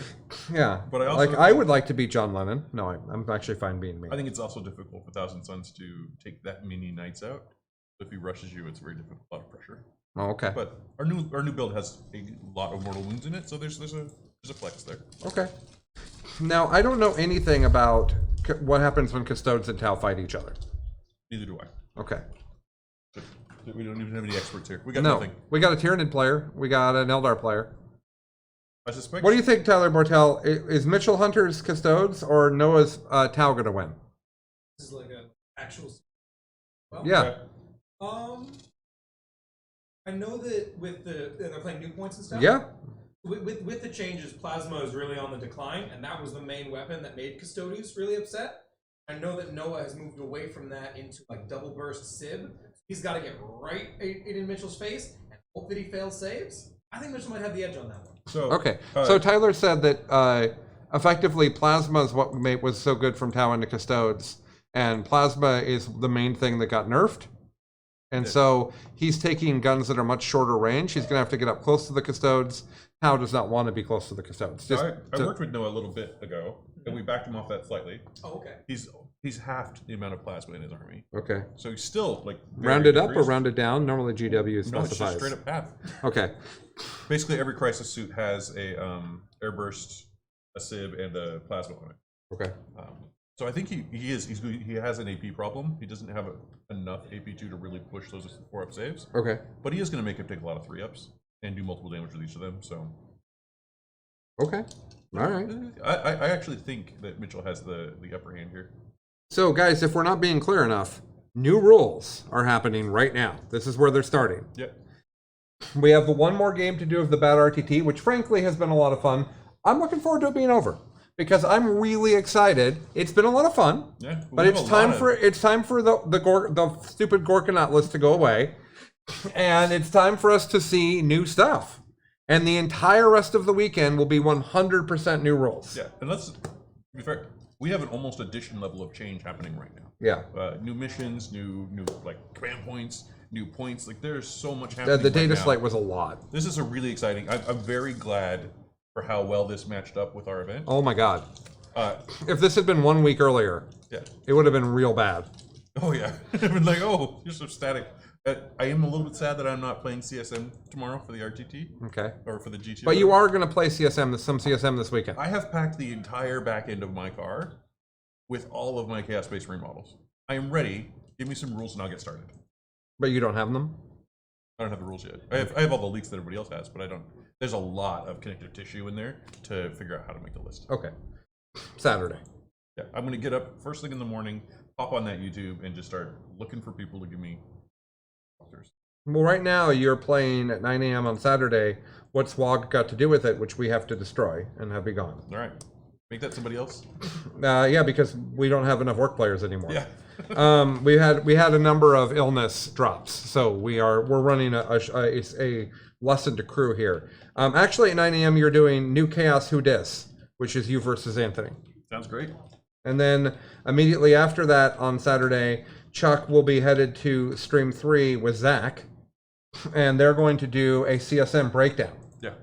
Yeah, But I also I would like to be John Lennon. No, I'm actually fine being me. I think it's also difficult for Thousand Sons to take that many knights out. If he rushes you, it's very difficult, a lot of pressure. Oh, okay. But our new build has a lot of mortal wounds in it, so there's a flex there. Okay. Now I don't know anything about what happens when Custodes and Tau fight each other. Neither do I. Okay. But we don't even have any experts here. We got No, nothing. we got a Tyranid player. We got an Eldar player. I suspect. What do you think, Tyler Bortel? Is Mitchell Hunter's Custodes or Noah's Tau going to win? This is like an actual. Well, Yeah. I know that with they're playing new points and stuff. Yeah. With the changes, Plasma is really on the decline, and that was the main weapon that made Custodius really upset. I know that Noah has moved away from that into like double burst Sib. He's got to get right in Mitchell's face and hope that he fails saves. I think Mitchell might have the edge on that one. So Okay. So Tyler said that effectively Plasma is what was so good from Tau into Custodes, and Plasma is the main thing that got nerfed. And so he's taking guns that are much shorter range. He's going to have to get up close to the Custodes. Tau does not want to be close to the Custodes. I worked with Noah a little bit ago, and we backed him off that slightly. Oh, okay. He's halved the amount of plasma in his army. Okay. So he's still like Rounded up or rounded down? Normally GW specifies. No, it's just straight up path. Okay. Basically, every crisis suit has a airburst, a Sib, and a plasma on it. Okay. So I think he has an AP problem. He doesn't have enough AP2 to really push those 4-up saves. Okay. But he is going to make him take a lot of 3-ups and do multiple damage with each of them. So. Okay. All right. I actually think that Mitchell has the upper hand here. So guys, if we're not being clear enough, new rules are happening right now. This is where they're starting. Yep. We have the one more game to do of the Bad RTT, which frankly has been a lot of fun. I'm looking forward to it being over because I'm really excited. It's been a lot of fun, Yeah, but it's time for the stupid Gorkanaut list to go away, and it's time for us to see new stuff. And the entire rest of the weekend will be 100% new rules. Yeah, and let's be fair. We have an almost addition level of change happening right now. Yeah. New missions, new like command points, new points. Like there's so much happening. The data right now. slate was a lot. This is a really exciting. I'm very glad for how well this matched up with our event. Oh my god. If this had been 1 week earlier, Yeah. it would have been real bad. Oh yeah. I've been like, oh, you're so static. I am a little bit sad that I'm not playing CSM tomorrow for the RTT. Okay. Or for the GT. But you are going to play some CSM this weekend. I have packed the entire back end of my car with all of my Chaos-based remodels. I am ready. Give me some rules and I'll get started. But you don't have them? I don't have the rules yet. I have all the leaks that everybody else has, but I don't. There's a lot of connective tissue in there to figure out how to make the list. Okay. Saturday. Yeah, I'm going to get up first thing in the morning, pop on that YouTube, and just start looking for people to give me walkthroughs. Well, right now you're playing at 9 a.m. on Saturday. What's WOG got to do with it, which we have to destroy and have be gone? All right. Make that somebody else? Yeah, because we don't have enough work players anymore. Yeah. We had a number of illness drops, so we're running a lesson to crew here. Actually, at 9 a.m. you're doing New Chaos Who Dis, which is you versus Anthony. Sounds great. And then immediately after that on Saturday, Chuck will be headed to Stream 3 with Zach, and they're going to do a CSM breakdown. Yeah.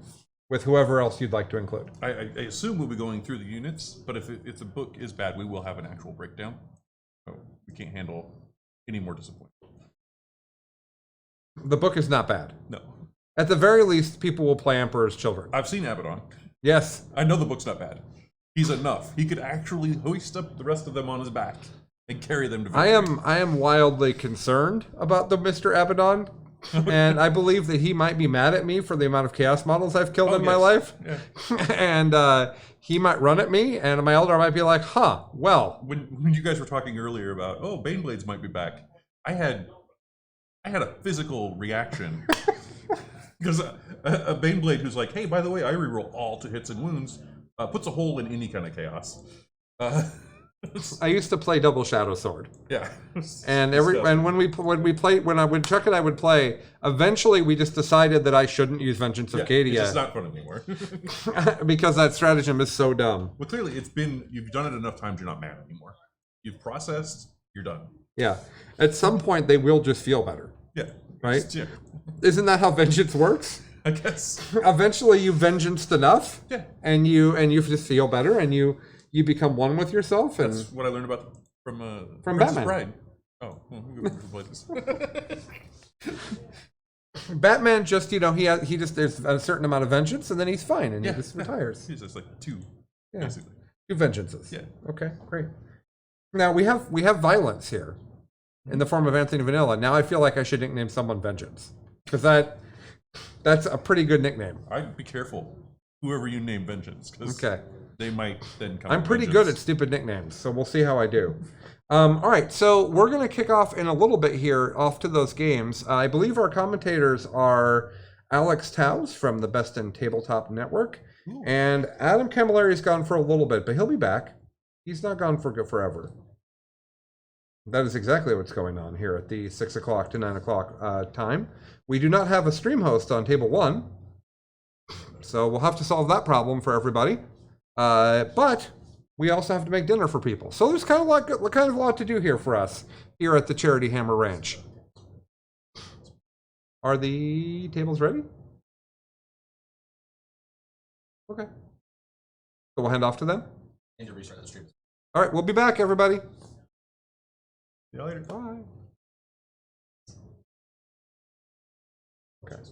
With whoever else you'd like to include. I assume we'll be going through the units, but if the book is bad, we will have an actual breakdown. So we can't handle any more disappointment. The book is not bad. No. At the very least, people will play Emperor's Children. I've seen Abaddon. Yes. I know the book's not bad. He's enough. He could actually hoist up the rest of them on his back and carry them to victory. I am wildly concerned about the Mr. Abaddon. And I believe that he might be mad at me for the amount of chaos models I've killed in my life. Yeah. And he might run at me, and my Eldar might be like, huh, well. When you guys were talking earlier about, oh, Baneblades might be back, I had a physical reaction. Because a Baneblade who's like, hey, by the way, I reroll all to hits and wounds, puts a hole in any kind of chaos. I used to play Double Shadow Sword. Yeah. And when Chuck and I would play, eventually we just decided that I shouldn't use Vengeance of Cadia. It's just not fun anymore. Because that stratagem is so dumb. Well, clearly you've done it enough times, you're not mad anymore. You've processed, you're done. Yeah. At some point they will just feel better. Yeah. Right? Yeah. Isn't that how vengeance works? I guess. Eventually you vengeanced enough. Yeah. And you just feel better, and you become one with yourself. And that's what I learned about from Batman. Bride. Oh, well, we go places. Batman just, he just there's a certain amount of vengeance, and then he's fine, and he just retires. He's just like two, basically. 2 vengeances. Yeah. Okay, great. Now we have violence here, in the form of Anthony Vanilla. Now I feel like I should nickname someone Vengeance, because that's a pretty good nickname. I'd be careful, whoever you name Vengeance, because they might then come. I'm pretty good at stupid nicknames, so we'll see how I do. All right, so we're going to kick off in a little bit here, off to those games. I believe our commentators are Alex Taus from the Best in Tabletop Network, and Adam Camilleri's gone for a little bit, but he'll be back. He's not gone for forever. That is exactly what's going on here at the 6 o'clock to 9 o'clock time. We do not have a stream host on Table 1, so we'll have to solve that problem for everybody. But we also have to make dinner for people. So there's kind of a lot to do here for us here at the Charity Hammer Ranch. Are the tables ready? Okay. So we'll hand off to them. Need to restart the stream. All right, we'll be back, everybody. See you later. Bye. Okay.